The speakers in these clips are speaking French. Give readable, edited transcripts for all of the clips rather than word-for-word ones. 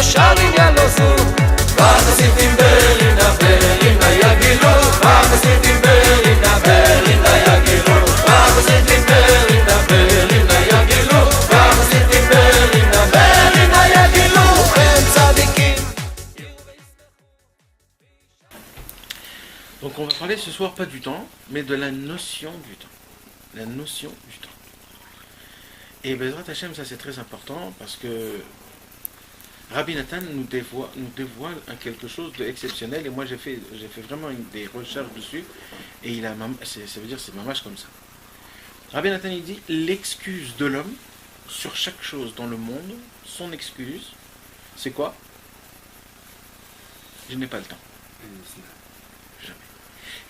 ושרים ילוזו והחסידים ברינה ברינה יגילו והחסידים ברינה ברינה יגילו והחסידים ברינה ברינה יגילו והחסידים ברינה ברינה יגילו הם צדיקים. Donc on va parler ce soir pas du temps, mais de la notion du temps. La notion du temps. Et Bezrat Hashem, ça c'est très important parce que Rabbi Nathan nous dévoile quelque chose d'exceptionnel, et moi j'ai fait vraiment des recherches dessus, et ça veut dire c'est mamache comme ça. Rabbi Nathan il dit l'excuse de l'homme sur chaque chose dans le monde, son excuse, c'est quoi? Je n'ai pas le temps. Jamais.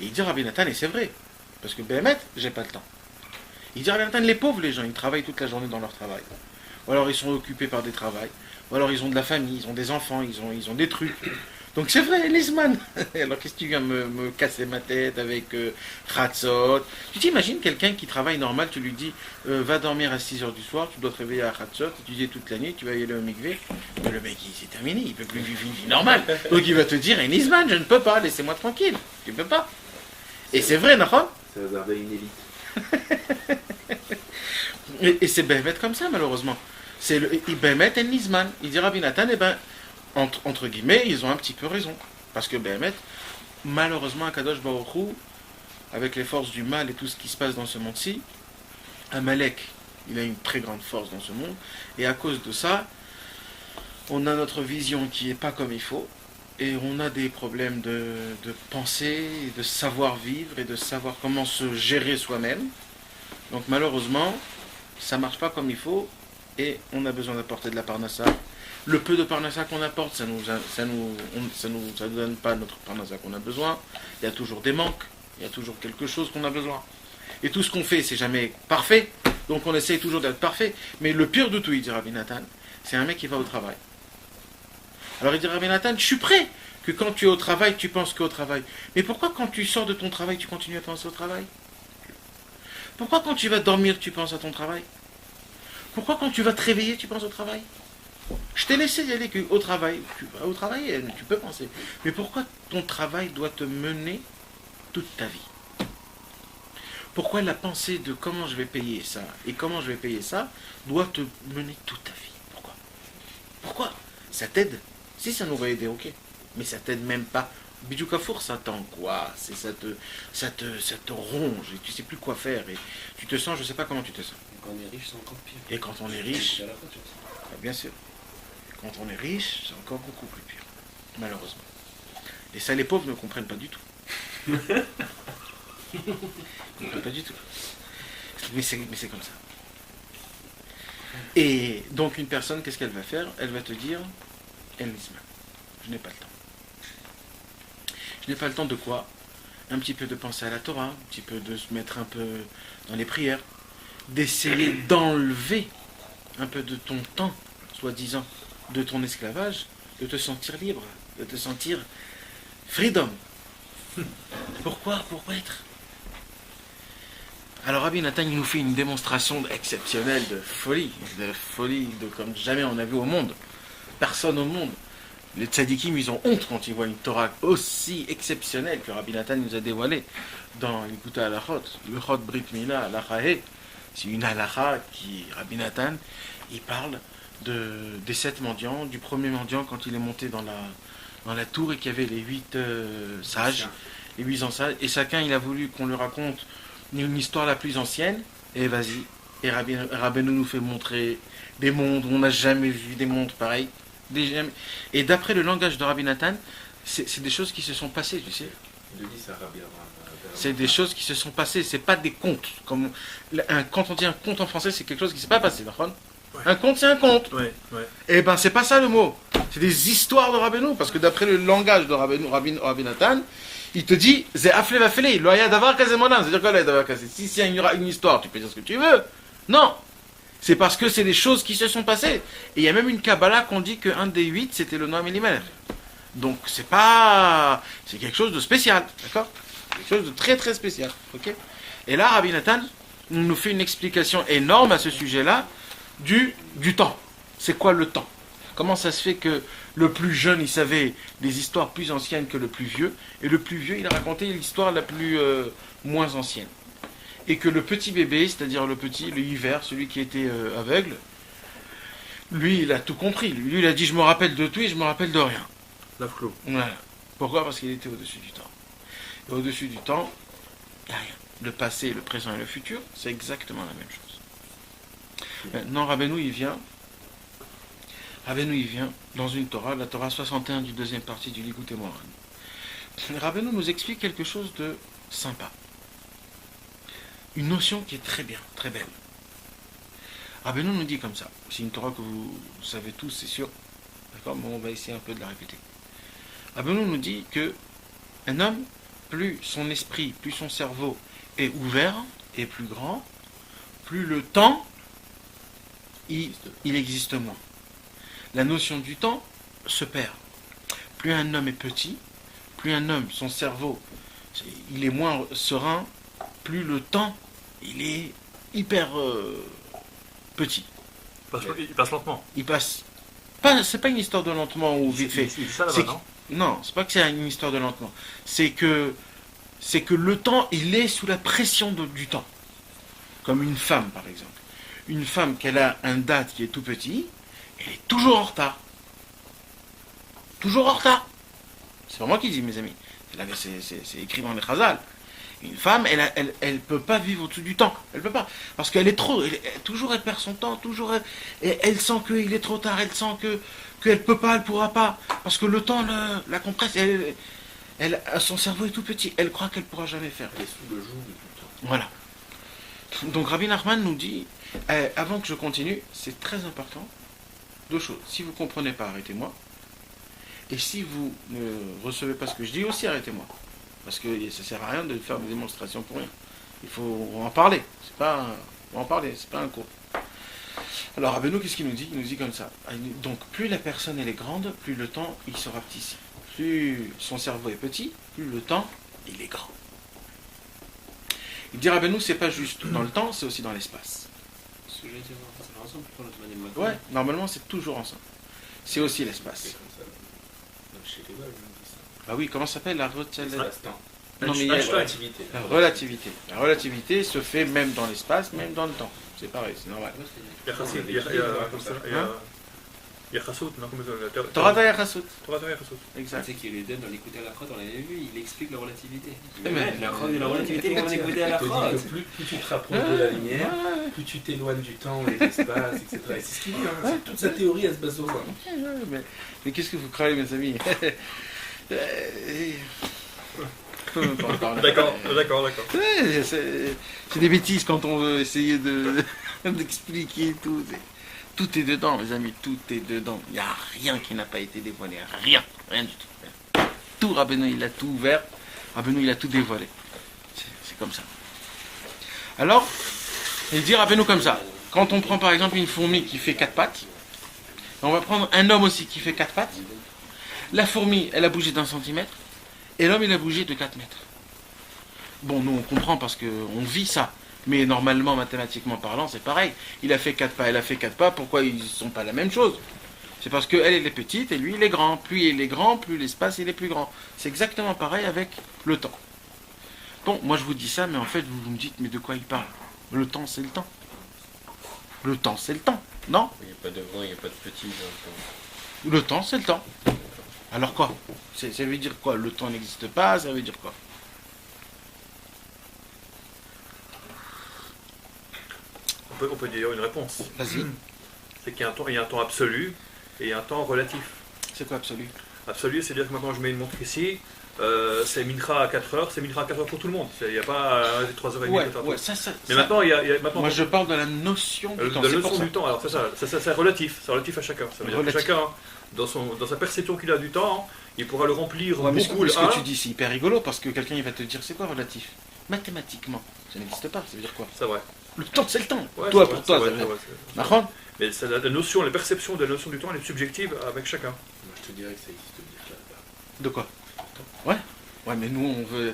Et il dit Rabbi Nathan, et c'est vrai, parce que Béhémet, j'ai pas le temps. Il dit Rabbi Nathan, les pauvres les gens, ils travaillent toute la journée dans leur travail. Ou alors ils sont occupés par des travails. Ou alors ils ont de la famille, ils ont des enfants, ils ont des trucs. Donc c'est vrai, Lisman. Alors qu'est-ce que tu viens me casser ma tête avec Khatzot? Tu t'imagines quelqu'un qui travaille normal, tu lui dis va dormir à 6h du soir, tu dois te réveiller à Khatzot, étudier toute la nuit, tu vas y aller au mikvé. Mais le mec, c'est terminé, il peut plus vivre une vie normale. Donc il va te dire, Lisman, je ne peux pas, laissez-moi tranquille. Tu peux pas. Et c'est vrai, Nahon? C'est réservé à une élite. Et c'est Béhémet comme ça, malheureusement. C'est le Béhémet et Nisman. Il dit Rabbi Nathan, eh ben, entre guillemets, ils ont un petit peu raison. Parce que Béhémet, malheureusement, Akadosh Baruch Hu, avec les forces du mal et tout ce qui se passe dans ce monde-ci, Amalek, il a une très grande force dans ce monde. Et à cause de ça, on a notre vision qui n'est pas comme il faut. Et on a des problèmes de pensée, de savoir vivre et de savoir comment se gérer soi-même. Donc malheureusement, ça ne marche pas comme il faut. Et on a besoin d'apporter de la parnassa. Le peu de parnassa qu'on apporte, ça nous donne pas notre parnassa qu'on a besoin. Il y a toujours des manques, il y a toujours quelque chose qu'on a besoin. Et tout ce qu'on fait, c'est jamais parfait. Donc on essaye toujours d'être parfait. Mais le pire de tout, il dit Rabbi Nathan, c'est un mec qui va au travail. Alors il dit Rabbi Nathan, je suis prêt que quand tu es au travail, tu penses qu'au travail. Mais pourquoi quand tu sors de ton travail, tu continues à penser au travail? Pourquoi quand tu vas dormir, tu penses à ton travail? Pourquoi quand tu vas te réveiller, tu penses au travail? Je t'ai laissé y aller au travail. Tu vas au travail, tu peux penser. Mais pourquoi ton travail doit te mener toute ta vie? Pourquoi la pensée de comment je vais payer ça et comment je vais payer ça doit te mener toute ta vie? Pourquoi? Ça t'aide? Si ça nous aurait aidé, ok. Mais ça t'aide même pas. Bidou Kafour, ça t'angoisse, ça te ronge, et tu sais plus quoi faire, et tu te sens, je sais pas comment tu te sens. Et quand on est riche, c'est encore pire. Et quand on est riche, C'est à la fois sur ça. bien sûr, quand on est riche, c'est encore beaucoup plus pire, malheureusement. Et ça, les pauvres ne comprennent pas du tout. Ils ne comprennent pas du tout. Mais c'est comme ça. Et donc une personne, qu'est-ce qu'elle va faire? Elle va te dire, Elisma, je n'ai pas le temps. Je n'ai pas le temps de quoi? Un petit peu de penser à la Torah, un petit peu de se mettre un peu dans les prières, d'essayer d'enlever un peu de ton temps, soi-disant, de ton esclavage, de te sentir libre, de te sentir freedom. Pourquoi être? Alors Rabbi Nathan, il nous fait une démonstration exceptionnelle de folie comme jamais on a vu au monde. Personne au monde. Les tzadikim, ils ont honte quand ils voient une Torah aussi exceptionnelle que Rabbi Nathan nous a dévoilée dans l'Ikuta Halachot, le Chot Brit Mila, Halachahe. C'est une halacha qui, Rabbi Nathan, il parle des 7 mendiants, du premier mendiant quand il est monté dans la tour et qu'il y avait les 8 sages, les 8 sages, et chacun il a voulu qu'on lui raconte une histoire la plus ancienne, et vas-y, et Rabbeinu nous fait montrer des mondes, on n'a jamais vu des mondes pareils. Et d'après le langage de Rabbi Nathan, c'est des choses qui se sont passées, tu sais. Il le dit ça, Rabbi. C'est des choses qui se sont passées, c'est pas des contes. Quand on dit un conte en français, c'est quelque chose qui ne s'est pas passé, d'accord ? Ouais. Un conte, c'est un conte. Ouais. Et ben, c'est pas ça le mot. C'est des histoires de Rabbeinu, parce que d'après le langage de Rabbi Nathan, il te dit, c'est aflé va fêler, il y a d'avoir casé mon âme. C'est-à-dire quoi, si il y a une histoire, tu peux dire ce que tu veux. Non. C'est parce que c'est des choses qui se sont passées. Et il y a même une Kabbalah qu'on dit qu'un des 8, c'était le Noam Elimelech. Donc, c'est quelque chose de spécial, d'accord ? Quelque chose de très très spécial, ok ? Et là, Rabbi Nathan nous fait une explication énorme à ce sujet-là du temps. C'est quoi le temps ? Comment ça se fait que le plus jeune, il savait des histoires plus anciennes que le plus vieux, et le plus vieux, il a raconté l'histoire la plus moins ancienne. Et que le petit bébé, c'est-à-dire le hiver, celui qui était aveugle, lui, il a tout compris. Lui, il a dit, je me rappelle de tout et je me rappelle de rien. La flot. Voilà. Pourquoi? Parce qu'il était au-dessus du temps. Et au-dessus du temps, il n'y a rien. Le passé, le présent et le futur, c'est exactement la même chose. Maintenant, Rabbeinu, il vient dans une Torah, la Torah 61 du deuxième partie du Likutei Moharan. Rabbeinu nous explique quelque chose de sympa. Une notion qui est très bien, très belle. Rabbeinu nous dit comme ça. C'est une Torah que vous savez tous, c'est sûr. D'accord? Bon, on va essayer un peu de la répéter. Rabbeinu nous dit que un homme, plus son esprit, plus son cerveau est ouvert et plus grand, plus le temps, il existe moins. La notion du temps se perd. Plus un homme est petit, plus un homme, son cerveau, il est moins serein, plus le temps, il est hyper petit. Il passe lentement. Il passe. C'est pas une histoire de lentement ou vite fait. C'est ça là-bas, non? Non, c'est pas que c'est une histoire de lentement. C'est que le temps, il est sous la pression du temps. Comme une femme, par exemple. Une femme qu'elle a un date qui est tout petit, elle est toujours en retard. Toujours en retard. C'est pas moi qui dis, mes amis. C'est écrit dans les Chazal. Une femme, elle peut pas vivre au-dessus du temps. Elle peut pas. Parce qu'elle est trop. Toujours elle perd son temps. Toujours elle sent qu'il est trop tard. Elle sent qu'elle peut pas, elle pourra pas. Parce que le temps la compresse. Son cerveau est tout petit. Elle croit qu'elle pourra jamais faire. Elle est sous le joug du temps. Voilà. Donc Rabbi Nachman nous dit, avant que je continue, c'est très important. Deux choses. Si vous ne comprenez pas, arrêtez-moi. Et si vous ne recevez pas ce que je dis, aussi arrêtez-moi. Parce que ça ne sert à rien de faire des démonstrations pour rien. Il faut en parler. On va en parler, c'est pas un cours. Alors, Rabbeinu, qu'est-ce qu'il nous dit? Il nous dit comme ça. Donc, plus la personne elle est grande, plus le temps il sera petit. Plus son cerveau est petit, plus le temps il est grand. Il dit Rabbeinu, c'est pas juste dans le temps, c'est aussi dans l'espace. Ce que j'ai dit, ça va ensemble pour notre manière de matin. Ouais, normalement c'est toujours ensemble. C'est aussi l'espace. C'est comme ça. Donc chez les Gaules, je me dis ça. Ah oui, comment ça s'appelle la relativité? Non, mais il y La a- relativité. La relativité. La relativité se fait même dans l'espace, même dans le temps. C'est pareil, c'est normal. Il y a Chassout, non? Torah Yachasout. Torah Yachasout. Exact. Tu sais qu'il est donne dans l'écouter à la crotte, on l'avait vu, il explique la relativité. mais- La relativité, comment on écoutait à la crotte. Plus tu te rapproches de la lumière, plus tu t'éloignes du temps et de l'espace, etc. Et c'est ce qu'il dit, hein. Toute sa théorie, elle se base sur ça. Mais qu'est-ce que vous croyez, mes amis? Je peux même pas en parler. D'accord. Ouais, c'est des bêtises quand on veut essayer d'expliquer tout. Tout est dedans, mes amis, tout est dedans. Il n'y a rien qui n'a pas été dévoilé. Rien du tout. Tout, Rabbeinu, il a tout ouvert. Rabbeinu, il a tout dévoilé. C'est comme ça. Alors, il dit Rabbeinu comme ça. Quand on prend par exemple une fourmi qui fait 4 pattes, on va prendre un homme aussi qui fait 4 pattes. La fourmi, elle a bougé d'1 centimètre. Et l'homme, il a bougé de 4 mètres. Bon, nous, on comprend parce qu'on vit ça. Mais normalement, mathématiquement parlant, c'est pareil. Il a fait 4 pas, elle a fait 4 pas. Pourquoi ils ne sont pas la même chose? C'est parce qu'elle, elle est petite et lui, il est grand. Plus il est grand, plus l'espace, il est plus grand. C'est exactement pareil avec le temps. Bon, moi, je vous dis ça, mais en fait, vous me dites, mais de quoi il parle? Le temps, c'est le temps. Le temps, c'est le temps, non? Il n'y a pas de grand, il n'y a pas de petit dans le temps. Le temps, c'est le temps. Alors quoi? Ça veut dire quoi? Le temps n'existe pas, ça veut dire quoi? On peut dire une réponse. Vas-y. C'est qu'il y a un temps absolu et un temps relatif. C'est quoi absolu? Absolu, c'est-à-dire que maintenant je mets une montre ici, c'est Mincha à 4h, c'est Mincha à 4h pour tout le monde. Il n'y a pas 3h30. Ouais, ça. Mais maintenant, il y a maintenant, Moi, je parle de la notion du temps. de C'est leçon pour ça. du temps. Alors c'est relatif, c'est relatif à chacun. Ça veut dire que Relatif. chacun, dans sa perception qu'il a du temps, il pourra le remplir Ouais, mais beaucoup. ce que tu dis, c'est hyper rigolo parce que quelqu'un il va te dire c'est quoi relatif? Mathématiquement, ça n'existe pas. Ça veut dire quoi? C'est vrai. Le temps, c'est le temps. Ouais, Toi, c'est pour vrai, toi, c'est ça vrai, veut dire. c'est vrai. D'accord? Mais c'est la notion, la perception de la notion du temps, elle est subjective avec chacun. Moi, je te dirais que ça existe bien là-bas. De quoi? Ouais, mais nous, on veut.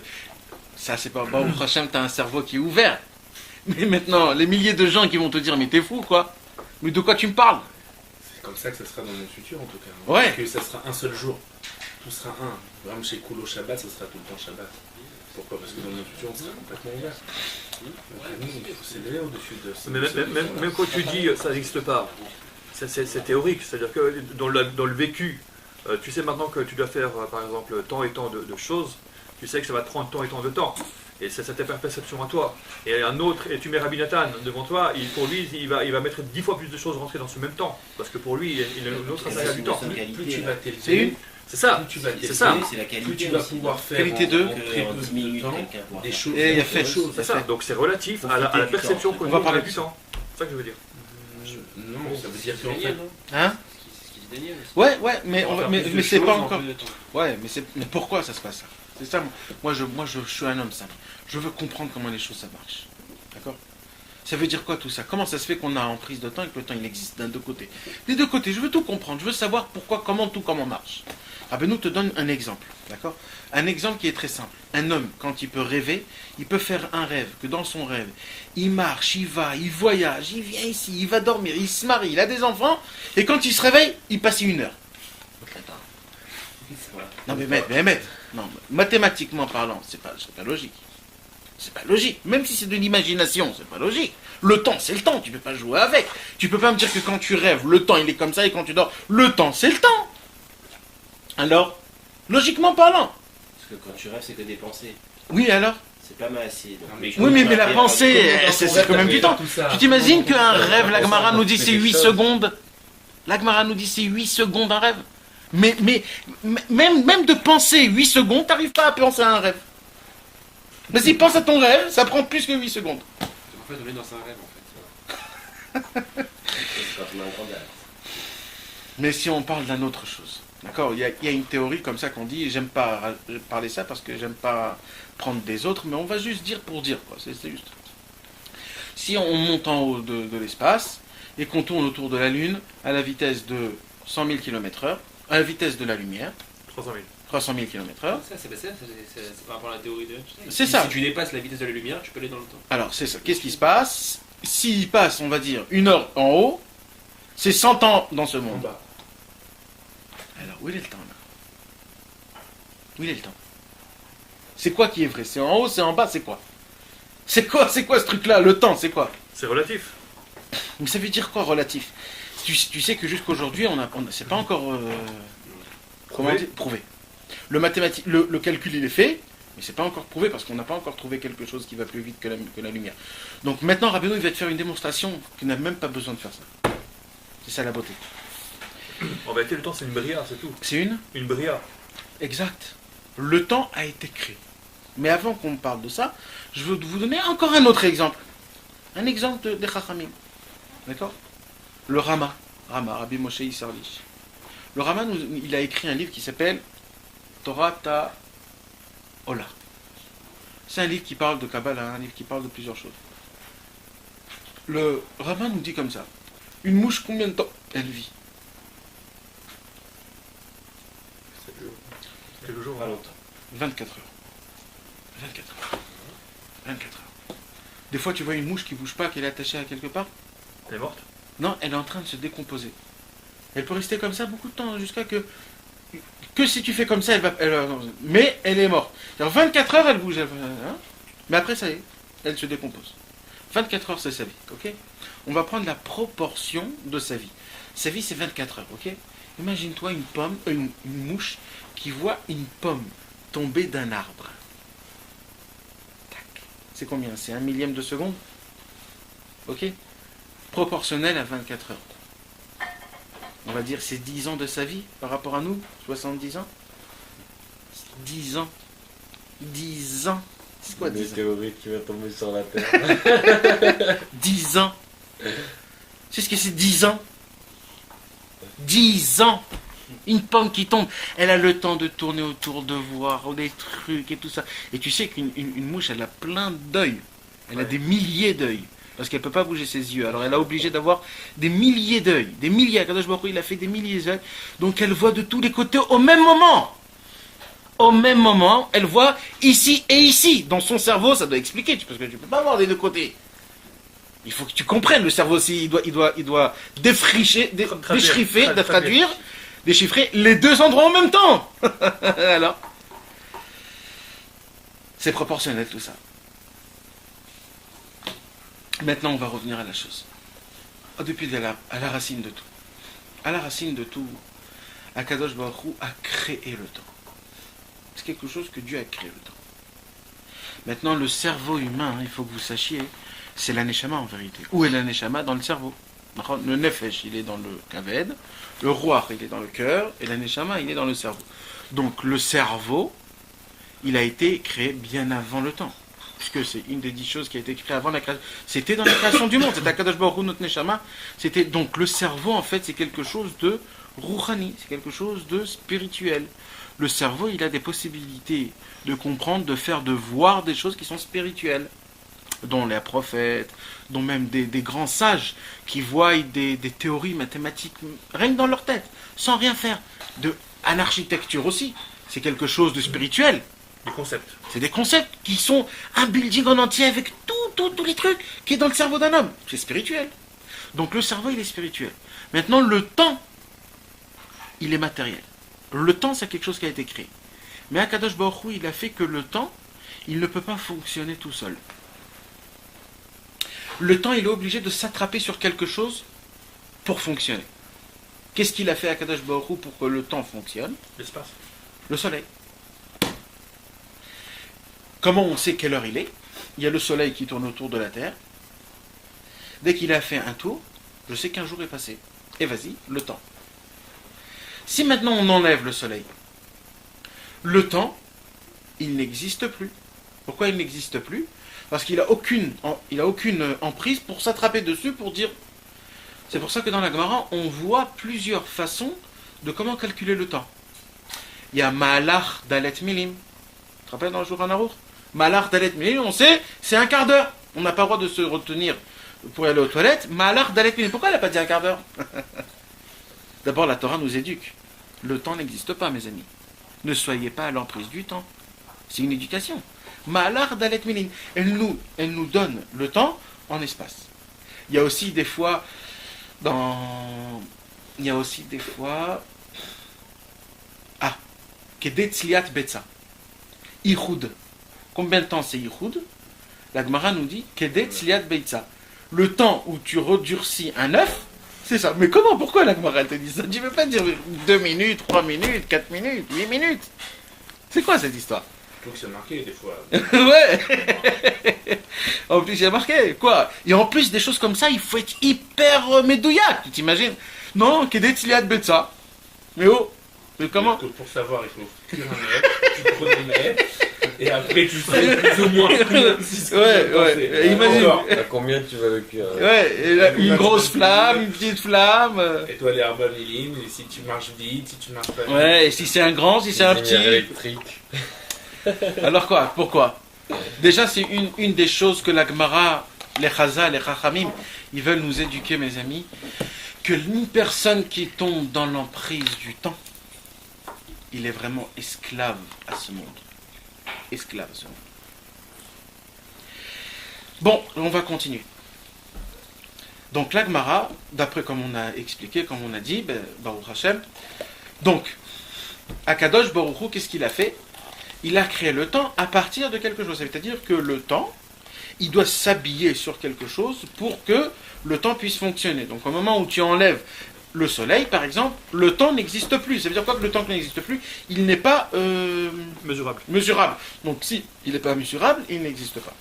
Ça, c'est pas. Bah, au prochain, t'as un cerveau qui est ouvert. Mais maintenant, les milliers de gens qui vont te dire mais t'es fou, quoi. Mais de quoi tu me parles? C'est comme ça que ça sera dans le futur en tout cas. Ouais. Que ça sera un seul jour. Tout sera un. Par exemple, chez Koulo Shabbat, ça sera tout le temps Shabbat. Pourquoi? Parce que dans le futur, on sera complètement ouvert. Donc à nous, il faut s'élever au-dessus de ça. Mais même quand tu dis ça n'existe pas, c'est théorique. C'est-à-dire que dans le vécu, tu sais maintenant que tu dois faire, par exemple, tant et tant de choses, tu sais que ça va te prendre tant et tant de temps. Et c'est ta perception à toi. Et un autre, et tu mets Rabbi Nathan devant toi, pour lui, il va mettre 10 fois plus de choses rentrer dans ce même temps. Parce que pour lui, il a une autre saga du temps. Plus tu vas C'est t'élever, une. C'est ça. plus tu vas C'est ça. C'est la qualité. plus tu vas aussi. pouvoir faire Qualité de- en très peu de temps des choses. Et il y a fait. choses. C'est ça. Donc c'est relatif à la Profiter du perception temps. qu'on On va a parler du de temps. C'est ça que je veux dire. Non, ça veut dire C'est qu'en fait, Daniel, non Hein? C'est ce qu'il dit Daniel aussi. Ouais, mais, On va faire mais plus de c'est choses pas en encore. peu de temps. Ouais, mais pourquoi ça se passe ça? C'est ça, moi je suis un homme simple. Je veux comprendre comment les choses ça marche. D'accord? Ça veut dire quoi tout ça? Comment ça se fait qu'on a en prise de temps et que le temps il existe d'un deux côtés? Des deux côtés, je veux tout comprendre, je veux savoir pourquoi, comment marche. Rabbeinu te donne un exemple, d'accord? Un exemple qui est très simple. Un homme, quand il peut rêver, il peut faire un rêve, que dans son rêve, il marche, il va, il voyage, il vient ici, il va dormir, il se marie, il a des enfants, et quand il se réveille, il passe 1 heure. Non mais maître, non, mathématiquement parlant, c'est pas logique. C'est pas logique. Même si c'est de l'imagination, c'est pas logique. Le temps, c'est le temps, tu peux pas jouer avec. Tu peux pas me dire que quand tu rêves, le temps il est comme ça et quand tu dors, le temps c'est le temps. Alors, logiquement parlant. Parce que quand tu rêves, c'est que des pensées. Oui alors. C'est pas mal assez. Oui mais la pensée, c'est quand même du temps. Tu t'imagines qu'un rêve, la Gemara nous dit c'est 8 secondes. La Gemara nous dit c'est 8 secondes un rêve. Mais même de penser 8 secondes, t'arrives pas à penser à un rêve. Mais si pense à ton rêve, ça prend plus que 8 secondes. En fait, on est dans un rêve, en fait. Mais si on parle d'une autre chose, d'accord, il y a une théorie comme ça qu'on dit, et j'aime pas parler ça parce que j'aime pas prendre des autres, mais on va juste dire pour dire, quoi, c'est juste. Si on monte en haut de l'espace et qu'on tourne autour de la Lune à la vitesse de 100 000 km/h, à la vitesse de la lumière, 300 000. 300 000 km/h, C'est par rapport à la théorie de Einstein. C'est ça. Si tu dépasses la vitesse de la lumière, tu peux aller dans le temps. alors c'est ça, qu'est-ce qui se passe? S'il passe, on va dire, 1 heure en haut, c'est 100 ans dans ce en monde. bas. Alors, où est le temps là? Où est le temps? C'est quoi qui est vrai? C'est en haut, c'est en bas, c'est quoi? C'est quoi ce truc-là? Le temps, c'est quoi? C'est relatif. Mais ça veut dire quoi, relatif? Tu sais que jusqu'aujourd'hui, c'est pas encore comment dire, prouvé. Le calcul, il est fait, mais c'est pas encore prouvé parce qu'on n'a pas encore trouvé quelque chose qui va plus vite que la lumière. Donc maintenant, Rabbeinu, il va te faire une démonstration qu'il n'a même pas besoin de faire ça. C'est ça la beauté. En vérité, le temps, c'est une bria, c'est tout. C'est Une bria. Exact. Le temps a été créé. Mais avant qu'on parle de ça, je veux vous donner encore un autre exemple. Un exemple des Chachamim. D'accord? Le Rama, Rabbi Moshe Isserlich. Le Rama, il a écrit un livre qui s'appelle Torah Ta'ola. C'est un livre qui parle de Kabbalah, un livre qui parle de plusieurs choses. Le Rama nous dit comme ça. Une mouche, combien de temps elle vit? C'est le jour. Pas longtemps. 24 heures. 24 heures. 24 heures. Des fois, tu vois une mouche qui bouge pas, qu'elle est attachée à quelque part. Elle est morte. Non, elle est en train de se décomposer. Elle peut rester comme ça beaucoup de temps, jusqu'à que si tu fais comme ça, mais elle est morte. Alors 24 heures, elle bouge. Mais après, ça y est, elle se décompose. 24 heures, c'est sa vie, ok? On va prendre la proportion de sa vie. Sa vie, c'est 24 heures, ok? Imagine-toi une mouche qui voit une pomme tomber d'un arbre. Tac. C'est combien? C'est 1/1000 de seconde? Ok? Proportionnel à 24 heures. On va dire c'est 10 ans de sa vie par rapport à nous, 70 ans. 10 ans. 10 ans. C'est quoi 10 ans? Météorite qui va tomber sur la Terre. 10 ans. C'est ce que c'est 10 ans. 10 ans. Une pomme qui tombe, elle a le temps de tourner autour, de voir des trucs et tout ça. Et tu sais qu'une mouche, elle a plein d'œils. Elle a des milliers d'œils. Parce qu'elle ne peut pas bouger ses yeux. Alors elle a obligé d'avoir des milliers d'œils. Des milliers. Kadosh Baruch Hu, il a fait des milliers d'œils. Donc elle voit de tous les côtés au même moment. Au même moment, elle voit ici et ici. Dans son cerveau, ça doit expliquer. Parce que tu ne peux pas voir des deux côtés. Il faut que tu comprennes, le cerveau aussi, il doit défricher, déchiffrer, traduire, déchiffrer les deux endroits en même temps. Alors, c'est proportionnel tout ça. Maintenant, on va revenir à la chose. Depuis à la racine de tout. À la racine de tout, Akadosh Baruch Hu a créé le temps. C'est quelque chose que Dieu a créé le temps. Maintenant, le cerveau humain, il faut que vous sachiez, c'est la neshama en vérité. Où est la neshama? Dans le cerveau. Le nefesh, il est dans le kaved, le ruach, il est dans le cœur, et la neshama, il est dans le cerveau. Donc le cerveau, il a été créé bien avant le temps. Puisque c'est une des 10 choses qui a été créée avant la création. C'était dans la création du monde. C'était Akadosh Baruch Hu, notre neshama. C'était donc le cerveau, en fait, c'est quelque chose de rouhani, c'est quelque chose de spirituel. Le cerveau, il a des possibilités de comprendre, de faire, de voir des choses qui sont spirituelles, dont les prophètes, dont même des grands sages qui voient des théories mathématiques rien que dans leur tête, sans rien faire. En architecture aussi, c'est quelque chose de spirituel. Des concepts. C'est des concepts qui sont un building en entier avec tous les trucs qui est dans le cerveau d'un homme. C'est spirituel. Donc le cerveau, il est spirituel. Maintenant, le temps, il est matériel. Le temps, c'est quelque chose qui a été créé. Mais Akadosh Baruch Hu, il a fait que le temps, il ne peut pas fonctionner tout seul. Le temps, il est obligé de s'attraper sur quelque chose pour fonctionner. Qu'est-ce qu'il a fait Akadosh Baruch Hu pour que le temps fonctionne? L'espace. Le soleil. Comment on sait quelle heure il est? Il y a le soleil qui tourne autour de la Terre. Dès qu'il a fait un tour, je sais qu'un jour est passé. Et vas-y, le temps. Si maintenant on enlève le soleil, le temps, il n'existe plus. Pourquoi il n'existe plus? Parce qu'il n'a aucune emprise pour s'attraper dessus, pour dire... C'est pour ça que dans la Gemara, on voit plusieurs façons de comment calculer le temps. Il y a Ma'alach Dalet Milim. Tu te rappelles dans le jour Hanarour? Ma'alach Dalet Milim, on sait, c'est un quart d'heure. On n'a pas le droit de se retenir pour aller aux toilettes. Ma'alach Dalet Milim. Pourquoi elle n'a pas dit un quart d'heure? D'abord, la Torah nous éduque. Le temps n'existe pas, mes amis. Ne soyez pas à l'emprise du temps. C'est une éducation. Ma'alach Dalet Milim. Elle nous donne le temps en espace. Il y a aussi des fois... Kedet Tzliat Betza. Ichud. Combien de temps c'est Ichud? La Gemara nous dit Kedet Tzliat Betza. Le temps où tu redurcis un œuf, c'est ça. Mais comment? Pourquoi la Gemara elle te dit ça? Tu ne veux pas dire 2 minutes, 3 minutes, 4 minutes, 8 minutes. C'est quoi cette histoire? Donc c'est marqué des fois. Ouais. En plus, il y a marqué, quoi. Et en plus, des choses comme ça, il faut être hyper médouillac, tu t'imagines? Non, Kedet Tzliat Betza. Mais oh, mais comment? Pour savoir, il faut cuire un œuf, tu prends un œuf, et après tu sais plus ou moins. Ouais. Imagine. À combien tu vas le cuire? Ouais, et là, une grosse flamme, une petite flamme. Et toi, les herbalilim, et si tu marches vite, si tu marches pas vite. Ouais, et si c'est un grand, si c'est un petit. Électrique. Alors quoi? Pourquoi? Déjà, c'est une des choses que la Gemara, les Chazal, les Chachamim, ils veulent nous éduquer, mes amis, que une personne qui tombe dans l'emprise du temps, il est vraiment esclave à ce monde. Esclave à ce monde. Bon, on va continuer. Donc la Gemara, d'après comme on a expliqué, comme on a dit, Baruch Hashem, donc, Akadosh Baruch Hu, qu'est-ce qu'il a fait? Il a créé le temps à partir de quelque chose. C'est-à-dire que le temps, il doit s'habiller sur quelque chose pour que le temps puisse fonctionner. Donc au moment où tu enlèves le soleil, par exemple, le temps n'existe plus. Ça veut dire quoi que le temps n'existe plus? Il n'est pas mesurable. Donc si il n'est pas mesurable, il n'existe pas.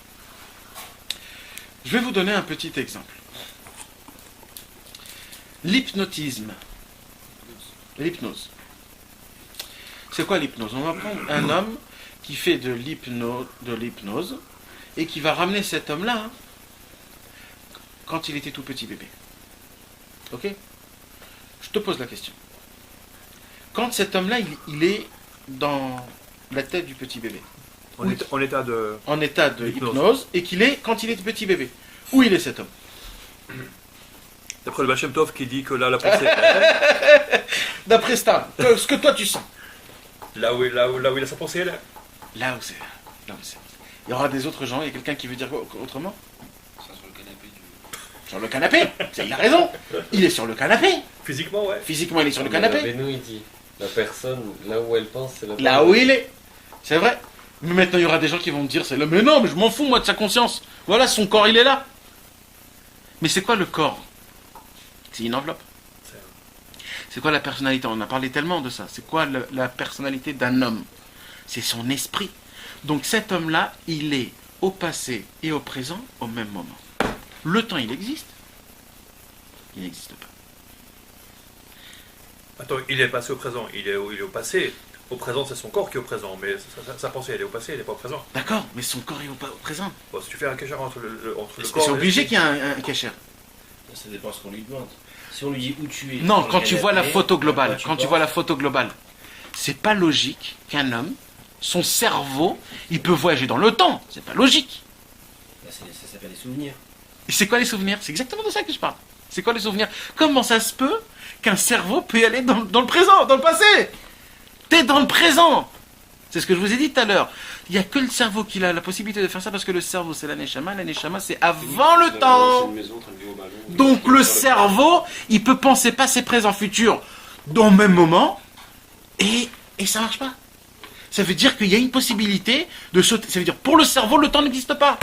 Je vais vous donner un petit exemple. L'hypnotisme. L'hypnose. C'est quoi l'hypnose? On va prendre un homme qui fait de l'hypnose et qui va ramener cet homme-là quand il était tout petit bébé. Ok? Je te pose la question. Quand cet homme-là, il est dans la tête du petit bébé. En état de hypnose et quand il est petit bébé. Où il est cet homme? D'après le Baal Shem Tov qui dit que là, la pensée... D'après ça, ce que toi tu sens. Là où il a sa pensée, là. Là où c'est. Il y aura des autres gens, il y a quelqu'un qui veut dire quoi, autrement? Ça sur le canapé du... Sur le canapé. Il a raison. Il est sur le canapé. Physiquement, ouais. Physiquement, il est sur le Mais canapé. Rabbeinu, il dit, la personne, là où elle pense, c'est la Là où il est. C'est vrai. Mais maintenant, il y aura des gens qui vont me dire, c'est là, mais non, mais je m'en fous, moi, de sa conscience. Voilà, son corps, il est là. Mais c'est quoi le corps? C'est une enveloppe. C'est quoi la personnalité? On en a parlé tellement de ça. C'est quoi la personnalité d'un homme? C'est son esprit. Donc cet homme-là, il est au passé et au présent au même moment. Le temps, il existe. Il n'existe pas. Attends, il est passé au présent, il est au passé. Au présent, c'est son corps qui est au présent, mais sa pensée, elle est au passé, elle n'est pas au présent. D'accord, mais son corps est au présent. Bon, si tu fais un cachère entre le C'est corps et obligé l'esprit, qu'il y ait un cachère. Ça dépend ce qu'on lui demande. Si on lui dit où tu es. Non, dans quand quelle tu vois la année, photo à globale, quoi tu quand tu penses. vois la photo globale, c'est pas logique qu'un homme, son cerveau, il peut voyager dans le temps. C'est pas logique. Bah, ça s'appelle des souvenirs. Et c'est quoi les souvenirs? C'est exactement de ça que je parle. C'est quoi les souvenirs? Comment ça se peut qu'un cerveau peut y aller dans le présent, dans le passé? T'es dans le présent. C'est ce que je vous ai dit tout à l'heure. Il n'y a que le cerveau qui a la possibilité de faire ça parce que le cerveau c'est l'aneshama. L'aneshama c'est avant le temps. Donc le cerveau, il peut penser passé, présent, futur dans le même moment et ça marche pas. Ça veut dire qu'il y a une possibilité de sauter. Ça veut dire pour le cerveau, le temps n'existe pas.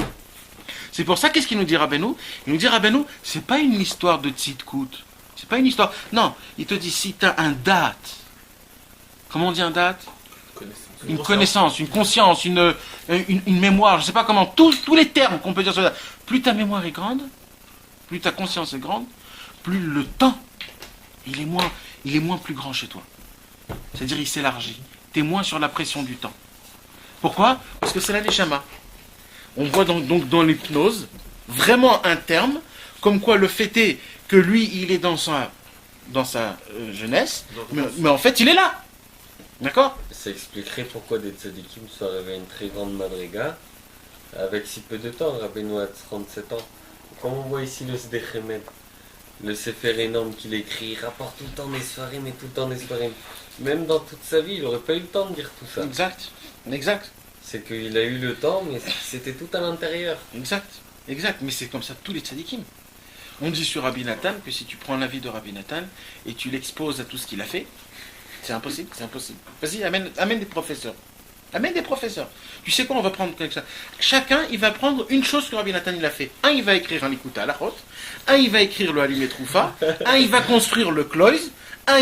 C'est pour ça qu'est-ce qu'il nous dit Rabbeinu? Il nous dit Rabbeinu, c'est pas une histoire de tzidkout. C'est pas une histoire. Non, il te dit si tu as un date. Comment on dit un date? Une connaissance, une conscience, une mémoire, je sais pas comment, tous les termes qu'on peut dire sur ça. Plus ta mémoire est grande, plus ta conscience est grande, plus le temps, il est moins plus grand chez toi. C'est-à-dire il s'élargit. Tu es moins sur la pression du temps. Pourquoi? Parce que c'est la neshama. On voit donc dans l'hypnose vraiment un terme, comme quoi le fait est que lui, il est dans sa jeunesse, mais en fait, il est là. D'accord? Ça expliquerait pourquoi des tzadikim sont arrivés à une très grande madriga avec si peu de temps. Rabbeinu a 37 ans. Comme on voit ici le Sdechemed, le Sefer énorme qu'il écrit, il rapporte tout le temps des soirées, mais tout le temps des soirées. Même dans toute sa vie, il n'aurait pas eu le temps de dire tout ça. Exact. C'est qu'il a eu le temps, mais c'était tout à l'intérieur. Exact. Mais c'est comme ça tous les tzadikim. On dit sur Rabbi Nathan que si tu prends la vie de Rabbi Nathan et tu l'exposes à tout ce qu'il a fait, c'est impossible. Vas-y, amène des professeurs. Tu sais quoi, on va prendre comme ça. Chacun, il va prendre une chose que Rabbi Nathan il a fait. Un, il va écrire un Likuta à la Chot. Un, il va écrire le Halimé Troufa. Un, il va construire le Kloïs. Un,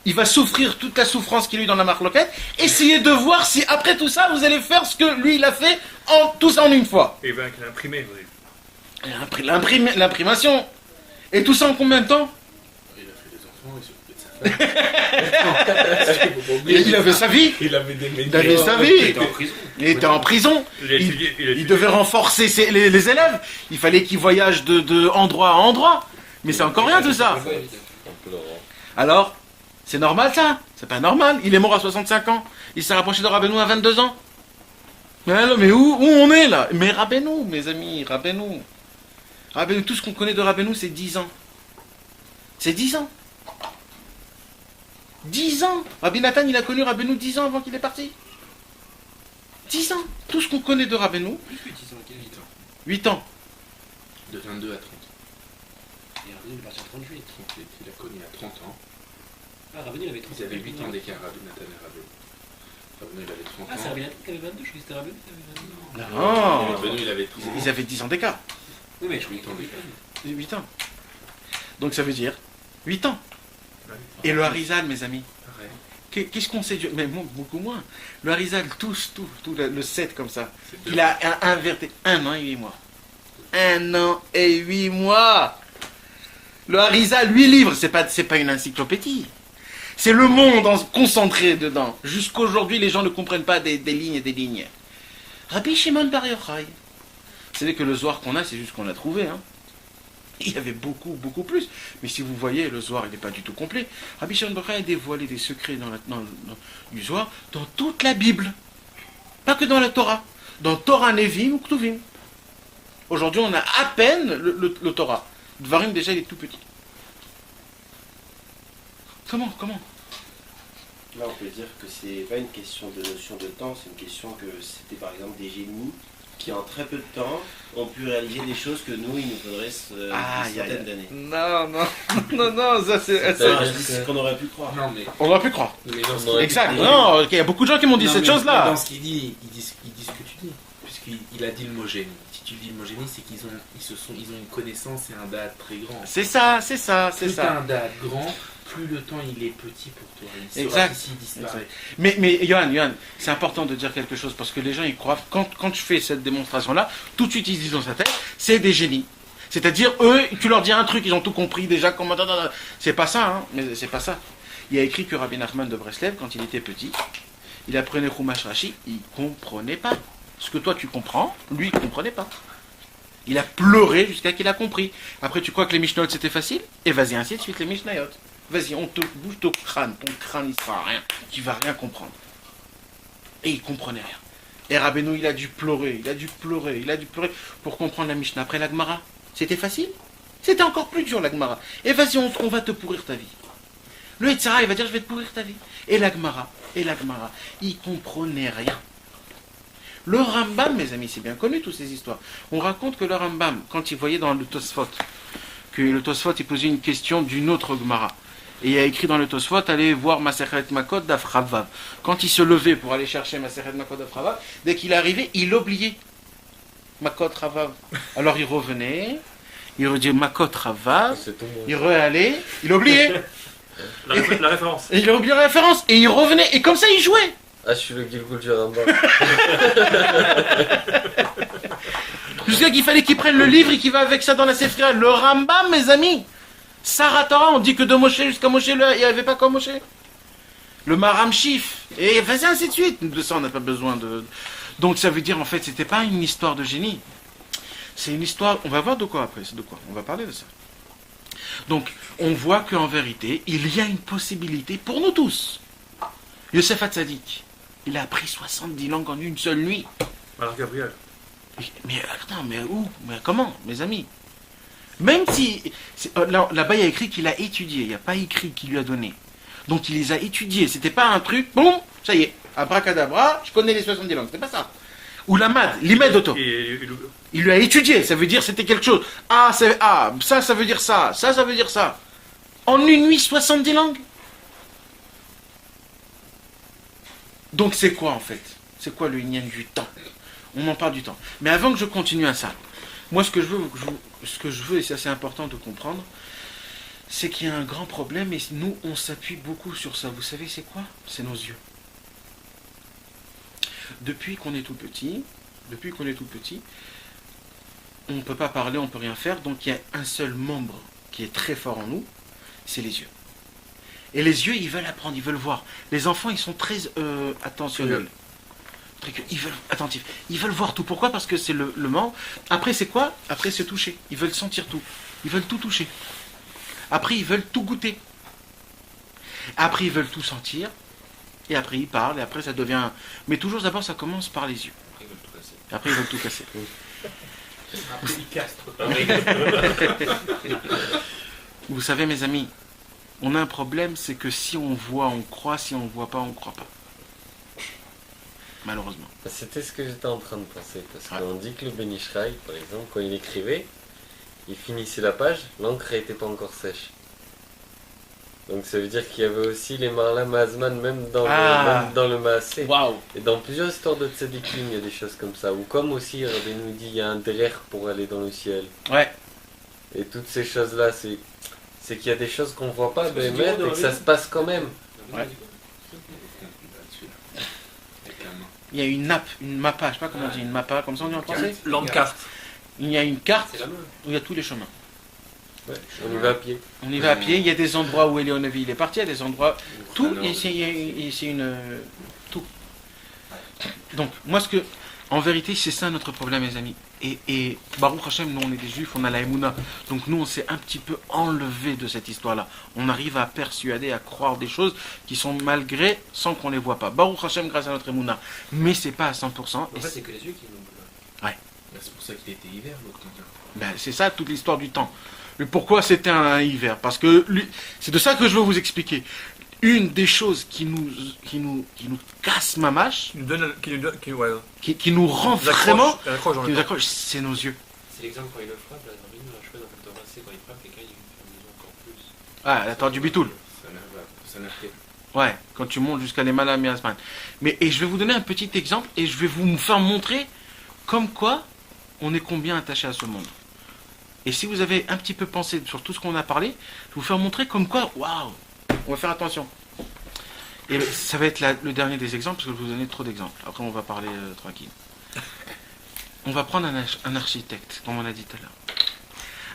il va souffrir toute la souffrance qu'il a eu dans la Marloquette. Essayez de voir si après tout ça, vous allez faire ce que lui, il a fait tout ça en une fois. Et il va l'imprimer, oui. L'imprimation. Et tout ça en combien de temps? Il a fait des enfants, il s'occupait de sa femme. Il avait sa vie. Il avait des Il avait sa vie. Il était en prison. Il était en prison. Il devait renforcer les élèves. Il fallait qu'il voyage de endroit à endroit. Mais c'est encore rien tout ça. On peut le rendre. Alors, c'est normal ça? C'est pas normal. Il est mort à 65 ans. Il s'est rapproché de Rabbeinu à 22 ans. Mais où on est là? Mais Rabbeinu, mes amis, Rabbeinu, tout ce qu'on connaît de Rabbeinu, c'est 10 ans. C'est 10 ans. 10 ans. Rabbi Nathan, il a connu Rabbeinu 10 ans avant qu'il est parti. 10 ans. Tout ce qu'on connaît de Rabbeinu, Plus que 10 ans, quel 8 ans. 8 ans. De 22 à 30. Et Rabbeinu, il est parti en 38. 38. Il a connu à 30 ans. Ah, Rabbeinu, il avait 30 Ils avaient 8 ans d'écart, Rabbi Nathan et Rabbeinu. Rabbeinu, il avait 30 Ah, c'est ans. Rabbi Nathan qui avait 22, je croyais que c'était Rabbeinu qui avait 22. Non. Rabbeinu, il avait 30 ans. Ils avaient 10 ans d'écart. Oui, mais je 8 ans d'écart. 8 ans. Donc ça veut dire 8 ans. Et le Harizal, mes amis, Pareil. qu'est-ce qu'on sait Mais beaucoup moins. Le Harizal, tout le 7 comme ça, C'est deux. il a inverté 1 an et 8 mois. 1 an et 8 mois. Le Harizal, 8 livres, c'est pas une encyclopédie. C'est le monde concentré dedans. Jusqu'aujourd'hui, les gens ne comprennent pas des lignes et des lignes. Rabbi Shimon Bar Yochai. Vous savez que le Zohar qu'on a, c'est juste qu'on l'a trouvé. Hein. Il y avait beaucoup plus. Mais si vous voyez, le Zohar, il n'est pas du tout complet. Rabbi Shimon Bar Yochai a dévoilé des secrets du Zohar dans toute la Bible. Pas que dans la Torah. Dans Torah, Nevim ou Ktuvim. Aujourd'hui, on a à peine le Torah. Dvarim, déjà, il est tout petit. Comment Là, on peut dire que c'est pas une question de notion de temps, c'est une question que c'était par exemple des génies qui en très peu de temps ont pu réaliser des choses que nous, il nous faudrait des centaines d'années. Non, ça c'est... C'est ce qu'on aurait pu croire. Non, mais, On aurait pu croire. mais dans ce On aurait qu'il- Exact. mais- Non, il y a beaucoup de gens qui m'ont dit non, cette mais chose-là. Dans ce qu'il dit, il dit ce que tu dis. Puisqu'il a dit le mot génie. Si tu dis le mot génie, c'est qu'ils ont une connaissance et un date très grand. C'est ça. Plus t'as un date grand, plus le temps il est petit pour toi. Il saura Exact. qu'ici, il disparaît. Mais Johan, c'est important de dire quelque chose parce que les gens ils croient, quand je fais cette démonstration-là, tout de suite ils se disent dans sa tête, c'est des génies. C'est-à-dire, eux, tu leur dis un truc, ils ont tout compris déjà, comment... C'est pas ça, hein, mais c'est pas ça. Il a écrit que Rabbi Nachman de Breslev, quand il était petit, il apprenait Chumash Rashi, il comprenait pas. Ce que toi tu comprends, lui il comprenait pas. Il a pleuré jusqu'à qu'il a compris. Après, tu crois que les Mishnayot c'était facile? Et vas-y, ainsi de suite, les Mishnayot. Vas-y, on te bouge ton crâne il sera rien, tu vas rien comprendre. Et il comprenait rien. Et Rabbeinu, il a dû pleurer pour comprendre la Mishnah. Après la Gemara, c'était facile? C'était encore plus dur la Gemara. Et vas-y, on va te pourrir ta vie. Le Yetzirah, il va dire, je vais te pourrir ta vie. Et la Gemara, il comprenait rien. Le Rambam, mes amis, c'est bien connu toutes ces histoires. On raconte que le Rambam, quand il voyait dans le Tosfot, que le Tosfot il posait une question d'une autre Gemara. Et il a écrit dans le Tosfot, allez voir Masechet Makot Daf Ravav. Quand il se levait pour aller chercher Masechet Makot Daf Ravav, dès qu'il arrivait, il oubliait Makot Ravav. Alors il revenait, il redisait Makot Ravav, C'est tout bon. il reallait, il oubliait. La référence. Et il oubliait la référence, et il revenait, et comme ça il jouait. Ah, je suis le Gilgul du Rambam. Jusqu'à qu'il fallait qu'il prenne le livre et qu'il va avec ça dans la Sephira. Le Rambam, mes amis. Sarah Torah, on dit que de Moshe jusqu'à Moshe, il n'y avait pas comme Moshe. Le Maram Shif. Et vas-y, ainsi de suite. De ça, on n'a pas besoin de... Donc ça veut dire, en fait, c'était pas une histoire de génie. C'est une histoire... On va voir de quoi après. C'est de quoi? On va parler de ça. Donc, on voit qu'en vérité, il y a une possibilité pour nous tous. Yosef Hatzadik, il a appris 70 langues en une seule nuit. Alors Gabriel. Mais attends, mais où? Mais comment, mes amis? Même si... Là-bas, il y a écrit qu'il a étudié. Il n'y a pas écrit qu'il lui a donné. Donc, il les a étudiés. C'était pas un truc, bon, ça y est, abracadabra, je connais les 70 langues. C'était pas ça. Ou la mad, l'imed auto. Il lui a étudié. Ça veut dire c'était quelque chose. Ah, ça veut dire ça. Ça veut dire ça. En une nuit, 70 langues. Donc, c'est quoi, en fait? C'est quoi le yin du temps? On en parle du temps. Mais avant que je continue à ça, moi, ce que je veux, et c'est assez important de comprendre, c'est qu'il y a un grand problème, et nous, on s'appuie beaucoup sur ça. Vous savez, c'est quoi? C'est nos yeux. Depuis qu'on est tout petit, on ne peut pas parler, on ne peut rien faire, donc il y a un seul membre qui est très fort en nous, c'est les yeux. Et les yeux, ils veulent apprendre, ils veulent voir. Les enfants, ils sont très attentionnels. Ils veulent, attentifs. Ils veulent voir tout. Pourquoi? Parce que c'est le membre. Après, c'est quoi? Après, c'est toucher. Ils veulent sentir tout. Ils veulent tout toucher. Après, ils veulent tout goûter. Après, ils veulent tout sentir. Et après, ils parlent. Et après, ça devient... Mais toujours, d'abord, ça commence par les yeux. Après, ils veulent tout casser. Après, il castre. Vous savez, mes amis, on a un problème, c'est que si on voit, on croit. Si on ne voit pas, on ne croit pas. Malheureusement. C'était ce que j'étais en train de penser. Parce qu'on dit que le Ben Ishraï, par exemple, quand il écrivait, il finissait la page, l'encre n'était pas encore sèche. Donc ça veut dire qu'il y avait aussi les Marla Mazman même dans le Maasé. Waouh. Et dans plusieurs histoires de Tzadikim, il y a des choses comme ça. Ou comme aussi, Rabbi nous dit, il y a un derer pour aller dans le ciel. Ouais. Et toutes ces choses-là, c'est qu'il y a des choses qu'on ne voit pas, C'est mais dur de que ça revenir. se passe quand même. Ouais. Il y a une nappe, une mappa, je sais pas comment on dit, une mappa, comme ça on dit en français. Landcarte. Il y a une carte C'est la main. où il y a tous les chemins. Ouais, on y va à pied. On y va à pied, il y a des endroits où Eleonovi il est parti, il y a des endroits... Tout, c'est une... Tout. Donc, moi ce que... En vérité, c'est ça notre problème, mes amis. Et Baruch Hashem, nous on est des juifs, on a la Emouna. Donc nous on s'est un petit peu enlevé de cette histoire-là. On arrive à persuader, à croire des choses qui sont malgré, sans qu'on les voit pas. Baruch Hashem grâce à notre Emouna. Mais c'est pas à 100%. En fait, c'est que les yeux qui nous. C'est pour ça qu'il était hiver, l'autre temps. Ben, c'est ça toute l'histoire du temps. Mais pourquoi c'était un hiver? Parce que c'est de ça que je veux vous expliquer. une des choses qui nous casse mamache, qui nous rend vraiment, qui nous accroche, c'est nos yeux. C'est l'exemple quand il le frappe, là, dans la chose, en fait, de rincer, quand il frappe quelqu'un, il ferme les yeux encore plus. Ah, la tortue du bitoul. Ça nerve. Ouais, quand tu montes jusqu'à les malades miasman. Mais et je vais vous donner un petit exemple et je vais vous faire montrer comme quoi on est combien attaché à ce monde. Et si vous avez un petit peu pensé sur tout ce qu'on a parlé, je vais vous faire montrer comme quoi, waouh, on va faire attention. Et ça va être le dernier des exemples parce que je vais vous donner trop d'exemples. Après, on va parler tranquille. On va prendre un architecte, comme on a dit tout à l'heure.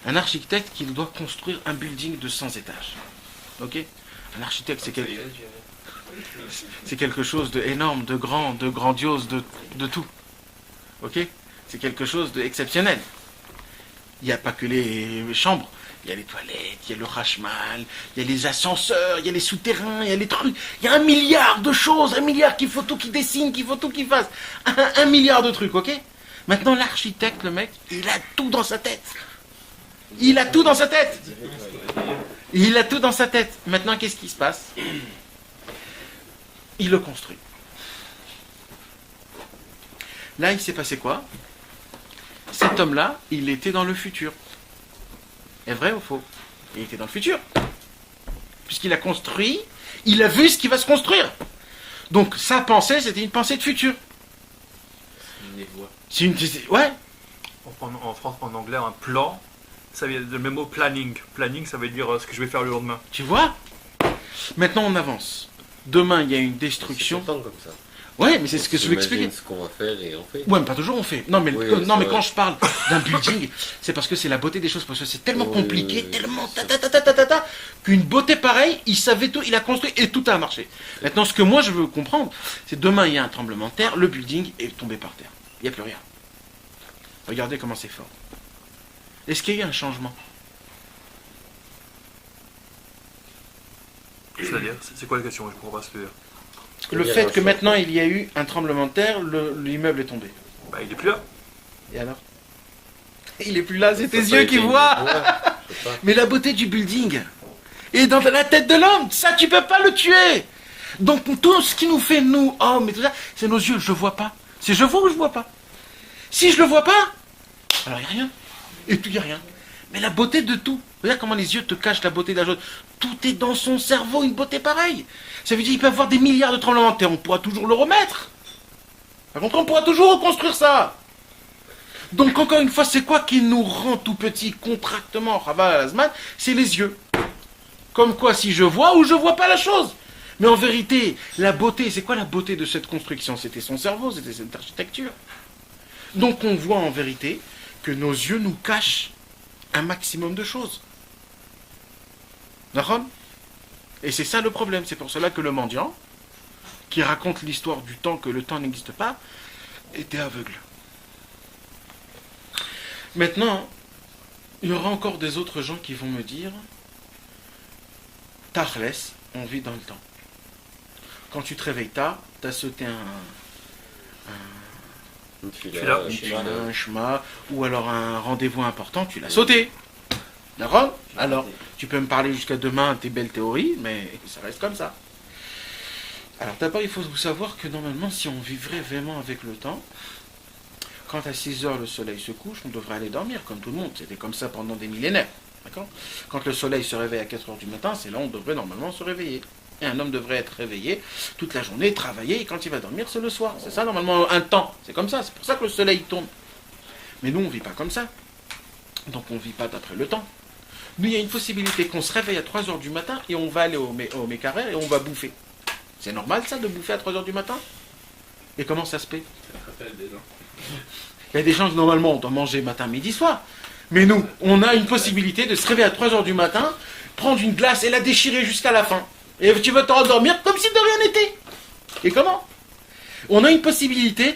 Un architecte qui doit construire un building de 100 étages. Ok ? Un architecte, c'est quelque chose d'énorme, de grand, de grandiose, de tout. Ok ? C'est quelque chose d'exceptionnel. Il n'y a pas que les chambres. Il y a les toilettes, il y a le rachmal, il y a les ascenseurs, il y a les souterrains, il y a les trucs. Il y a 1 milliard de choses, 1 milliard qu'il faut tout qu'il dessine, qu'il faut tout qu'il fasse. 1 milliard de trucs, ok ? Maintenant, l'architecte, le mec, il a tout dans sa tête. Il a tout dans sa tête. Il a tout dans sa tête. Maintenant, qu'est-ce qui se passe ? Il le construit. Là, il s'est passé quoi ? Cet homme-là, il était dans le futur. Est vrai ou faux ? Il était dans le futur. Puisqu'il a construit, il a vu ce qui va se construire. Donc, sa pensée, c'était une pensée de futur. C'est une... Ouais. En France, en anglais, un plan, ça vient du même mot planning. Planning, ça veut dire ce que je vais faire le lendemain. Tu vois ? Maintenant, on avance. Demain, il y a une destruction. C'est tout le temps comme ça. Ouais, mais c'est ce que je veux expliquer. Ce qu'on va faire et on fait. Ouais, mais pas toujours on fait. Non, mais, Oui, mais quand je parle d'un building, c'est parce que c'est la beauté des choses. Parce que c'est tellement compliqué, tellement qu'une beauté pareille, il savait tout, il a construit et tout a marché. Maintenant, ce que moi je veux comprendre, c'est demain il y a un tremblement de terre, le building est tombé par terre. Il n'y a plus rien. Regardez comment c'est fort. Est-ce qu'il y a eu un changement ? C'est-à-dire, c'est quoi la question ? Je ne comprends pas ce que tu veux dire. Le fait que maintenant il y a eu un tremblement de terre, l'immeuble est tombé. Bah, il est plus là. Et alors ? Il est plus là, c'est tes yeux qui voient. Mais la beauté du building est dans la tête de l'homme. Ça, tu peux pas le tuer. Donc tout ce qui nous fait, nous, hommes et tout ça, c'est nos yeux. Je vois pas. C'est je vois ou je vois pas. Si je le vois pas, alors il n'y a rien. Et tout, il n'y a rien. Mais la beauté de tout. Regarde comment les yeux te cachent la beauté de la chose. Tout est dans son cerveau, une beauté pareille. Ça veut dire qu'il peut y avoir des milliards de tremblements de terre. On pourra toujours le remettre. Par contre, on pourra toujours reconstruire ça. Donc, encore une fois, c'est quoi qui nous rend tout petit contractement, c'est les yeux. Comme quoi, si je vois ou je vois pas la chose. Mais en vérité, la beauté, c'est quoi la beauté de cette construction ? C'était son cerveau, c'était cette architecture. Donc, on voit en vérité que nos yeux nous cachent un maximum de choses. D'accord ? Et c'est ça le problème. C'est pour cela que le mendiant, qui raconte l'histoire du temps que le temps n'existe pas, était aveugle. Maintenant, il y aura encore des autres gens qui vont me dire Tachles, on vit dans le temps. Quand tu te réveilles tard, tu as sauté un chemin, ou alors un rendez-vous important, tu l'as sauté. D'accord ? Alors, tu peux me parler jusqu'à demain tes belles théories, mais ça reste comme ça. Alors d'abord, il faut vous savoir que normalement, si on vivrait vraiment avec le temps, quand à 6 heures le soleil se couche, on devrait aller dormir, comme tout le monde. C'était comme ça pendant des millénaires. D'accord ? Quand le soleil se réveille à 4 heures du matin, c'est là où on devrait normalement se réveiller. Et un homme devrait être réveillé toute la journée, travailler, et quand il va dormir, c'est le soir. C'est ça, normalement, un temps. C'est comme ça. C'est pour ça que le soleil tombe. Mais nous, on ne vit pas comme ça. Donc, on ne vit pas d'après le temps. Nous, il y a une possibilité qu'on se réveille à 3 heures du matin et on va aller au Mécarrère et on va bouffer. C'est normal, ça, de bouffer à 3 heures du matin ? Et comment ça se fait ? Il y a des gens qui, normalement, on doit manger matin, midi, soir. Mais nous, on a une possibilité de se réveiller à 3 heures du matin, prendre une glace et la déchirer jusqu'à la fin. Et tu vas t'endormir comme si de rien n'était. Et comment ? On a une possibilité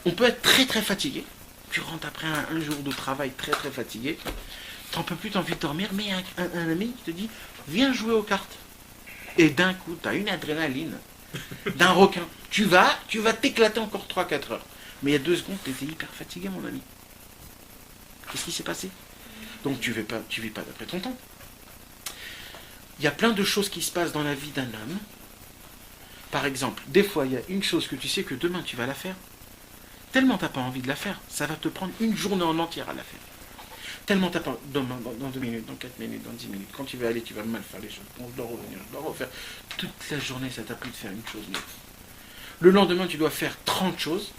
on peut être très très fatigué. Tu rentres après un jour de travail très très fatigué. T'en peux plus, t'as envie de dormir, mais un ami qui te dit viens jouer aux cartes. Et d'un coup, t'as une adrénaline d'un requin. Tu vas t'éclater encore 3-4 heures. Mais il y a 2 secondes, t'étais hyper fatigué, mon ami. Qu'est-ce qui s'est passé ? Donc tu vis pas d'après ton temps. il y a plein de choses qui se passent dans la vie d'un homme. Par exemple, des fois, il y a une chose que tu sais que demain tu vas la faire. Tellement tu n'as pas envie de la faire, ça va te prendre une journée en entière à la faire. Tellement tu n'as pas... Dans 2 minutes, dans 4 minutes, dans 10 minutes. Quand tu vas aller, tu vas mal faire les choses. Bon, je dois revenir, je dois refaire. Toute la journée, ça t'a pris de faire une chose. Mais... Le lendemain, tu dois faire 30 choses.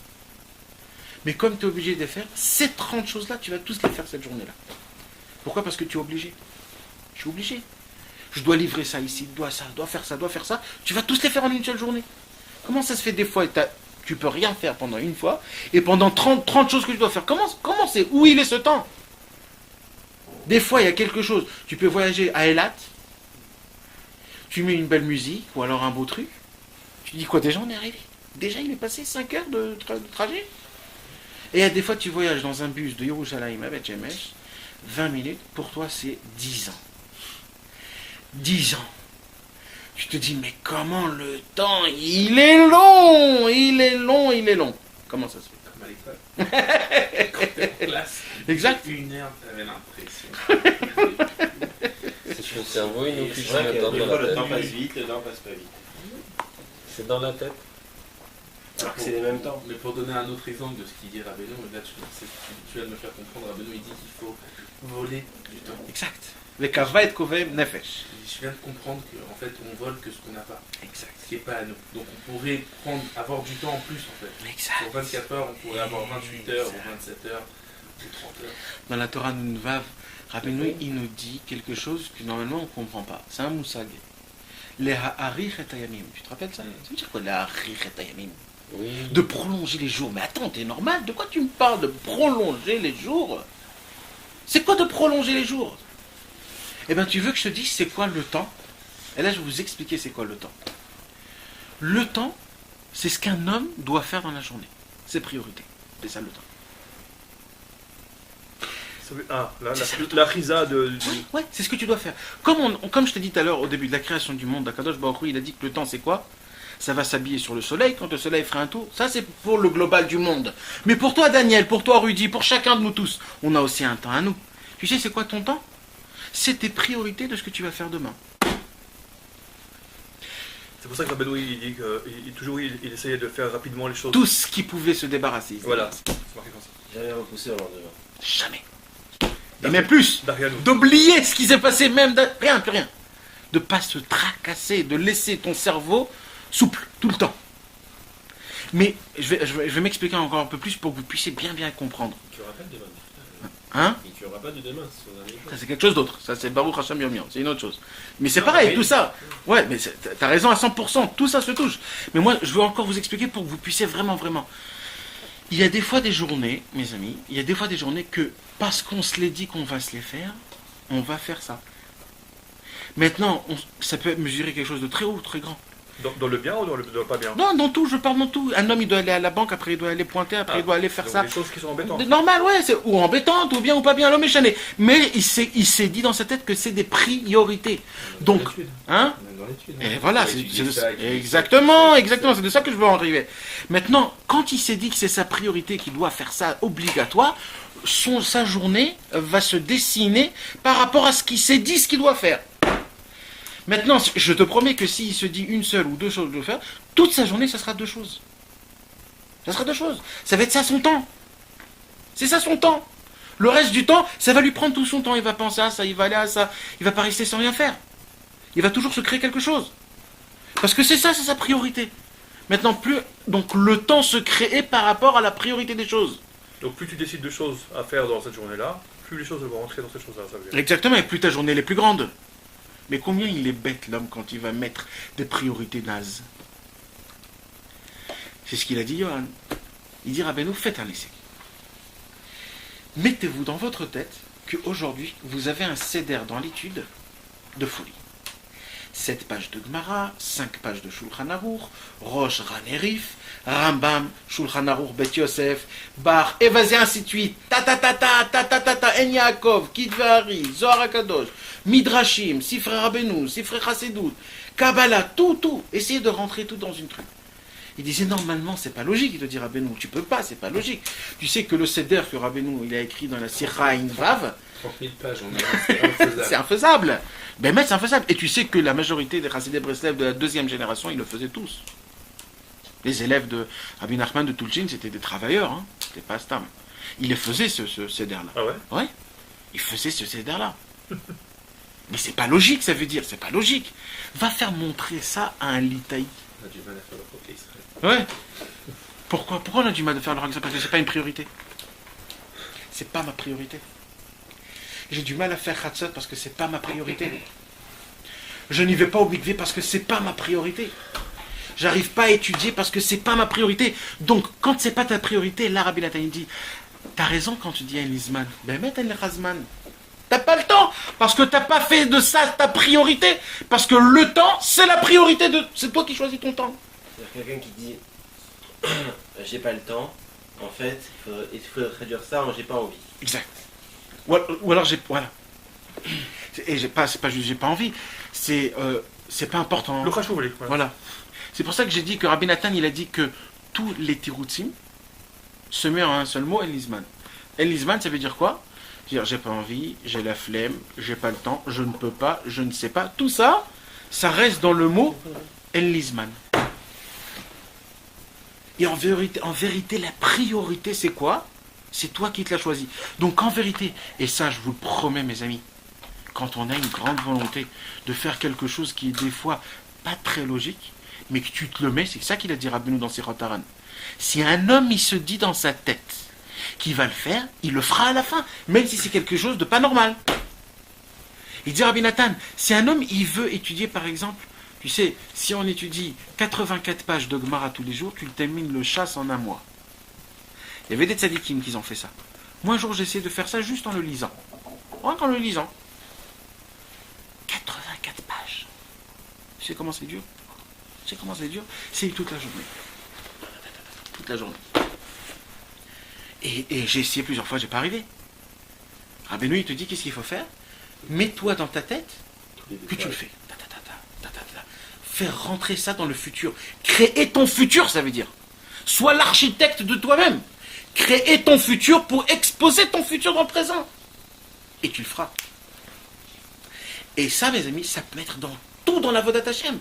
Mais comme tu es obligé de les faire, ces 30 choses-là, tu vas tous les faire cette journée-là. Pourquoi? Parce que tu es obligé. Je suis obligé. Je dois livrer ça ici, je dois ça, je dois faire ça, je dois faire ça. Tu vas tous les faire en une seule journée. Comment ça se fait des fois tu peux rien faire pendant une fois et pendant 30 choses que tu dois faire? Comment c'est? Où il est ce temps? Des fois, il y a quelque chose. Tu peux voyager à Eilat. Tu mets une belle musique ou alors un beau truc. Tu dis quoi? Déjà, on est arrivé. Déjà, il est passé 5 heures de trajet. Et il y a des fois, tu voyages dans un bus de Yerushalayim à Beth Shemesh. 20 minutes, pour toi, c'est 10 ans. 10 ans. Tu te dis, mais comment le temps, il est long, il est long, il est long. Comment ça se fait? Comme à l'école. Quand t'es en classe. Exact. 1 heure, t'avais l'impression. C'est que le cerveau, il nous fiche C'est vrai le temps que des dans fois, la le temps tête. passe vite, le temps passe pas vite. C'est dans la tête. Alors que c'est les mêmes temps. Mais pour donner un autre exemple de ce qu'il dit Rabbeinu, là tu viens de me faire comprendre, Rabbeinu il dit qu'il faut voler du temps. Exact. Le kava et kovem nefesh. Je viens de comprendre qu'en fait on vole que ce qu'on n'a pas, Exact. ce qui n'est pas à nous. Donc on pourrait avoir du temps en plus en fait. Exact. Pour 24 heures, on pourrait avoir 28 heures ou 27 heures ou 30 heures. Dans la Torah Nunvav, Rabbeinu, il nous dit quelque chose que normalement on ne comprend pas. C'est un moussag. Les ha'arich et hayamim. Tu te rappelles ça? Ça veut dire quoi, les ha'arich et hayamim? Oui. De prolonger les jours. Mais attends, t'es normal? De quoi tu me parles de prolonger les jours? C'est quoi de prolonger les jours? Eh bien, tu veux que je te dise c'est quoi le temps? Et là, je vais vous expliquer c'est quoi le temps. Le temps, c'est ce qu'un homme doit faire dans la journée. Ses priorités. C'est ça le temps. La risa de... Ouais, c'est ce que tu dois faire. Comme je t'ai dit tout à l'heure au début de la création du monde, Akadosh Baruch Hu, il a dit que le temps c'est quoi? Ça va s'habiller sur le soleil, quand le soleil fera un tour. Ça c'est pour le global du monde. Mais pour toi Daniel, pour toi Rudy, pour chacun de nous tous, on a aussi un temps à nous. Tu sais c'est quoi ton temps? C'est tes priorités de ce que tu vas faire demain. C'est pour ça que Rabbeinu il dit qu'il essayait de faire rapidement les choses. Tout ce qui pouvait se débarrasser. Voilà, c'est marqué comme ça. Jamais repoussé au lendemain. Jamais. Et même plus, D'Ariano. d'oublier ce qui s'est passé, même rien, plus rien. De ne pas se tracasser, de laisser ton cerveau souple, tout le temps. Mais je vais m'expliquer encore un peu plus pour que vous puissiez bien comprendre. Tu n'auras pas de demain. Hein? Et tu n'auras pas de demain, c'est son dernier jour. Ça c'est quelque chose d'autre, ça c'est Baruch Hashem Yom Yom, c'est une autre chose. Mais c'est pareil, tout ça. Ouais, mais t'as raison à 100%, tout ça se touche. Mais moi, je veux encore vous expliquer pour que vous puissiez vraiment. Il y a des fois des journées, mes amis, il y a des fois des journées que, parce qu'on se l'est dit qu'on va se les faire, on va faire ça. Maintenant, ça peut mesurer quelque chose de très haut, très grand. Dans le bien ou dans le pas bien? Non, dans tout, je parle dans tout. Un homme, il doit aller à la banque, après il doit aller pointer, après il doit aller faire donc ça. des choses qui sont embêtantes. Normal, ouais, c'est ou embêtante, ou bien ou pas bien, l'homme est chané. Mais il s'est dit dans sa tête que c'est des priorités. Donc, hein? Même dans l'étude. Et voilà, Ouais, c'est ça, exactement, c'est de ça que je veux en arriver. Maintenant, quand il s'est dit que c'est sa priorité, qu'il doit faire ça obligatoire, sa journée va se dessiner par rapport à ce qu'il s'est dit, ce qu'il doit faire. Maintenant, je te promets que s'il se dit une seule ou deux choses de faire, toute sa journée, ça sera deux choses. Ça sera deux choses. Ça va être ça son temps. C'est ça son temps. Le reste du temps, ça va lui prendre tout son temps. Il va penser à ça, il va aller à ça. Il va pas rester sans rien faire. Il va toujours se créer quelque chose. Parce que c'est ça, c'est sa priorité. Maintenant, donc le temps se crée par rapport à la priorité des choses. Donc plus tu décides de choses à faire dans cette journée-là, plus les choses vont rentrer dans cette chose-là. Ça veut dire. Exactement, et plus ta journée est plus grande. Mais combien il est bête l'homme quand il va mettre des priorités nazes. C'est ce qu'il a dit Johan. Il dit Rabbeinu, faites un essai. Mettez-vous dans votre tête qu'aujourd'hui, vous avez un seder dans l'étude de folie. 7 pages de Gemara, 5 pages de Shulchan Aruch, Rosh Ranerif, Rambam, Shulchan Aruch, Bet Yosef, Bar, et vas-y ainsi de suite. En Yaakov, Kitvari, Zohar HaKadosh, Midrashim, Sifrei Rabbeinu, Sifrei Chassidut, Kabbalah, tout. Essayez de rentrer tout dans une truc. Il disait normalement c'est pas logique, il te dit Rabbeinu, tu peux pas, c'est pas logique. Tu sais que le Seder que Rabbeinu il a écrit dans la Sira Vav, 30 000 pages, c'est infaisable. c'est infaisable. Ben mais c'est infaisable. Et tu sais que la majorité des Chassidei Breslev de la deuxième génération, ils le faisaient tous. Les élèves de Rabbi Nachman de Tulchin, c'était des travailleurs, hein. C'était pas Stam. Ils le faisaient ce Seder-là. Ah ouais? Ouais, ils faisaient ce Seder-là. Mais c'est pas logique, ça veut dire, c'est pas logique. Va faire montrer ça à un Litaï. On a du mal à faire le rock Israël. Ouais. Pourquoi on a du mal de faire le Rock? Parce que c'est pas une priorité. C'est pas ma priorité. J'ai du mal à faire Khatsot parce que c'est pas ma priorité. Je n'y vais pas au Mikvé parce que c'est pas ma priorité. J'arrive pas à étudier parce que c'est pas ma priorité. Donc, quand c'est pas ta priorité, là, Rabbi Nathan dit, t'as raison quand tu dis à Elisman, ben mets El Razman. T'as pas le temps parce que t'as pas fait de ça ta priorité. Parce que le temps, c'est la priorité de. C'est toi qui choisis ton temps. C'est-à-dire quelqu'un qui dit j'ai pas le temps, en fait, il faudrait traduire ça en j'ai pas envie. Exact. Ou alors j'ai. Voilà. Et c'est pas juste j'ai pas envie. C'est pas important. Le Khashoggi, voilà. Voilà. C'est pour ça que j'ai dit que Rabbi Nathan, il a dit que tous les tiroutim se mettent en un seul mot, Elisman. Elisman, ça veut dire quoi? Dire j'ai pas envie, j'ai la flemme, j'ai pas le temps, je ne peux pas, je ne sais pas. Tout ça, ça reste dans le mot Elisman. Et en vérité, la priorité, c'est quoi? C'est toi qui te l'as choisi. Donc en vérité, et ça je vous le promets mes amis, quand on a une grande volonté de faire quelque chose qui est des fois pas très logique, mais que tu te le mets, c'est ça qu'il a dit Rabbeinu dans Sirot Haran. Si un homme il se dit dans sa tête qu'il va le faire, il le fera à la fin, même si c'est quelque chose de pas normal. Il dit Rabbi Nathan, si un homme il veut étudier par exemple, tu sais, si on étudie 84 pages de Gemara tous les jours, tu termines le chasse en un mois. Il y avait des tzadikim qui ont fait ça. Moi un jour j'ai essayé de faire ça juste en le lisant. Rien qu'en le lisant. 84 pages. Tu sais comment c'est dur? Tu sais comment c'est dur? C'est toute la journée. Toute la journée. Et j'ai essayé plusieurs fois, j'ai pas arrivé. Rabbeinu, il te dit qu'est-ce qu'il faut faire? Mets-toi dans ta tête que tu le fais. Faire rentrer ça dans le futur. Créer ton futur, ça veut dire. Sois l'architecte de toi-même. Créer ton futur pour exposer ton futur dans le présent. Et tu le feras. Et ça, mes amis, ça peut être dans tout dans la Vodat Hashem.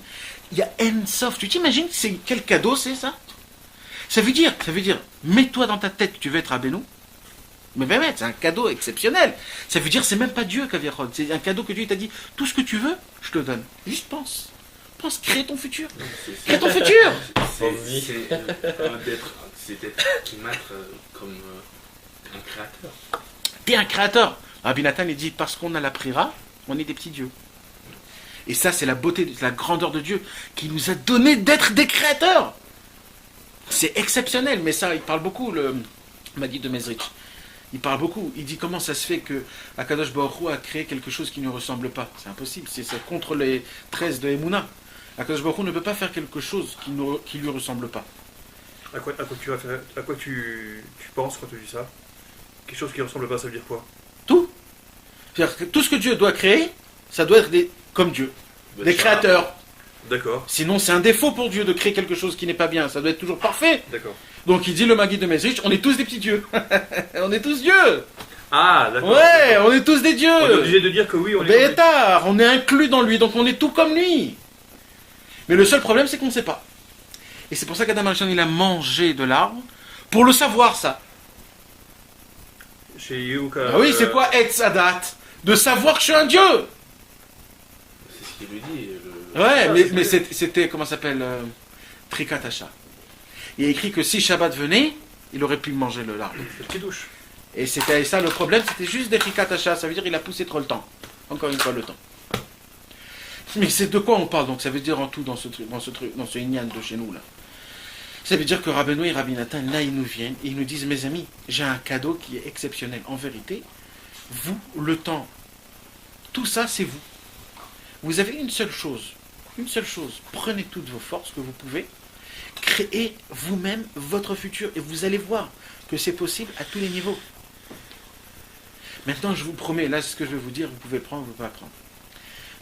Il y a Ensof. Tu t'imagines quel cadeau c'est ça? Ça veut dire, mets-toi dans ta tête que tu veux être Rabbeinu. Mais ben, c'est un cadeau exceptionnel. Ça veut dire, c'est même pas Dieu, Kaviachod. C'est un cadeau que Dieu t'a dit, tout ce que tu veux, je te le donne. Juste pense. Pense, crée ton futur. Crée ton futur. C'est d'être Kimat comme un créateur. T'es un créateur. Rabbi Nathan, il dit, parce qu'on a la prière, on est des petits dieux. Et ça, c'est la beauté, la grandeur de Dieu qui nous a donné d'être des créateurs. C'est exceptionnel, mais ça, il parle beaucoup, le Maguide de Mezrich. Il parle beaucoup. Il dit comment ça se fait que Akadosh Baruch Hu a créé quelque chose qui ne ressemble pas. C'est impossible. C'est contre les 13 de Emouna. Akadosh Baruch Hu ne peut pas faire quelque chose qui ne lui ressemble pas. À quoi tu penses quand tu dis ça? Quelque chose qui ne ressemble pas, ça veut dire quoi? Tout. C'est-à-dire que tout ce que Dieu doit créer, ça doit être comme Dieu. Des créateurs. D'accord. Sinon, c'est un défaut pour Dieu de créer quelque chose qui n'est pas bien. Ça doit être toujours parfait. D'accord. Donc, il dit le Maguide de Mezrich, on est tous des petits dieux. On est tous dieux. Ah, d'accord. Ouais, d'accord. on est tous des dieux. On est obligé de dire que oui, on est. Bétard, on est inclus dans lui, donc on est tout comme lui. Mais le seul problème, c'est qu'on ne sait pas. Et c'est pour ça qu'Adam Arishon, il a mangé de l'arbre pour le savoir, ça. Chez Yuka. Ah oui, c'est quoi Etz Adat? De savoir que je suis un dieu. C'est ce qu'il lui dit. Ouais, mais c'était, comment ça s'appelle Trikatacha. Il a écrit que si Shabbat venait, il aurait pu manger l'arbre. C'est le kidouche. Et c'était ça le problème, c'était juste des Trikatacha, ça veut dire qu'il a poussé trop le temps. Encore une fois, le temps. Mais c'est de quoi on parle, donc ça veut dire en tout dans ce Inyan de chez nous, là. Ça veut dire que Rabbeinu et Rabbi Nathan, là, ils nous viennent et ils nous disent, mes amis, j'ai un cadeau qui est exceptionnel. En vérité, vous, le temps, tout ça, c'est vous. Vous avez une seule chose. Prenez toutes vos forces que vous pouvez, créez vous-même votre futur et vous allez voir que c'est possible à tous les niveaux. Maintenant, je vous promets, là, c'est ce que je vais vous dire, vous pouvez prendre, vous pouvez pas prendre.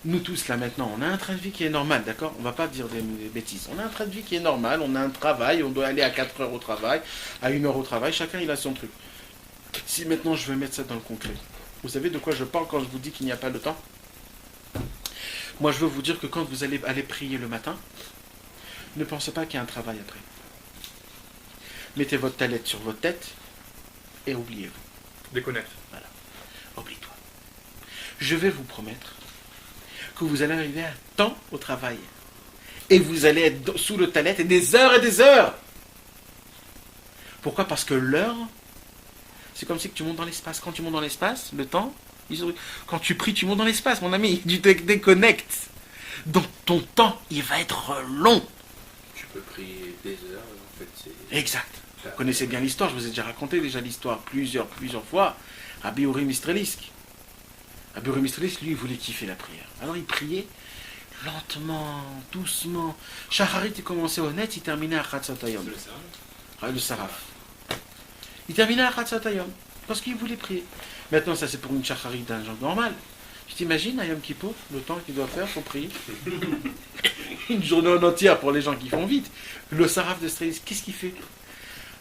nous tous là maintenant, on a un train de vie qui est normal, d'accord? On va pas dire des bêtises. On a un train de vie qui est normal, on a un travail, on doit aller à 4 heures au travail, à 1 heure au travail, chacun il a son truc. Si maintenant je veux mettre ça dans le concret, vous savez de quoi je parle quand je vous dis qu'il n'y a pas de temps? Moi je veux vous dire que quand vous allez aller prier le matin, ne pensez pas qu'il y a un travail après. Mettez votre tablette sur votre tête et oubliez-vous. Déconnecte. Voilà. Oublie-toi. Je vais vous promettre que vous allez arriver à temps au travail. Et vous allez être sous le talet et des heures et des heures. Pourquoi? Parce que l'heure, c'est comme si tu montes dans l'espace. Quand tu montes dans l'espace, le temps, quand tu pries, tu montes dans l'espace, mon ami. Tu te déconnectes. Donc ton temps, il va être long. Tu peux prier des heures, en fait, c'est... Exact. Vous connaissez bien l'histoire, je vous ai déjà raconté l'histoire plusieurs fois. Rabbi Urim Mistrelisk. Rabbi Urim Mistrelisk, lui, il voulait kiffer la prière. Alors il priait lentement, doucement. Shacharit, il commençait au net, il terminait à Chatzotayom. Le Saraf. Il terminait à Chatzotayom, parce qu'il voulait prier. Maintenant, ça c'est pour une Shacharit d'un genre normal. Tu t'imagines, à Yom Kippour, le temps qu'il doit faire pour prier? Une journée entière pour les gens qui font vite. Le Saraf de Strelisk, qu'est-ce qu'il fait?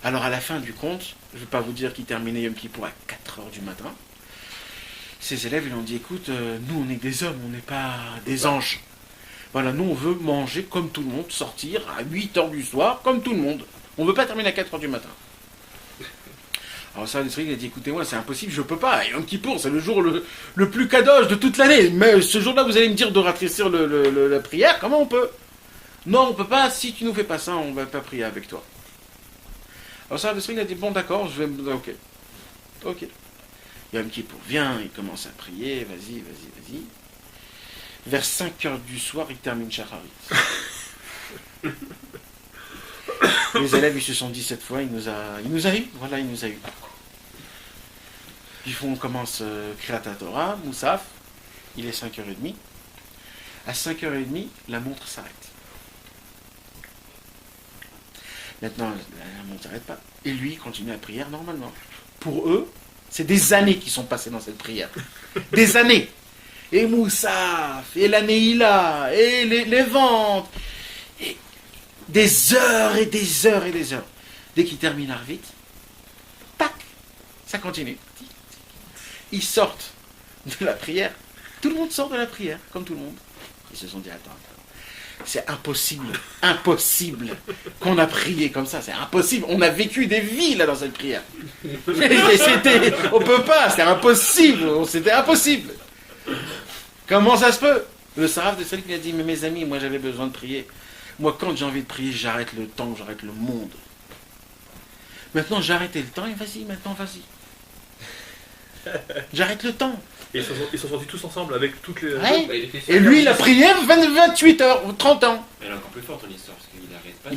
Alors à la fin du compte, je ne vais pas vous dire qu'il terminait Yom Kippour à 4 heures du matin. Ses élèves, ils ont dit, écoute, nous on est des hommes, on n'est pas des anges. Voilà, nous on veut manger comme tout le monde, sortir à 8 heures du soir comme tout le monde. On ne veut pas terminer à 4 heures du matin. Alors ça, il a dit, écoutez-moi, c'est impossible, je ne peux pas. Yom Kippour, c'est le jour le plus kadosh de toute l'année. Mais ce jour-là, vous allez me dire de rafraîchir la prière, comment on peut? Non, on ne peut pas, si tu nous fais pas ça, on ne va pas prier avec toi. Alors ça, il a dit, bon d'accord, je vais... Ok. Yom Kippour vient, il commence à prier, vas-y. Vers 5 heures du soir, il termine Shacharit. Les élèves, ils se sont dit cette fois, il nous a eu. On commence Kriyat Torah, Moussaf, il est 5h30. À 5h30, la montre s'arrête. Maintenant, la montre ne s'arrête pas. Et lui, il continue la prière normalement. Pour eux, c'est des années qui sont passées dans cette prière. Des années. Et Moussaf, et la Neila, et les ventes. Et des heures et des heures et des heures. Dès qu'il termine Arvit, tac, ça continue. Ils sortent de la prière. Tout le monde sort de la prière, comme tout le monde. Ils se sont dit, attends. C'est impossible qu'on a prié comme ça, c'est impossible. On a vécu des vies là dans cette prière. On peut pas, c'était impossible. Comment ça se peut? Le Saraf de celui qui a dit, mais mes amis, moi j'avais besoin de prier. Moi quand j'ai envie de prier, j'arrête le temps, j'arrête le monde. Maintenant j'ai arrêté le temps et vas-y. J'arrête le temps. Et ils sont sortis tous ensemble avec toutes les... Ouais. Et lui, il a prié 28 heures ou 30 ans. Elle est encore plus forte ton histoire, parce qu'il n'arrête pas.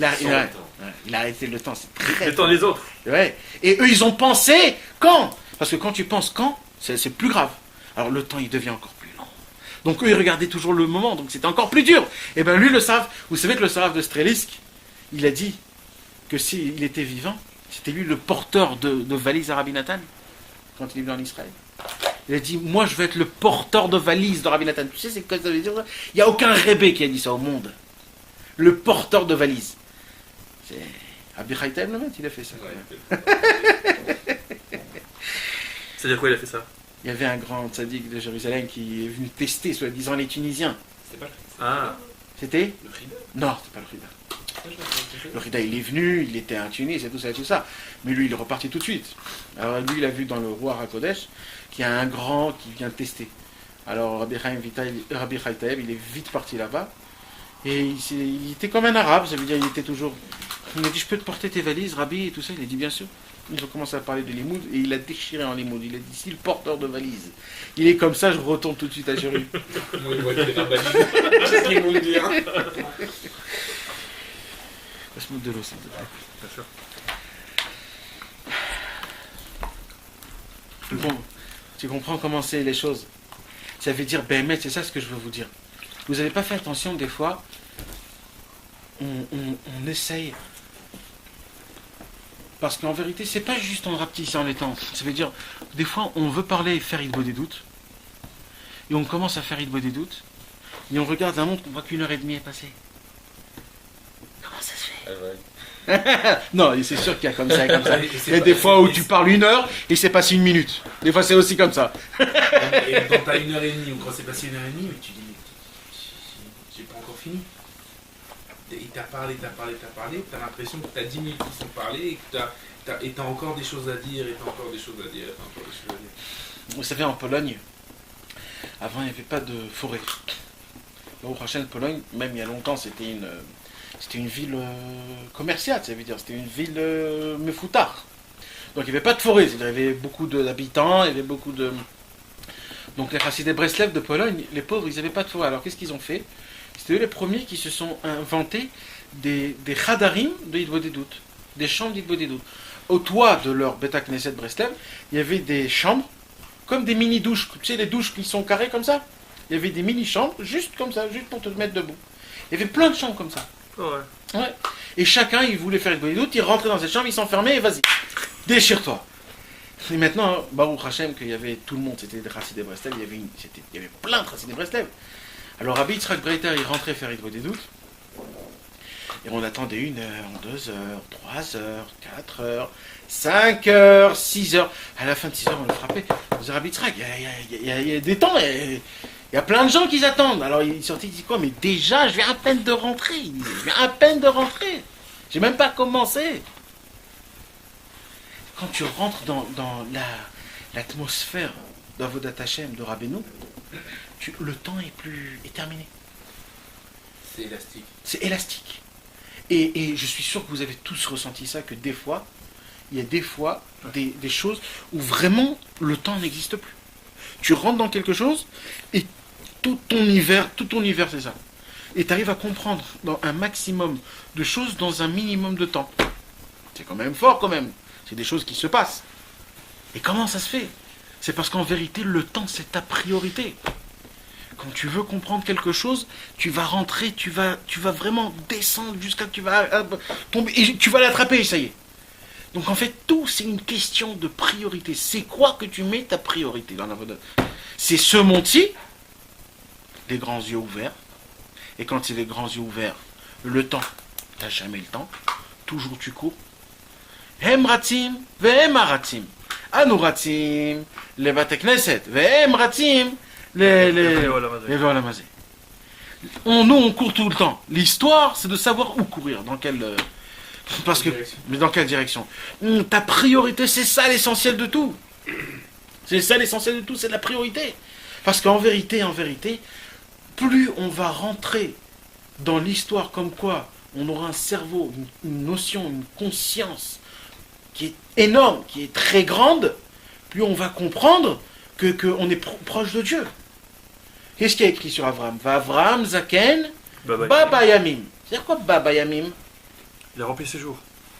Il a arrêté le temps, c'est très... Le temps des autres. Ouais. Et eux, ils ont pensé quand? Parce que quand tu penses quand, c'est plus grave. Alors le temps, il devient encore plus lent. Donc eux, ils regardaient toujours le moment, donc c'était encore plus dur. Et bien lui, le Saraf, vous savez que le Saraf de Strelisk, il a dit que s'il était vivant, c'était lui le porteur de valise à Rabbi Nathan, quand il est venu en Israël. Il a dit, moi je veux être le porteur de valise de Rabbi Nathan. Tu sais, c'est quoi ça veut dire? Il n'y a aucun rébé qui a dit ça au monde. Le porteur de valise. C'est Rabbi Haïtem le maître, il a fait ça. Ouais. C'est-à-dire quoi il a fait ça? Il y avait un grand tzaddik de Jérusalem qui est venu tester, soi-disant, les Tunisiens. C'est pas Ah. C'était? le Rida. Non, c'est pas le Rida. Le Rida, il est venu, il était à Tunis et tout ça. Mais lui, il est reparti tout de suite. Alors lui, il a vu dans le roi Hakodesh qu'il y a un grand qui vient tester. Alors Rabbi Haïtem, il est vite parti là-bas. Et il était comme un arabe, ça veut dire il était toujours... Il m'a dit, je peux te porter tes valises, Rabbi, et tout ça. Il a dit, bien sûr. Ils ont commencé à parler de limoud et il a déchiré en limoud. Il a dit, si le porteur de valise, il est comme ça, je retourne tout de suite à Jérusalem. Moi, il voit des rabbins. C'est ce qu'ils vont me dire. Passe-moi de l'eau, s'il te plaît. Bien sûr. Bon, tu comprends comment c'est les choses. Ça veut dire, ben, c'est ça ce que je veux vous dire. Vous n'avez pas fait attention, des fois, on essaye. Parce qu'en vérité, c'est pas juste en rapetissant les temps. Ça veut dire, des fois, on veut parler et faire Idbo des doutes. Et on commence à faire Idbo des doutes. Et on regarde la montre, on voit qu'1h30 est passée. Comment ça se fait? Ah ouais. Non, c'est sûr qu'il y a comme ça et comme ça. Et Il y a des fois où tu parles 1 heure et c'est passé 1 minute. Des fois c'est aussi comme ça. Et quand t'as 1h30 ou quand c'est passé 1h30, mais tu dis, mais j'ai pas encore fini. Et il t'a parlé, t'as l'impression que t'as 10 minutes qui sont parlées et t'as encore des choses à dire, Vous savez, en Pologne, avant il n'y avait pas de forêt. Au Hashem, Pologne, même il y a longtemps, c'était une ville commerciale, ça veut dire, c'était une ville mefoutard. Donc il n'y avait pas de forêt, c'est-à-dire il y avait beaucoup d'habitants, il y avait beaucoup de... Donc les Chassidés Breslev de Pologne, les pauvres, ils n'avaient pas de forêt. Alors qu'est-ce qu'ils ont fait? C'était eux les premiers qui se sont inventés des chadarim de Hitbodedut, des chambres d'Hitbodedut. Au toit de leur Beta Knesset Breslev, il y avait des chambres, comme des mini-douches, tu sais les douches qui sont carrées comme ça? Il y avait des mini-chambres, juste comme ça, juste pour te mettre debout. Il y avait plein de chambres comme ça. Ouais. Ouais. Et chacun, il voulait faire Hitbodedut, il rentrait dans cette chambre, il s'enfermait et vas-y, déchire-toi. Et maintenant, Baruch Hashem, qu'il y avait tout le monde, c'était des Chassidés Breslev, il y avait plein de Chassidés Breslev. Alors Rabbi Yitzhak Breiter, il rentrait faire Hitbodedut, et on attendait 1 heure, 2 heures, 3 heures, 4 heures, 5 heures, 6 heures. À la fin de 6 heures, on le frappait. On disait, Rabbi Yitzhak, il y a des temps, il y a plein de gens qui attendent. Alors il sortait, il dit quoi? Mais déjà, je viens à peine de rentrer. Il disait, je viens à peine de rentrer. J'ai même pas commencé. Quand tu rentres dans l'atmosphère d'Avodat Hashem, de Rabbeinu, le temps est terminé. C'est élastique. C'est élastique. Et je suis sûr que vous avez tous ressenti ça, que des fois, il y a des fois des choses où vraiment le temps n'existe plus. Tu rentres dans quelque chose et tout ton univers c'est ça. Et tu arrives à comprendre dans un maximum de choses dans un minimum de temps. C'est quand même fort quand même. C'est des choses qui se passent. Et comment ça se fait? C'est parce qu'en vérité, le temps, c'est ta priorité. Quand tu veux comprendre quelque chose, tu vas rentrer, tu vas vraiment descendre jusqu'à que tu vas tomber, et tu vas l'attraper, ça y est. Donc en fait, tout, c'est une question de priorité. C'est quoi que tu mets ta priorité dans la vie? C'est ce monde-ci, les grands yeux ouverts. Et quand c'est les grands yeux ouverts, le temps, tu n'as jamais le temps. Toujours tu cours. Hem ratzim, vehem haratzim. Anu ratzim, le bate knesset, vehem ratzim, les Olamazé. Nous, on court tout le temps. L'histoire, c'est de savoir où courir, dans quelle direction. Ta priorité, c'est ça l'essentiel de tout. C'est ça l'essentiel de tout, c'est la priorité. Parce qu'en vérité, plus on va rentrer dans l'histoire comme quoi on aura un cerveau, une notion, une conscience qui est énorme, qui est très grande, plus on va comprendre qu'on est proche de Dieu. Qu'est-ce qu'il y a écrit sur Abraham? Avraham Zaken Baba Yamim. C'est-à-dire quoi Baba Yamim? Il a rempli ses jours.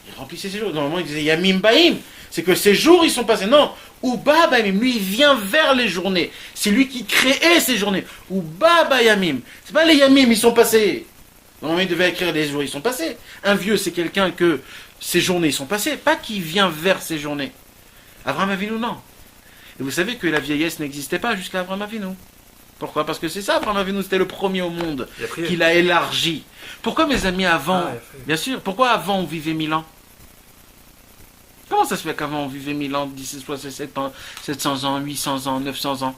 Il remplissait ses jours. Normalement, il disait Yamim Baim. C'est que ces jours, ils sont passés. Non. Ou Baba Yamim. Lui, il vient vers les journées. C'est lui qui créait ces journées. Ou Baba Yamim. C'est pas les Yamim, ils sont passés. Normalement, il devait écrire les jours, ils sont passés. Un vieux, c'est quelqu'un que ses journées sont passées. Pas qui vient vers ses journées. Abraham Avinu, non. Et vous savez que la vieillesse n'existait pas jusqu'à Abraham Avinu. Pourquoi? Parce que c'est ça, Abraham Avinu, c'était le premier au monde qu'il a élargi. Pourquoi, mes amis, avant, bien sûr, pourquoi avant on vivait 1000 ans? Comment ça se fait qu'avant on vivait 1000 ans, 1700 ans, 700 ans, 800 ans, 900 ans?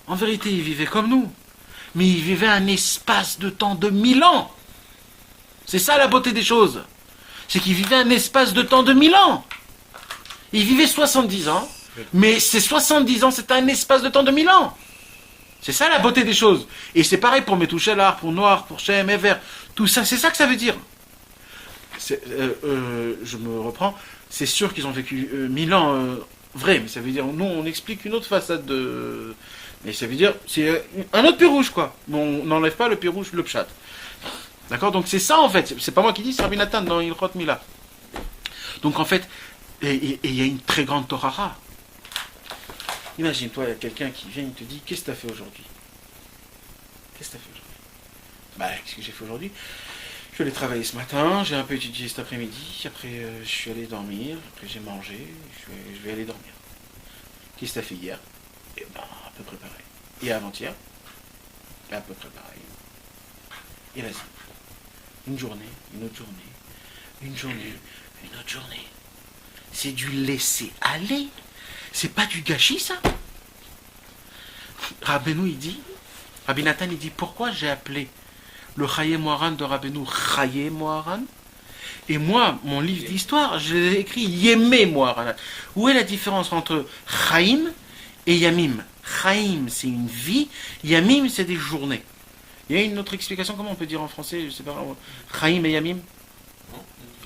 En vérité, ils vivaient comme nous. Mais ils vivaient un espace de temps de 1000 ans. C'est ça la beauté des choses. C'est qu'ils vivaient un espace de temps de 1000 ans. Ils vivaient 70 ans, mais ces 70 ans, c'est un espace de temps de 1000 ans. C'est ça la beauté des choses. Et c'est pareil pour Metouchelar, pour Noir, pour Shem, Ever. Tout ça, c'est ça que ça veut dire. Je me reprends. C'est sûr qu'ils ont vécu 1000 ans vrai, mais ça veut dire, nous, on explique une autre façade de... Mais ça veut dire, c'est un autre pirouche, quoi. On n'enlève pas le pirouche, le pshat. D'accord? Donc c'est ça, en fait. C'est pas moi qui dis, c'est Rabbi Nathan dans Ilchot Mila. Donc en fait, et il y a une très grande Torah. Imagine-toi, il y a quelqu'un qui vient et te dit, qu'est-ce que tu as fait aujourd'hui? Qu'est-ce que tu as fait aujourd'hui? Qu'est-ce que j'ai fait aujourd'hui? Je suis allé travailler ce matin, j'ai un peu étudié cet après-midi, après je suis allé dormir, après j'ai mangé, je vais aller dormir. Qu'est-ce que tu as fait hier? À peu près pareil. Et avant-hier? à peu près pareil. Et vas-y. Une journée, une autre journée, une journée, une autre journée. C'est du laisser aller. C'est pas du gâchis, ça. Rabbeinu, Rabbi Nathan, il dit, pourquoi j'ai appelé le Chaye Moharan de Rabbeinu Chaye Moharan? Et moi, mon livre d'histoire, je l'ai écrit Yemé Moharan. Où est la différence entre Chaim et Yamim? Chaim, c'est une vie. Yamim, c'est des journées. Il y a une autre explication, comment on peut dire en français, je sais pas, Chaim et Yamim?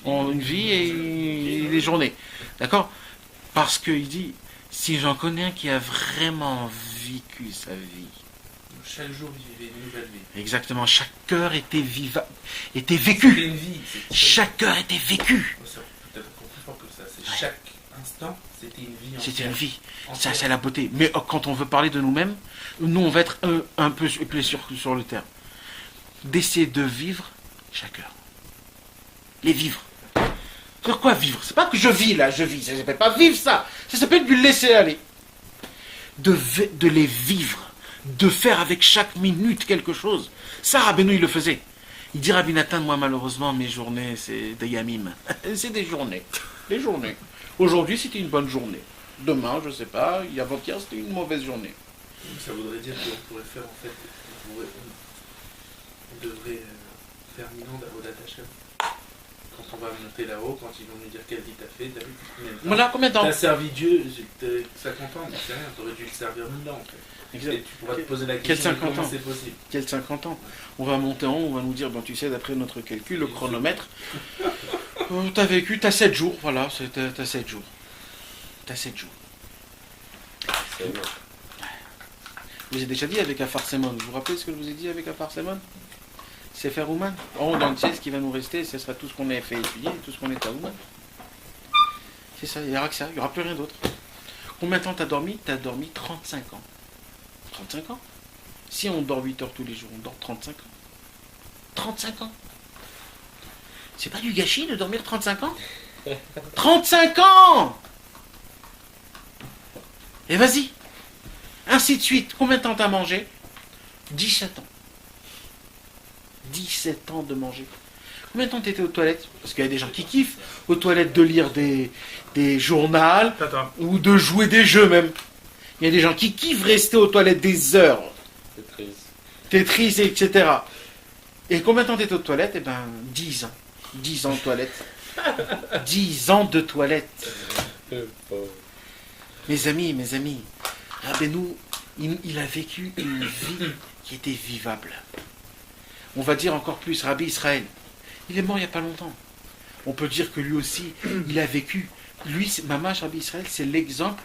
Une vie et des journées. D'accord? Parce qu'il dit, si j'en connais un qui a vraiment vécu sa vie. Chaque jour, il vivait une nouvelle vie. Exactement, chaque heure était vécue. C'était une vie. Chaque heure était vécue. C'est peut-être encore plus fort que ça. C'est chaque instant, c'était une vie entière. C'était une vie. Ça, c'est la beauté. Mais quand on veut parler de nous-mêmes, nous, on va être un peu sur le terme. D'essayer de vivre chaque heure. Les vivre. Pourquoi vivre? C'est pas que je vis là, je vis. Ça s'appelle pas vivre ça. Ça s'appelle du laisser aller. De les vivre. De faire avec chaque minute quelque chose. Ça, Rabbeinu, il le faisait. Il dit, Rabbi Nathan, moi, malheureusement, mes journées, c'est des yamim. C'est des journées. Des journées. Aujourd'hui, c'était une bonne journée. Demain, je sais pas, avant-hier, c'était une mauvaise journée. Ça voudrait dire qu'on pourrait faire, en fait, on devrait faire Milan d'Avodat Hashem. Quand on va monter là-haut, quand ils vont nous dire quelle vie t'as fait, t'as vu combien de temps? Voilà, combien de temps? T'as servi Dieu, 50 ans, mais c'est rien, t'aurais dû le servir 1000 ans, en fait. Exact. Et tu pourras te poser la Quel question 50 comment ans? c'est possible. Quel 50 ans? On va monter en haut, on va nous dire, ben, tu sais, d'après notre calcul, le chronomètre, t'as vécu, t'as 7 jours, voilà, t'as 7 jours. T'as 7 jours. C'est bon. Je vous ai déjà dit avec Afar Semon. Vous vous rappelez ce que je vous ai dit avec Afar Semon? C'est faire Ouman. En haut dans le ciel, ce qui va nous rester, ce sera tout ce qu'on a fait étudier, tout ce qu'on est à Ouman. C'est ça, il n'y aura que ça, il n'y aura plus rien d'autre. Combien de temps t'as dormi? T'as dormi 35 ans. 35 ans. Si on dort 8 heures tous les jours, on dort 35 ans. 35 ans. C'est pas du gâchis de dormir 35 ans? 35 ans! Et vas-y. Ainsi de suite. Combien de temps t'as mangé? 17 ans. 17 ans de manger. Combien de temps t'étais aux toilettes? Parce qu'il y a des gens qui kiffent aux toilettes de lire des journaux ou de jouer des jeux même. Il y a des gens qui kiffent rester aux toilettes des heures. Tetris, etc. Et combien de temps t'étais aux toilettes? Eh ben, 10 ans. 10 ans de toilette. 10 ans de toilette. Mes amis, Rabbeinu, il a vécu une vie qui était vivable. On va dire encore plus, Rabbi Israël, il est mort il n'y a pas longtemps. On peut dire que lui aussi, il a vécu. Lui, Mamash Rabbi Israël, c'est l'exemple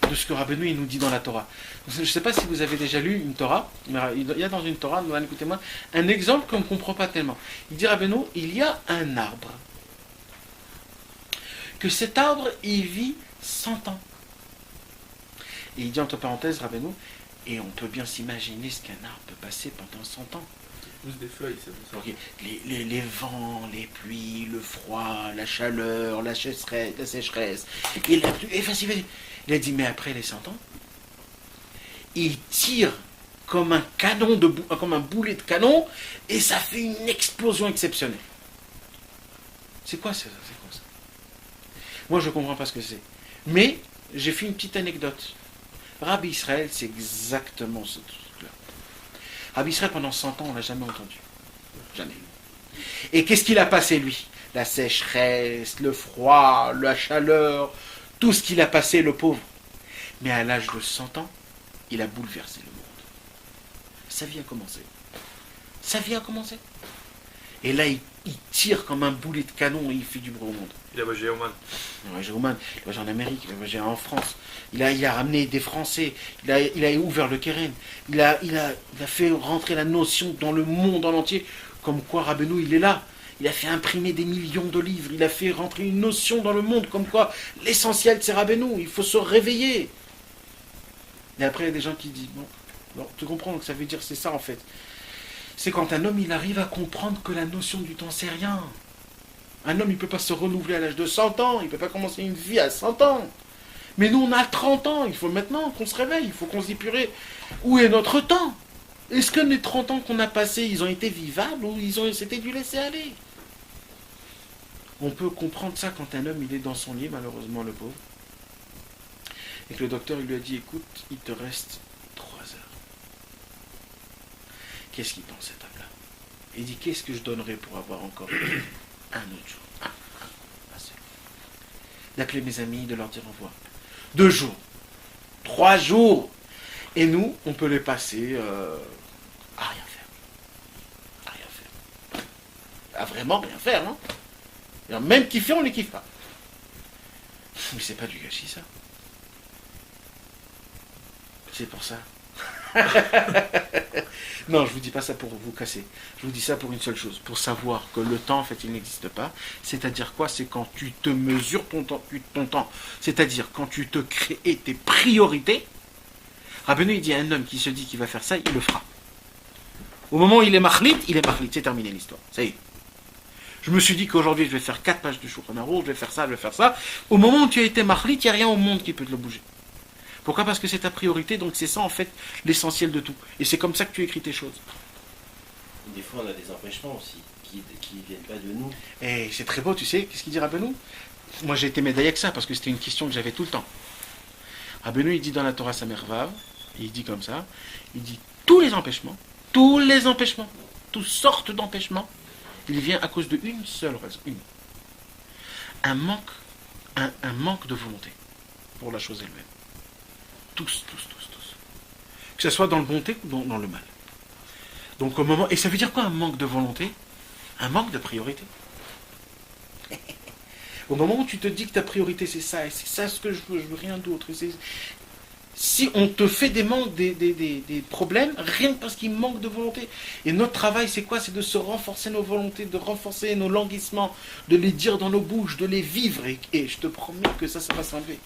de ce que Rabbeinu il nous dit dans la Torah. Je ne sais pas si vous avez déjà lu une Torah, mais il y a dans une Torah, écoutez-moi, un exemple qu'on ne comprend pas tellement. Il dit Rabbeinu, il y a un arbre. Que cet arbre, il vit 100 ans. Et il dit entre parenthèses, Rabbeinu, et on peut bien s'imaginer ce qu'un arbre peut passer pendant 100 ans. Pousse des feuilles, c'est pour ça. Okay. Les vents, les pluies, le froid, la chaleur, la sécheresse, et la pluie, et vas-y. Il a dit, mais après les 100 ans, il tire comme un canon, comme un boulet de canon, et ça fait une explosion exceptionnelle. C'est quoi ça? Moi, je ne comprends pas ce que c'est. Mais, j'ai fait une petite anecdote. Rabbi Israël, c'est exactement ce truc-là. Rabbi Israël, pendant 100 ans, on ne l'a jamais entendu. Jamais. Et qu'est-ce qu'il a passé, lui? La sécheresse, le froid, la chaleur, tout ce qu'il a passé, le pauvre. Mais à l'âge de 100 ans, il a bouleversé le monde. Sa vie a commencé. Sa vie a commencé. Et là, il tire comme un boulet de canon et il fait du bruit au monde. Il a voyagé à Oman. Il a voyagé à Oman, il a voyagé en Amérique, il a voyagé en France. Il a ramené des Français, il a ouvert le Keren. Il a fait rentrer la notion dans le monde en entier, comme quoi Rabbeinu, il est là. Il a fait imprimer des millions de livres, il a fait rentrer une notion dans le monde, comme quoi l'essentiel c'est Rabbeinu, il faut se réveiller. Et après, il y a des gens qui disent, bon, tu comprends, donc ça veut dire c'est ça en fait. C'est quand un homme, il arrive à comprendre que la notion du temps, c'est rien. Un homme, il ne peut pas se renouveler à l'âge de 100 ans, il ne peut pas commencer une vie à 100 ans. Mais nous, on a 30 ans, il faut maintenant qu'on se réveille, il faut qu'on se dise, purée, où est notre temps? Est-ce que les 30 ans qu'on a passés, ils ont été vivables ou c'était du laisser aller? On peut comprendre ça quand un homme il est dans son lit, malheureusement le pauvre, et que le docteur il lui a dit écoute, il te reste 3 heures. Qu'est-ce qu'il pense cet homme-là? Il dit qu'est-ce que je donnerais pour avoir encore un autre jour? Un seul. D'appeler mes amis, de leur dire au revoir. 2 jours, 3 jours, et nous, on peut les passer à rien faire. À rien faire. À vraiment rien faire, hein? Alors, même kiffer, on ne les kiffe pas. Mais c'est pas du gâchis, ça. C'est pour ça. Non, je vous dis pas ça pour vous casser. Je vous dis ça pour une seule chose. Pour savoir que le temps, en fait, il n'existe pas. C'est-à-dire quoi? C'est quand tu te mesures ton temps. C'est-à-dire quand tu te crées tes priorités. Rabbeinu, il dit à un homme qui se dit qu'il va faire ça, il le fera. Au moment où il est machlit, c'est terminé l'histoire. Ça y est. Je me suis dit qu'aujourd'hui, je vais faire 4 pages de Shulchan Aruch, je vais faire ça. Au moment où tu as été machlit, il n'y a rien au monde qui peut te le bouger. Pourquoi? Parce que c'est ta priorité, donc c'est ça en fait l'essentiel de tout. Et c'est comme ça que tu écris tes choses. Des fois, on a des empêchements aussi, qui ne viennent pas de nous. Et c'est très beau, tu sais, qu'est-ce qu'il dit Rabbeinu? Moi j'ai été médaillé avec ça, parce que c'était une question que j'avais tout le temps. Rabbeinu, il dit dans la Torah Samervav, il dit comme ça, il dit tous les empêchements, toutes sortes d'empêchements, il vient à cause d'une seule raison, un manque de volonté pour la chose elle-même. Tous. Que ce soit dans le bonté ou dans le mal. Donc au moment, et ça veut dire quoi un manque de volonté? Un manque de priorité. Au moment où tu te dis que ta priorité c'est ça, et c'est ça ce que je veux rien d'autre. Si on te fait des problèmes, rien que parce qu'il manque de volonté. Et notre travail c'est quoi? C'est de se renforcer nos volontés, de renforcer nos languissements, de les dire dans nos bouches, de les vivre. Et je te promets que ça va s'enlever.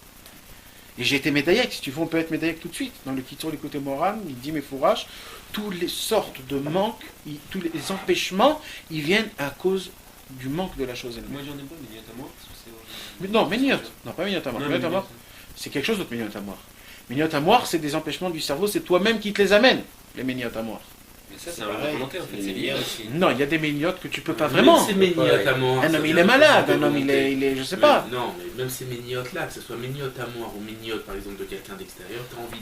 Et j'ai été médaillé, si tu veux, on peut être médaillé tout de suite. Dans le Kitur, les côtés Moran, il dit mes fourrages, toutes les sortes de manques, tous les empêchements, ils viennent à cause du manque de la chose elle-même. Moi j'en ai pas, mais à moi. Mais non, Méniot. Non, pas Méniot à mort. Méniot à mort, c'est quelque chose d'autre, Méniot à mort. Méniot à mort, c'est des empêchements du cerveau, c'est toi-même qui te les amène, les Méniot à mort. Mais ça, c'est un volonté en fait, c'est lié aussi. Non, il y a des méniotes que tu peux pas vraiment. Même ces méniotes à mort. Un homme il est malade, un homme il est je sais pas. Non, mais même ces méniotes là, que ce soit méniote à mort ou méniote par exemple de quelqu'un d'extérieur, t'as envie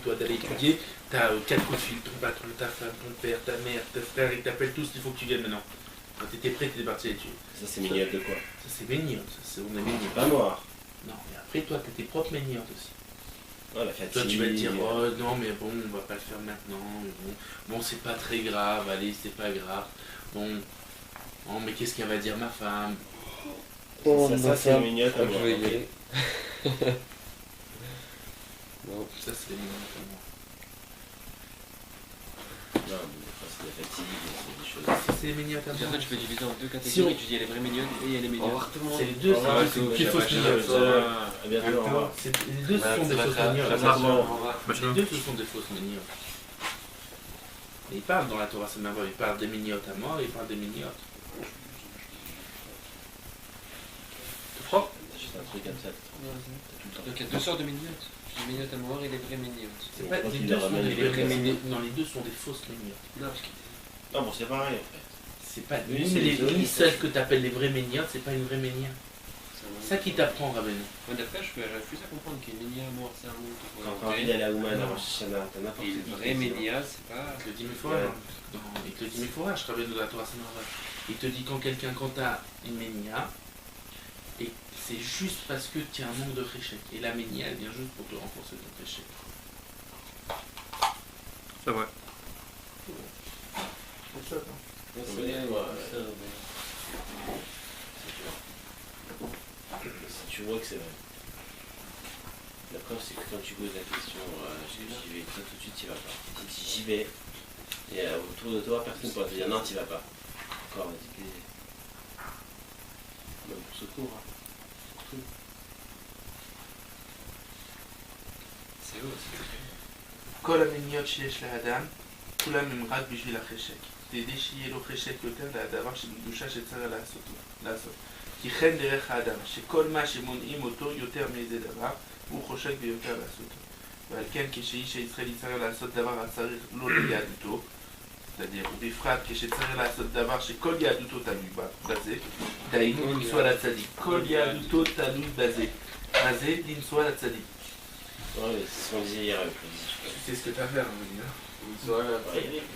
toi d'aller étudier, t'as 4 coups de fil, ton patron, ta femme, ton père, ta mère, tes frères, ils t'appellent tous, il faut que tu viennes maintenant. Quand t'étais prêt, t'étais parti à l'étude. Ça, c'est méniote de quoi? Ça c'est méniote, on est méniote. Pas noir. Non, mais après toi, t'as tes propres méniotes aussi. Ouais, la fatigue. Toi, tu vas te dire, oh non, mais bon, on va pas le faire maintenant. Bon, c'est pas très grave, allez, c'est pas grave. Bon, oh, mais qu'est-ce qu'elle va dire ma femme? Ça c'est méniote à Je vais y moi. aller. Bon. Ça, c'est méniote à moi. Non, mais des fois, c'est la fatigue, c'est des choses. Ça, c'est les méniotes à Après, moi. tu peux diviser en 2 Si catégories. on- Tu dis il y a les vraies mignonnes et il y a les Au mignonnes. revoir tout le monde. C'est les deux, Au revoir, c'est tout. des fausses À méniotes. bientôt, au revoir. Les deux, ce sont des fausses méniotes. Les deux, ce sont des fausses méniotes. Et il parle dans la Torah Samervav, il parle des méniotes à mort et il parle des méniotes. Tu crois? T'as juste un truc comme ça. Donc il y a 2 sortes de mignottes. Les mignottes à mort et les vraies mignottes. C'est pas, Je crois les qu'il deux leur sont ramène des les vraies vraies méniotes. Non, les deux sont des fausses méniotes. Non, parce que Non, bon, c'est pareil en fait. C'est pas Oui, ni c'est les deux. ni celle que tu appelles les vraies méniotes, c'est pas une vraie méniote. C'est ça qui t'apprend, Rabbeinu. moi d'après, je refuse à comprendre qu'il y a une mignonne à mort, c'est un mot. Quand t'as envie d'aller à Ouman, à Rosh Hashanah, t'as n'importe Et qui. une vraie ménia, c'est pas. Il te le dit mille fois. Non, il te le dit mille fois, je travaille de la Torah Samervav. Il te dit quand t'as une ménia, et c'est juste parce que tu as un manque de réchec. Et la ménia, elle vient juste pour te renforcer ton réchec. C'est vrai. C'est ça, hein. C'est bien, ça, Tu vois que c'est vrai. La preuve, c'est que quand tu poses la question, j'y vais, toi tout de suite, tu vas pas. Tu dis j'y vais, et autour de toi, personne ne pourra te dire non, tu vas pas. Encore, vas-y, même pour secours. Hein. C'est eux aussi. כל המיניות שיש לאדם, כולם הם רק בשביל החשק. כדי שיהיה לו חשק יותר לדבר שבקדושה שצריך לעשות. כי כן דרך האדם, שכל מה שמונעים אותו יותר מאיזה דבר, הוא חושק ביותר לעשותו. ועל כן כשאיש הישראל יצטרך לעשות דבר הצריך לא ליהדותו, c'est-à-dire בפרט כשצריך לעשות דבר שכל יהדותו תלוי בזה, דהיינו לנסוע לצדיק, כל יהדותו תלוי בזה, מה זה לנסוע לצדיק? Ouais, c'est ce qu'on disait hier avec C'est ce que tu as fait, on va dire. le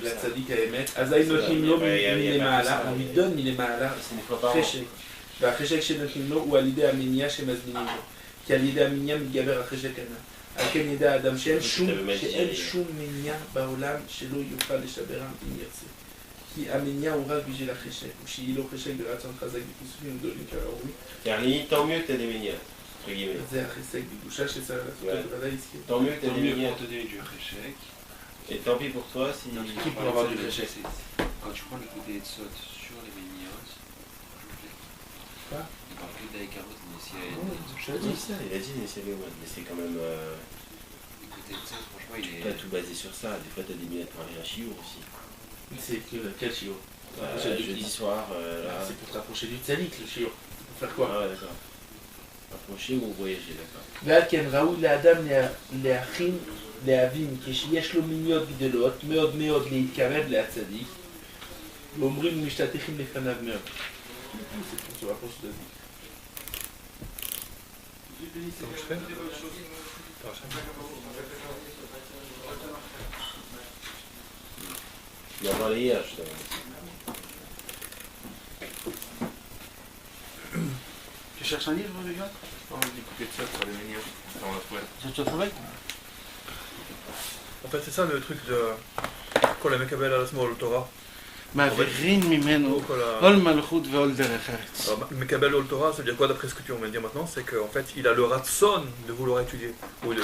לצדיק האמת, אזי נותנים לו מלמעלה, הוא נידון מלמעלה, חשק. והחשק שנותנים לו הוא על ידי המניע שמזמינים לו. כי על ידי המניע מתגבר החשק הנ"ל. על כן ידע האדם שאין שום מניע בעולם שלא יוכל לשברם אם ירצה. כי המניע הוא רק בשביל החשק, ושיהיה לו חשק ברצון חזק בכיסופים גדולים כראוי. Car tant mieux que t'as des ménias, entre guillemets. זה החשק בגושה שצריך לעשות את בוודאי עסקי. Tant mieux que t'as Tant des mieux ménias. pour te donner du réchec. Et tant pis pour toi si... Qui peut avoir du réchec? Quand tu prends les côtés de saute sur les méniotes, Quoi? il parle que d'Aïkarot, mais si elle Je te dis ça, il a dit Nessé mais c'est quand même... les côtés de saute, franchement, il est. Pas tout basé sur ça, des fois t'as des billets pour aller à Chiour aussi. C'est que quel chiot? Jeudi soir, là... C'est pour t'approcher du tzaddik le chiot. Pour faire quoi? Ah ouais, d'accord. Approcher ou voyager, d'accord. ועל כן ראוי לאדם להכין, להבין, כשיש לו מיניות גדולות, מאוד מאוד להתקרב לצדיק, ואומרים ומשתתחים לפניו מאוד. C'est pour se rapprocher de lui. Comment je fais? On en parlait hier, justement. Tu cherches un livre, les gars? On dit couper de ça sur les minions. On va trouver. Ça te travaille? En fait, c'est ça le truc de. Quand le Mekabel à la Smol Torah. מעבירים ממנו עול מלכות ועול דרך ארץ. Mekabel au Torah, ça veut dire quoi d'après ce que tu viens de dire maintenant? C'est qu'en fait, il a le ratson de vouloir étudier. Ou de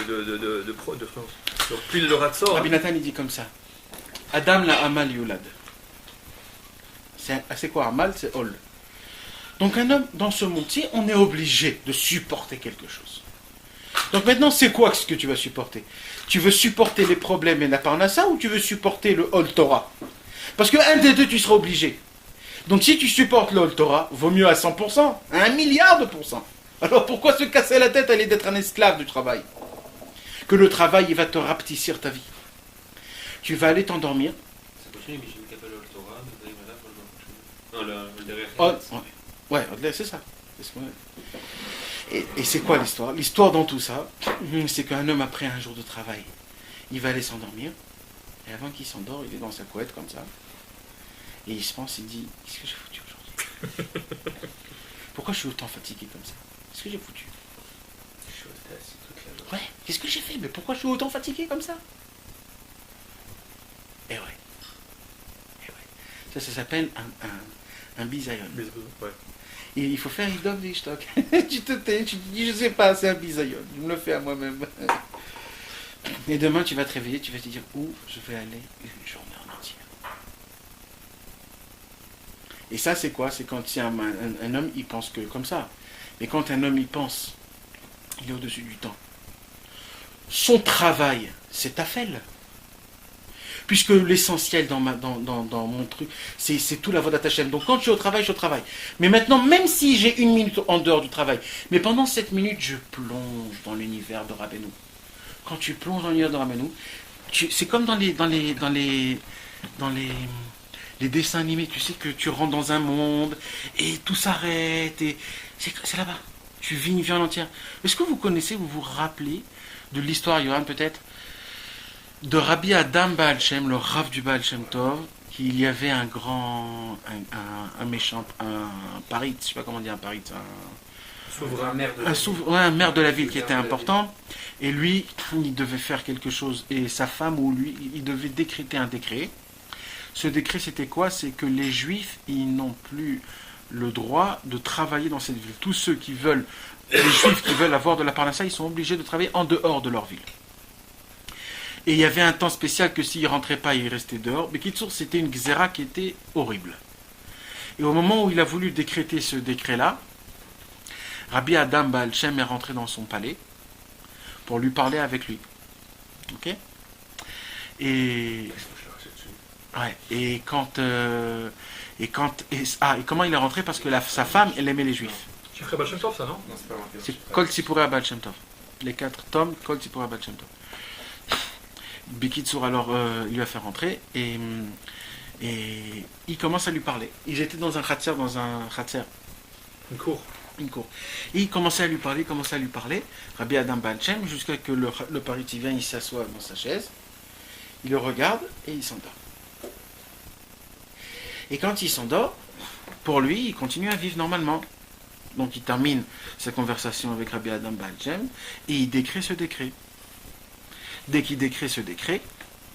donc, plus le ratson. Rabbi Nathan, il dit comme ça. Adam la Amal Yulad. C'est quoi Amal? C'est Ol. Donc un homme, dans ce monde-ci, on est obligé de supporter quelque chose. Donc maintenant, c'est quoi ce que tu vas supporter? Tu veux supporter les problèmes et la parnassa ou tu veux supporter le Ol Torah? Parce qu'un des deux, tu seras obligé. Donc si tu supportes le Ol Torah, vaut mieux à 100%, à 1 milliard de pourcents. Alors pourquoi se casser la tête à aller d'être un esclave du travail? Que le travail, il va te rapetissir ta vie. Tu vas aller t'endormir. C'est possible, mais j'ai Mekabel au Torah, mais vous allez pour le non, le derrière. Oh, ouais, c'est ça. C'est ce qu'on a. Et c'est quoi l'histoire? L'histoire dans tout ça, c'est qu'un homme, après un jour de travail, il va aller s'endormir. Et avant qu'il s'endort, il est dans sa couette comme ça. Et il se pense, il dit, qu'est-ce que j'ai foutu aujourd'hui? Pourquoi je suis autant fatigué comme ça? Qu'est-ce que j'ai foutu? Ouais, qu'est-ce que j'ai fait? Mais pourquoi je suis autant fatigué comme ça? Et ouais. Ça s'appelle un bisayon. Ouais. Et il faut faire Idov Vishtok. Tu te tais, tu te dis, je sais pas, c'est un bisayon. Je me le fais à moi-même. Et demain, tu vas te réveiller, tu vas te dire, où je vais aller une journée en entière. Et ça, c'est quoi? C'est quand un homme, il pense que comme ça. Mais quand un homme, il pense, il est au-dessus du temps. Son travail, c'est ta fêle. Puisque l'essentiel dans mon truc, c'est tout la voie d'Hachem. Donc quand je suis au travail, je suis au travail. Mais maintenant, même si j'ai 1 minute en dehors du travail, mais pendant 7 minutes, je plonge dans l'univers de Rabbeinu. Quand tu plonges dans l'univers de Rabbeinu, c'est comme dans les dessins animés. Tu sais que tu rentres dans un monde et tout s'arrête. Et c'est là-bas. Tu vis une vie en entière. Est-ce que vous connaissez, vous vous rappelez de l'histoire, Yohan, peut-être, de Rabbi Adam Baal Shem, le Rav du Baal Shem Tov, qu'il y avait un méchant, un parit, je sais pas comment dire un parit, un maire de la ville qui était important, et lui, il devait faire quelque chose, et sa femme ou lui, il devait décréter un décret. Ce décret, c'était quoi? C'est que les Juifs, ils n'ont plus le droit de travailler dans cette ville. Tous ceux qui veulent, les Juifs qui veulent avoir de la parnassa, ils sont obligés de travailler en dehors de leur ville. Et il y avait un temps spécial que s'ils ne rentraient pas, ils restaient dehors. Mais Kitsour, c'était une xéra qui était horrible. Et au moment où il a voulu décréter ce décret-là, Rabbi Adam Baal Shem est rentré dans son palais pour lui parler avec lui. Ok? Et comment il est rentré? Parce que sa femme, elle aimait les Juifs. Tu ferais Baal Shem Tov, ça, non? C'est Kol Tzipurei Baal Shem Tov. Les 4 tomes, Kol Tzipurei Baal Shem Tov. Bekitsour, alors, il lui a fait rentrer et il commence à lui parler. Ils étaient dans un khatser, Une cour. une cour. Et il commençait à lui parler, Rabbi Adam Baal Shem, jusqu'à que le pariti vient, il s'assoit dans sa chaise, il le regarde et il s'endort. Et quand il s'endort, pour lui, il continue à vivre normalement. Donc il termine sa conversation avec Rabbi Adam Baal Shem et il décrit ce décret. Dès qu'il décrit ce décret,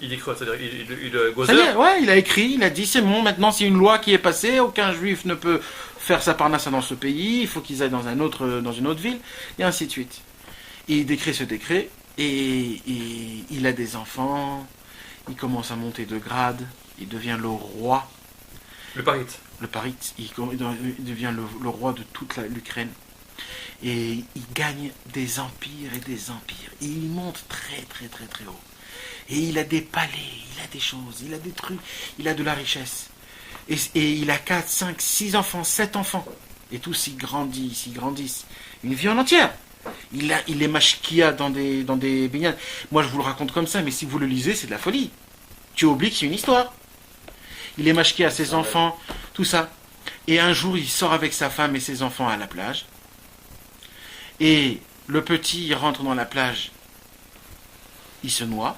Il dit quoi? C'est-à-dire, il ça y est, gozer. ouais, il a écrit, il a dit c'est bon, maintenant c'est une loi qui est passée, aucun juif ne peut faire sa parnasse dans ce pays, il faut qu'ils aillent dans une autre ville, et ainsi de suite. Et il décrit ce décret, et il a des enfants, il commence à monter de grade, il devient le roi, Le parit. le parit, il devient le roi de toute l'Ukraine. Et il gagne des empires et des empires. Et il monte très très très très haut. Et il a des palais, il a des choses, il a des trucs, il a de la richesse. Et il a 4, 5, 6 enfants, 7 enfants. Et tous ils grandissent. Une vie en entière. Il est mashkia dans des baignades. Moi je vous le raconte comme ça, mais si vous le lisez, c'est de la folie. Tu oublies que c'est une histoire. Il est mashkia à ses enfants, tout ça. Et un jour, il sort avec sa femme et ses enfants à la plage. Et le petit, il rentre dans la plage. Il se noie.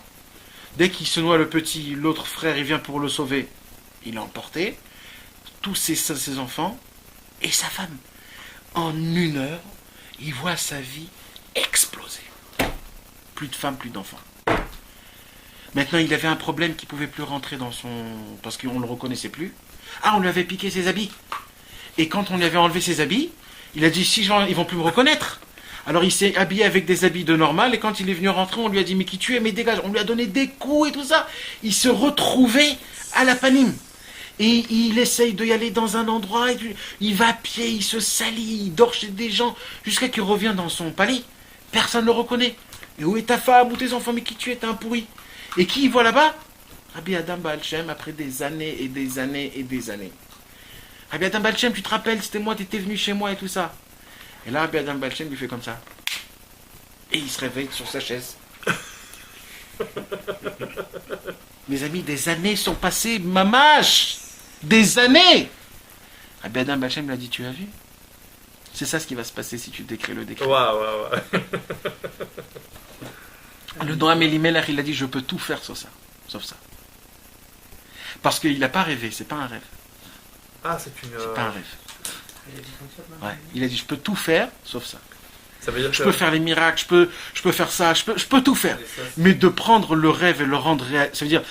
Dès qu'il se noie, le petit, l'autre frère, il vient pour le sauver. Il l'a emporté. Tous ses enfants et sa femme. En 1 heure, il voit sa vie exploser. Plus de femmes, plus d'enfants. Maintenant, il avait un problème qu'il ne pouvait plus rentrer dans son... Parce qu'on ne le reconnaissait plus. Ah, on lui avait piqué ses habits. Et quand on lui avait enlevé ses habits, il a dit, si ils vont plus me reconnaître. Alors il s'est habillé avec des habits de normal, et quand il est venu rentrer, on lui a dit, mais qui tu es, mais dégage. On lui a donné des coups et tout ça. Il se retrouvait à la panime. Et il essaye d'y aller dans un endroit, et il va à pied, il se salit, il dort chez des gens, jusqu'à qu'il revient dans son palais. Personne ne le reconnaît. Et où est ta femme, ou tes enfants, mais qui tu es, t'es un pourri. Et qui il voit là-bas? Rabbi Adam Baal Shem, après des années et des années et des années. Rabbi Adam Baal Shem, tu te rappelles, c'était moi, t'étais venu chez moi et tout ça. Et là, Rabbi Adam Baal Shem lui fait comme ça. Et il se réveille sur sa chaise. Mes amis, des années sont passées, mamache. Des années. Rabbi Adam Baal Shem lui a dit, tu as vu? C'est ça ce qui va se passer si tu décris le décret. Ouais. Le Noam Elimelech, il a dit, je peux tout faire sauf ça. Parce qu'il n'a pas rêvé, c'est pas un rêve. Ah, c'est une. C'est pas un rêve. Il a dit comme ça, Ouais. Il a dit, je peux tout faire sauf ça. Ça veut dire Je que. peux faire les miracles, je peux faire ça, je peux tout faire. Mais de prendre le rêve et le rendre réel, ça veut dire,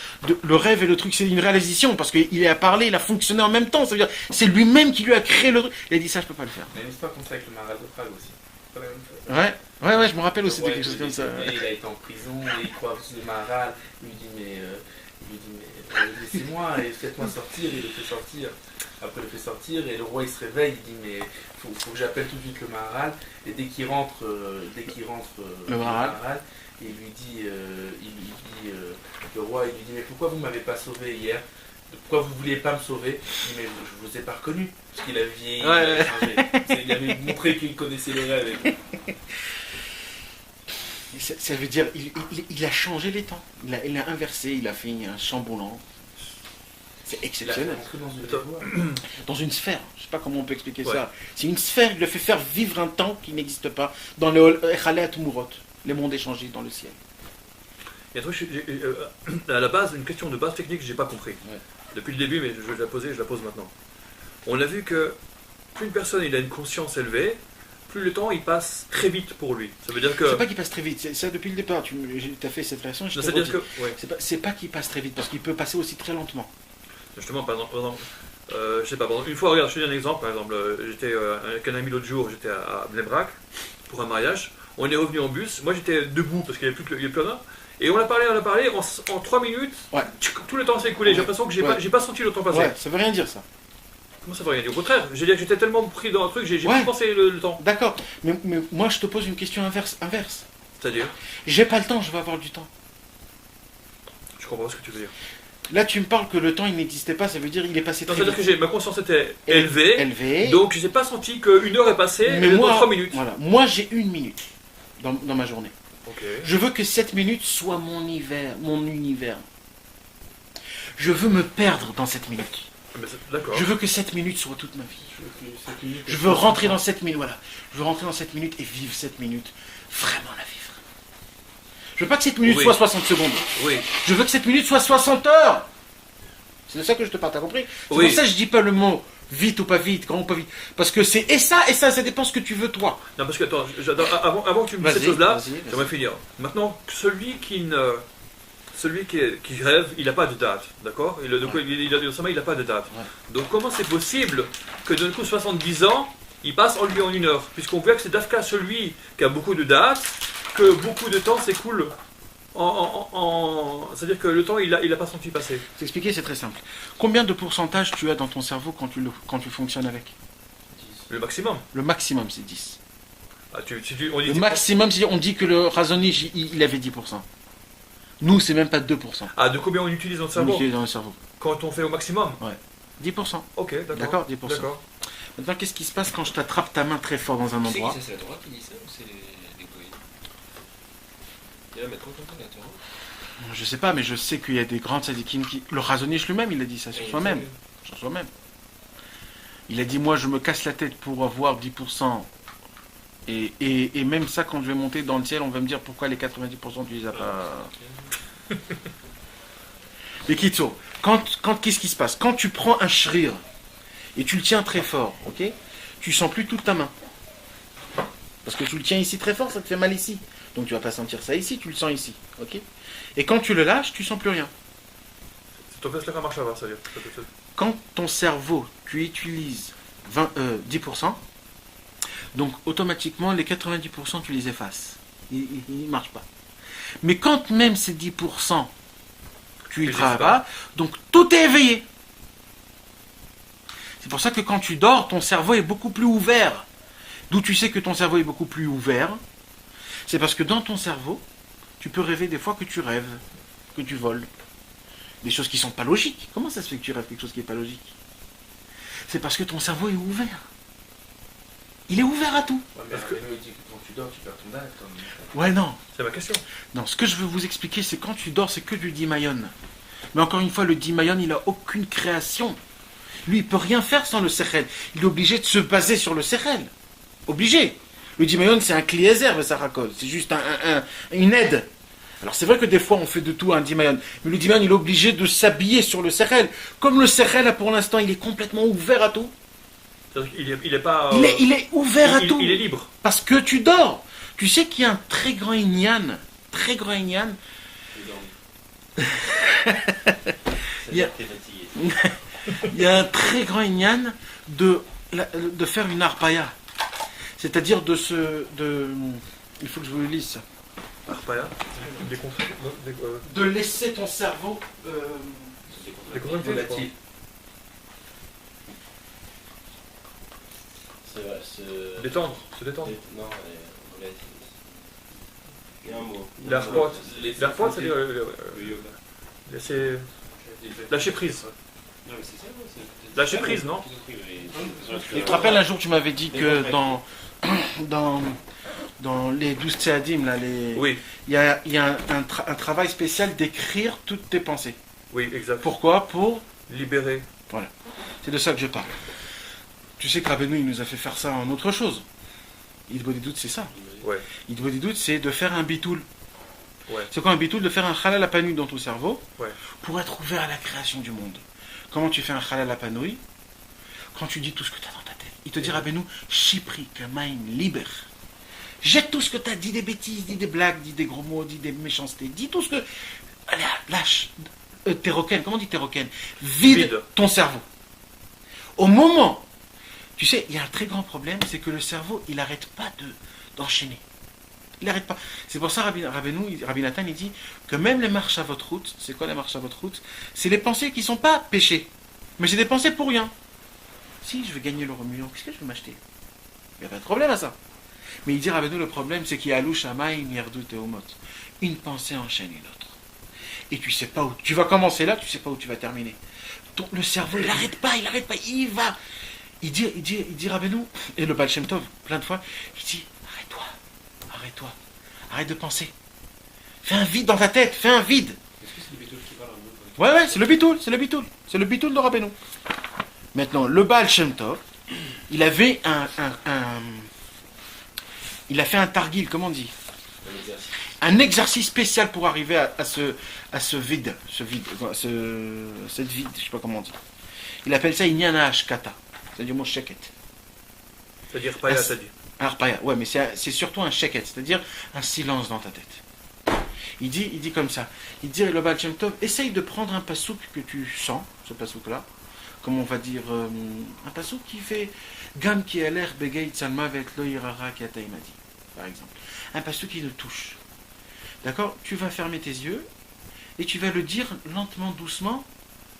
le rêve et le truc, c'est une réalisation, parce qu'il a parlé, il a fonctionné en même temps, ça veut dire, c'est lui-même qui lui a créé le truc. Il a dit, ça, je peux pas le faire. Il y a une histoire comme ça avec le Maharal de Prague aussi. C'est pas la même chose. Ouais, je me rappelle aussi de Ouais, quelque chose comme ça. Il a été en prison et il croit aussi le Maharal. Il lui dit mais laissez-moi et faites-moi sortir. Il le fait sortir. Après, il le fait sortir et le roi il se réveille. Il dit mais faut que j'appelle tout de suite le Maharal. Et dès qu'il rentre, Le Maharal, il lui dit, le roi il lui dit mais pourquoi vous m'avez pas sauvé hier? Pourquoi vous ne vouliez pas me sauver? Il dit, mais je vous ai pas reconnu. Parce qu'il a vieilli, il avait changé. Il avait montré qu'il connaissait les rêves. Ça veut dire, il a changé les temps. Il a inversé, il a fait un chamboulant. C'est Il a fait exceptionnel. rentrer dans une voie. Dans une sphère, je sais pas comment on peut expliquer Ouais. ça. C'est une sphère, il le fait faire vivre un temps qui n'existe pas. Dans le Echalet Murot, les mondes échangés dans le ciel. Il y a un truc, à la base, une question de base technique, j'ai pas compris. Ouais. Depuis le début, mais je vais la poser, je la pose maintenant. On a vu que plus une personne il a une conscience élevée, plus le temps il passe très vite pour lui. Ça veut dire que. C'est pas qu'il passe très vite, c'est ça depuis le départ. Tu as fait cette réaction, je t'ai C'est-à-dire redit. que. Ouais. C'est pas qu'il passe très vite, parce qu'il peut passer aussi très lentement. Justement, par exemple, je sais pas, par exemple, une fois, regarde, je te donne un exemple. Par exemple, j'étais avec un ami l'autre jour, j'étais à Bnei Brak pour un mariage. On est revenu en bus. Moi j'étais debout parce qu'il n'y avait plus rien. Et on a parlé, en 3 minutes, Ouais. tout le temps s'est écoulé. J'ai l'impression que j'ai pas senti le temps passer. Ouais, ça veut rien dire ça. Comment ça veut rien dire? Au contraire, j'ai dit que j'étais tellement pris dans un truc, j'ai Ouais. pas pensé le temps. D'accord, mais moi je te pose une question inverse. C'est-à-dire, J'ai pas le temps, je vais avoir du temps. je comprends pas ce que tu veux dire. Là tu me parles que le temps il n'existait pas, ça veut dire il est passé Non, très c'est-à-dire vite. que ma conscience était élevée, Élevé. donc je n'ai pas senti qu'une heure est passée Mais et moi, 3 minutes. Voilà, moi j'ai 1 minute dans ma journée. Ok. Je veux que cette minute soit mon univers. Je veux me perdre dans cette minute. D'accord. Je veux que cette minute soit toute ma vie. Je veux rentrer dans cette minute, voilà. Je veux rentrer dans cette minute et vivre cette minute. Vraiment la vivre. Je veux pas que cette minute Oui. soit 60 secondes. Oui. Je veux que cette minute soit 60 heures. C'est de ça que je te parle, t'as compris? C'est Oui. pour ça que je dis pas le mot vite ou pas vite, grand ou pas vite. Parce que c'est et ça dépend ce que tu veux toi. Non, parce que attends, avant que tu me dises Vas-y, cette chose-là, vas-y. j'aimerais finir. Maintenant, celui qui rêve, il n'a pas de date, d'accord? Il a dans sa main, il n'a pas de date. Ouais. Donc comment c'est possible que d'un coup 70 ans, il passe en lui en 1 heure? Puisqu'on voit que c'est d'Afka celui qui a beaucoup de dates, que beaucoup de temps s'écoule c'est-à-dire que le temps, il a pas senti passer. T'expliquer, c'est très simple. Combien de pourcentage tu as dans ton cerveau quand tu fonctionnes avec? Le maximum. Le maximum, c'est 10. Ah, on dit Le maximum, on dit que le Razonich, il avait 10%. Nous, c'est même pas 2%. Ah, de combien on utilise dans le On cerveau utilise dans le cerveau. quand on fait au maximum? 10%. Ok, d'accord. D'accord, 10%. D'accord. Maintenant, qu'est-ce qui se passe quand je t'attrape ta main très fort dans un Tu sais endroit? que ça, c'est la droite qui dit ça ou c'est les goïs? Il y a maintenant comme ça, la Torah. Je sais pas, mais je sais qu'il y a des grands tzadikim qui... Le Razonich lui-même, il a dit ça sur soi-même. Sur soi-même. Il a dit, moi, je me casse la tête pour avoir 10%. Et même ça, quand je vais monter dans le ciel, on va me dire pourquoi les 90% tu les as pas... Mais Kitso, qu'est-ce qui se passe? Quand tu prends un shrir et tu le tiens très fort, ok? Tu sens plus toute ta main. Parce que tu le tiens ici très fort, ça te fait mal ici. Donc tu vas pas sentir ça ici, tu le sens ici, ok? Et quand tu le lâches, tu sens plus rien. C'est ton fait la marche avant, ça veut dire. Quand ton cerveau, tu utilises 10%, donc automatiquement les 90% tu les effaces. Ils ne marchent pas. Mais quand même ces 10%, tu y les travailles effaces. pas, donc tout est éveillé. C'est pour ça que quand tu dors, ton cerveau est beaucoup plus ouvert. D'où tu sais que ton cerveau est beaucoup plus ouvert? C'est parce que dans ton cerveau, tu peux rêver des fois que tu rêves, que tu voles. Des choses qui ne sont pas logiques. Comment ça se fait que tu rêves quelque chose qui n'est pas logique? C'est parce que ton cerveau est ouvert. Il est ouvert à tout. Ouais, mais Rabbeinu, il dit que quand tu dors, tu perds ton date. Ouais, non. C'est ma question. Non, ce que je veux vous expliquer, c'est quand tu dors, c'est que du dimayon. Mais encore une fois, le dimayon, il n'a aucune création. Lui, il peut rien faire sans le sechel. Il est obligé de se baser sur le sechel. Obligé. Le dimayon, c'est un kliezer, le sarakol. C'est juste une aide. Alors c'est vrai que des fois on fait de tout un dimayon, mais le dimayon il est obligé de s'habiller sur le sechel. Comme le sechel pour l'instant il est complètement ouvert à tout. C'est-à-dire qu'il est pas. Il est ouvert à tout. Il est libre. Parce que tu dors. Tu sais qu'il y a un très grand inyan. Très grand inyan. Il y a- T'es fatigué. Il y a un très grand inyan de faire une arpaya. C'est-à-dire il faut que je vous le lise ça. Arpaya. Des contrôles. De laisser ton cerveau... Des contrôles Volatile. C'est vrai, se Détendre. Se détendre. Non, volatile. Il y a un mot. L'airport. Les L'airport, c'est-à-dire. Le yoga. C'est. Lâcher prise. Non, mais c'est ça, non, c'est- Lâcher prise, non? Tu te rappelles un jour tu m'avais dit que dans les 12 tséadim, là, Oui, il y a un travail spécial d'écrire toutes tes pensées. oui, exact. Pourquoi? Libérer. C'est de ça que je parle. Tu sais que Rabbeinu, il nous a fait faire ça en autre chose. Il des doutes, c'est ça. Ouais. Il des doutes, c'est de faire un bitoul. Ouais. C'est quoi un bitoul? De faire un halal apanoui dans ton cerveau Ouais. pour être ouvert à la création du monde. Comment tu fais un halal apanoui? Quand tu dis tout ce que tu as dans ta tête. Il te dit, Rabbeinu, Shipri, Kamaim, libère. Jette tout ce que tu as, dis des bêtises, dis des blagues, dis des gros mots, dis des méchancetés, dis tout ce que... Allez, lâche. Terroken, comment on dit terroken? Vide ton cerveau. Au moment, tu sais, il y a un très grand problème, c'est que le cerveau, il n'arrête pas d'enchaîner. Il n'arrête pas. C'est pour ça, Rabbi Nathan, il dit que même les marches à votre route, c'est quoi les marches à votre route? C'est les pensées qui ne sont pas péchées, mais c'est des pensées pour rien. Si je veux gagner l'euro million, qu'est-ce que je vais m'acheter? Il n'y a pas de problème à ça. Mais il dit, Rabbeinu, le problème, c'est qu'il y a Alou Shamaim Yerdut Teomot. Une pensée enchaîne une autre. Et tu sais pas où. Tu vas commencer là, tu sais pas où tu vas terminer. Le cerveau, il n'arrête pas, il va. Il dit Rabbeinu, et le Baal Shem Tov, plein de fois, il dit, arrête-toi. Arrête de penser. Fais un vide dans ta tête, fais un vide. Est-ce que c'est le Bitoul qui parle un peu? Ouais, c'est le bitoul, c'est le bitoul. C'est le bitoul de Rabbeinu. Maintenant, le Baal Shem Tov, il avait il a fait un targil, comment on dit? Un exercice spécial pour arriver à ce vide, cette vide, je sais pas comment on dit. Il appelle ça Inyana Ashkata, c'est-à-dire mon sheket. C'est-à-dire pas t'as dit. Arpaya, ouais, mais c'est surtout un sheket, c'est-à-dire un silence dans ta tête. Il dit comme ça. Il dit le Baal Shem Tov, essaye de prendre un pasouk que tu sens, ce pasouk-là, comme on va dire, un pasouk qui fait Gam ki aler begeit salma vet lo irara ki ata imadi, par exemple. Un pasouk qui le touche. D'accord? Tu vas fermer tes yeux et tu vas le dire lentement, doucement,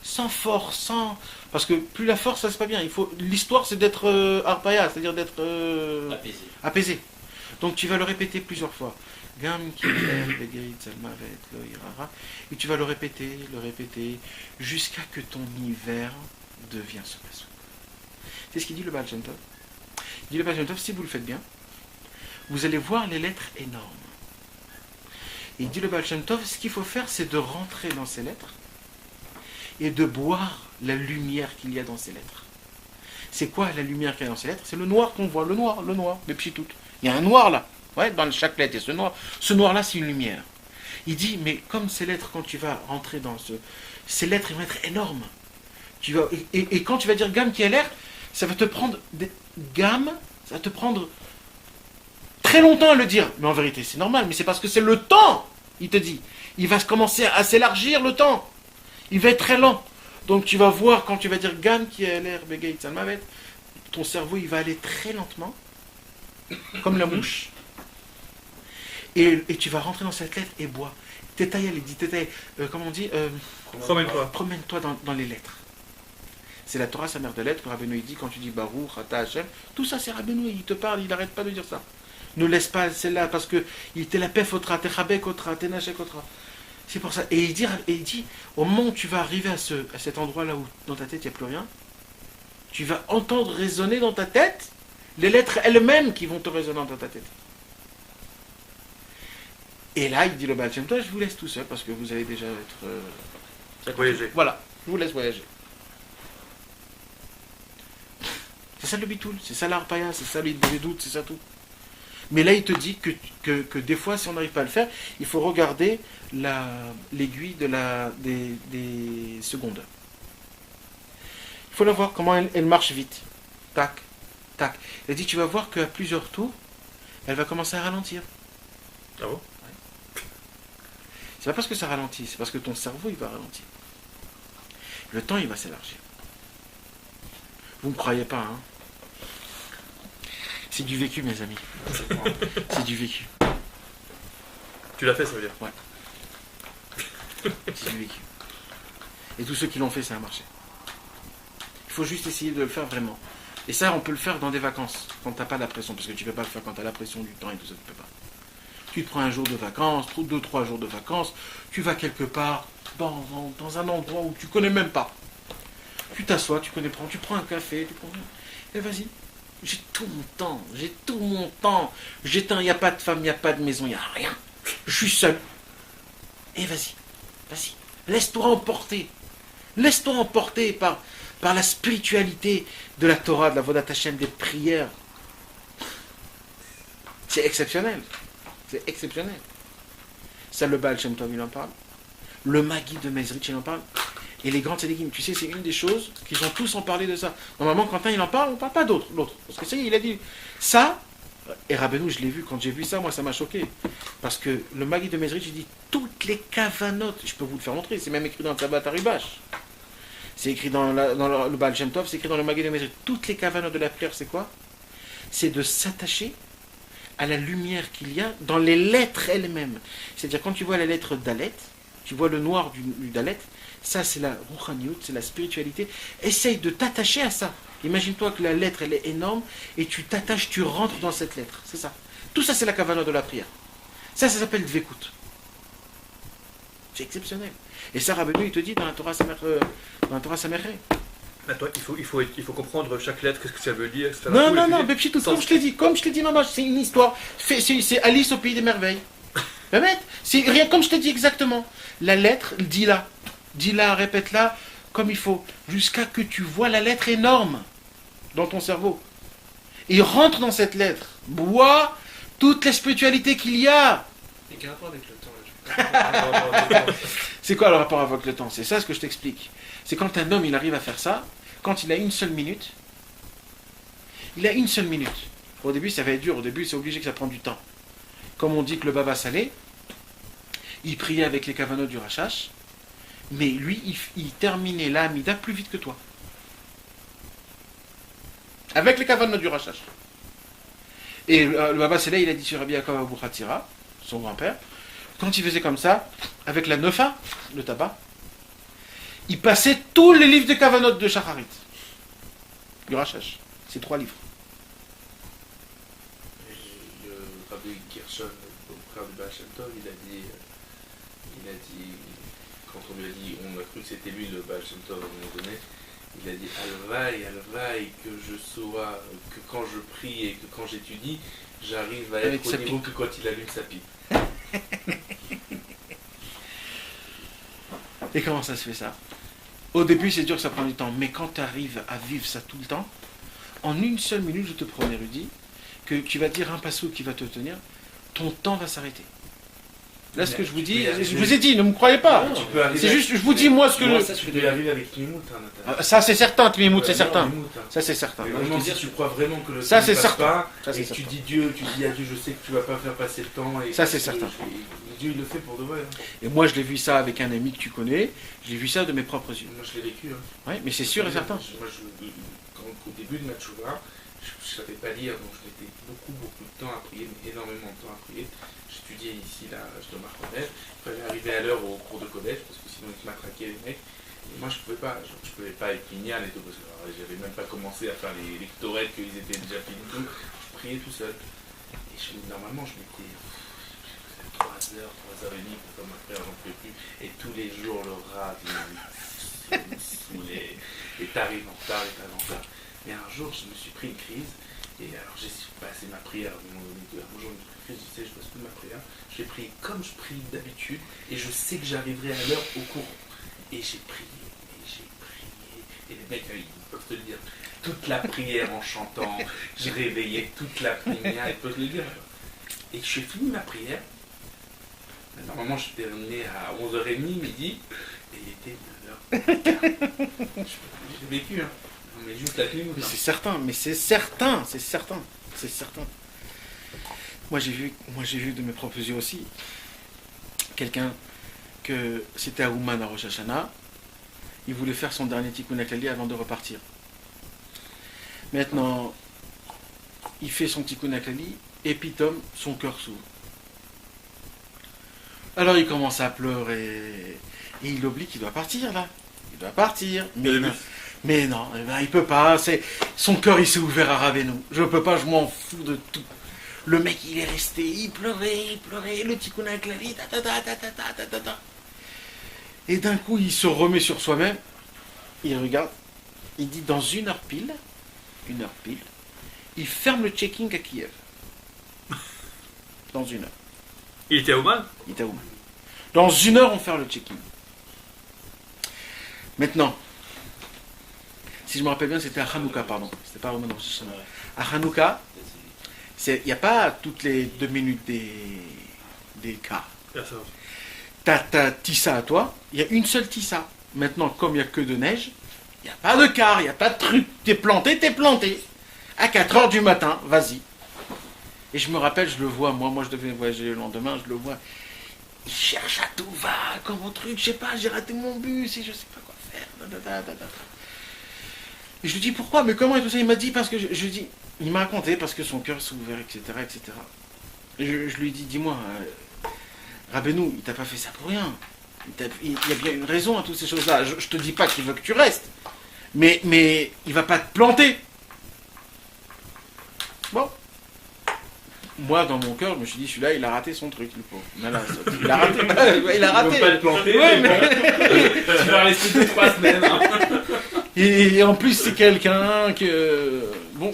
sans force, sans... Parce que plus la force, ça c'est pas bien. L'histoire, c'est d'être arpaya, c'est-à-dire d'être apaisé. Donc tu vas le répéter plusieurs fois. Gam ki aler begeit salma vet lo irara. Et tu vas le répéter, jusqu'à que ton hiver devient ce pasouk. C'est ce qu'il dit le Baal Shem Tov. Il dit le Baal Shem Tov, si vous le faites bien, vous allez voir les lettres énormes. Et il dit le Baal Shem Tov, ce qu'il faut faire, c'est de rentrer dans ces lettres et de boire la lumière qu'il y a dans ces lettres. C'est quoi la lumière qu'il y a dans ces lettres? C'est le noir qu'on voit, le noir, le pchitout. Il y a un noir là, ouais, dans chaque lettre, et ce noir-là, c'est une lumière. Il dit, mais comme ces lettres, quand tu vas rentrer dans ces lettres, ils vont être énormes. Et quand tu vas dire gamme qui a l'air, ça va te prendre ça va te prendre très longtemps à le dire. Mais en vérité, c'est normal, mais c'est parce que c'est le temps, il te dit. Il va commencer à s'élargir le temps. Il va être très lent. Donc tu vas voir, quand tu vas dire gamme qui a l'air, ton cerveau, il va aller très lentement, comme la mouche. Et tu vas rentrer dans cette lettre et bois. Comment on dit Promène-toi dans les lettres. C'est la Torah, sa mère de lettres, que Rabbeinu dit quand tu dis Baruch, Ata Hashem. Tout ça, c'est Rabbeinu, il te parle, il n'arrête pas de dire ça. Ne laisse pas celle-là, parce que il te la pef otra, te chabek otra, te nachek otra. C'est pour ça. Et il dit, au moment où tu vas arriver à cet endroit-là où dans ta tête, il n'y a plus rien, tu vas entendre résonner dans ta tête les lettres elles-mêmes qui vont te résonner dans ta tête. Et là, il dit le Baal Shem Tov, je vous laisse tout seul, parce que vous allez déjà être... voyager. Voilà, je vous laisse voyager. C'est ça le bitoul, c'est ça l'arpaya, c'est ça les doutes, c'est ça tout. Mais là, il te dit que des fois, si on n'arrive pas à le faire, il faut regarder l'aiguille des secondes. Il faut la voir comment elle marche vite. Tac, tac. Il dit, tu vas voir qu'à plusieurs tours, elle va commencer à ralentir. Ah bon? C'est pas parce que ça ralentit, c'est parce que ton cerveau, il va ralentir. Le temps, il va s'élargir. Vous ne me croyez pas, hein? C'est du vécu, mes amis. C'est du vécu. Tu l'as fait, ça veut dire? Ouais. C'est du vécu. Et tous ceux qui l'ont fait, ça a marché. Il faut juste essayer de le faire vraiment. Et ça, on peut le faire dans des vacances, quand tu n'as pas la pression, parce que tu ne peux pas le faire quand tu as la pression du temps et tout ça, tu ne peux pas. Tu te prends un jour de vacances, 2-3 jours de vacances, tu vas quelque part, dans un endroit où tu ne connais même pas. Tu t'assois, tu prends un café, et vas-y. J'ai tout mon temps. Il n'y a pas de femme, il n'y a pas de maison, il n'y a rien. Je suis seul. Et vas-y. Laisse-toi emporter. Laisse-toi emporter par la spiritualité de la Torah, de la Vodat Hashem, des prières. C'est exceptionnel. C'est exceptionnel. Ça, le Baal Shem Tov, il en parle. Le Magui de Mezrich, il en parle. Et les grands tzadikim, tu sais, c'est une des choses qu'ils ont tous en parlé de ça. Normalement, quand il en parle, on ne parle pas l'autre. Parce que ça y est, il a dit ça. Et Rabbeinu, je l'ai vu, quand j'ai vu ça, moi, ça m'a choqué. Parce que le Magui de Mezrich, il dit toutes les kavanotes, je peux vous le faire montrer, c'est même écrit dans le Tabbat Haribash. C'est écrit dans le Baal Shem Tov, c'est écrit dans le Magui de Mezrich. Toutes les kavanotes de la prière, c'est quoi? C'est de s'attacher à la lumière qu'il y a dans les lettres elles-mêmes. C'est-à-dire, quand tu vois la lettre Dalet, tu vois le noir du Dalet, ça c'est la Rouchaniout, c'est la spiritualité. Essaye de t'attacher à ça. Imagine-toi que la lettre elle est énorme et tu t'attaches, tu rentres dans cette lettre. C'est ça. Tout ça c'est la kavana de la prière. Ça s'appelle Dvekut. C'est exceptionnel. Et ça, Rabbeinu, il te dit dans la Torah Samerhe. Il faut comprendre chaque lettre, qu'est-ce que ça veut dire, etc. Non, Bepchitout, comme je t'ai dit, maman, c'est une histoire. C'est Alice au pays des merveilles. Rien comme je t'ai dit exactement. La lettre, dis-la, répète-la comme il faut, jusqu'à que tu vois la lettre énorme dans ton cerveau. Et rentre dans cette lettre. Bois toute la spiritualité qu'il y a. Et quel rapport avec le temps là, C'est quoi le rapport avec le temps? C'est ça ce que je t'explique. C'est quand un homme il arrive à faire ça, quand il a une seule minute. Il a une seule minute. Au début ça va être dur, au début c'est obligé que ça prend du temps. Comme on dit que le Baba Salé, il priait avec les kavanot du Rachash, mais lui il terminait la Hamida plus vite que toi. Avec les kavanot du Rachash. Et le Baba Salé il a dit sur Rabbi Yaakov Abu Khatira, son grand-père, quand il faisait comme ça, avec la Neufa, le tabac, il passait tous les livres de kavanot de Shacharit. Du Rachash. C'est 3 livres. Le Rabbi Gershon, le frère du Baal Shem Tov, il a dit, quand on lui a dit, on a cru que c'était lui le Baal Shem Tov à un moment donné, il a dit Alvaï, que je sois, que quand je prie et que quand j'étudie, j'arrive à Avec être sa au niveau pipe. que quand il allume sa pipe. Et comment ça se fait ça? Au début, c'est dur que ça prend du temps, mais quand tu arrives à vivre ça tout le temps, en une seule minute, je te promets, Rudy, que tu vas dire un passou qui va te tenir, ton temps va s'arrêter. Là, ce que je vous dis, je vous ai dit, ne me croyez pas. Tu peux arriver C'est juste, je vous dis, moi, ce que... Moi, ça, tu peux y arriver avec Tmimout, hein, Nathan. Ça, c'est certain, Tmimout, c'est Non, certain. Tmimout, hein. Ça, c'est certain. Mais vraiment, si tu crois vraiment que le Ça, temps c'est ne passe certain. pas, Ça, c'est et que tu certain. dis Dieu, tu dis à Dieu, je sais que tu vas pas faire passer le temps. Et Ça, que- c'est certain. et Dieu, il le fait pour de vrai. Hein. Et moi, je l'ai vu ça avec un ami que tu connais, j'ai vu ça de mes propres yeux. Moi, je l'ai vécu. Hein. Oui, mais c'est sûr et certain. Moi, au début de ma tchouva, je ne savais pas lire, donc je mettais beaucoup de temps à prier, mais énormément de temps à prier. J'étudiais ici, là, je dois m'arrêter. Il fallait arriver à l'heure au cours de collège, parce que sinon ils matraquaient les mecs. Et moi, je pouvais pas être lignal et tout, parce que j'avais même pas commencé à faire les lectorettes, qu'ils étaient déjà finis tout. Je priais tout seul. Et normalement, je mettais 3 heures, 3h30 pour comme après, j'en pouvais plus. Et tous les jours, le rat, il me saoulait. Et t'arrives en retard, et t'arrives en retard. Et un jour, je me suis pris une crise. Et alors, j'ai passé ma prière. Un jour, je me suis pris une crise, je sais, je passe plus ma prière. J'ai prié comme je prie d'habitude. Et je sais que j'arriverai à l'heure au cours. Et j'ai prié, et j'ai prié. Et les mecs, ils peuvent te le dire. Toute la prière en chantant. J'ai réveillé toute la prière, ils peuvent te le dire. Et j'ai fini ma prière. Normalement, je terminais à 11h30, midi. Et il était 9h. J'ai vécu, hein. Mais juste la nuit, Mais c'est certain, c'est certain. C'est certain. Moi j'ai vu de mes propres yeux aussi quelqu'un que c'était à Ouman à Rosh Hashanah, il voulait faire son dernier tikkun haklali avant de repartir. Maintenant, il fait son tikkun haklali et pitom, son cœur s'ouvre. Alors il commence à pleurer et il oublie qu'il doit partir là. Il doit partir. Mais non, il peut pas. Son cœur il s'est ouvert à Rabbeinu. Je peux pas, je m'en fous de tout. Le mec il est resté, il pleurait, le tikkun haklali, et d'un coup il se remet sur soi-même, il regarde, il dit dans une heure pile, il ferme le checking à Kiev. Dans 1 heure. Il était à Ouman? Il était à Ouman. Dans 1 heure on ferme le checking. Maintenant, si je me rappelle bien, c'était à Hanouka, pardon. C'était pas à Ouman, à Hanouka. Il n'y a pas toutes les 2 minutes des cas. T'as ta tissa à toi, il y a une seule tissa. Maintenant, comme il n'y a que de neige, il n'y a pas de quart, il n'y a pas de truc. T'es planté. À 4h du matin, vas-y. Et je me rappelle, je le vois, moi je devais voyager le lendemain, je le vois. Il cherche à tout va, comme un truc, je sais pas, j'ai raté mon bus et je sais pas quoi faire. Et je lui dis pourquoi, mais comment et tout ça. Il m'a dit parce que il m'a raconté parce que son cœur s'est ouvert, etc. Et je lui dis, dis-moi, Rabbeinu, il t'a pas fait ça pour rien. Il y a bien une raison à toutes ces choses-là. Je te dis pas qu'il veut que tu restes, mais il va pas te planter. Bon. Moi, dans mon cœur, je me suis dit, celui-là, il a raté son truc, le pauvre. Il a raté. Il a raté. Ils vont pas te planter, Ouais, mais bon. Tu vas rester 2-3 semaines. Hein. Et en plus, c'est quelqu'un que... Bon,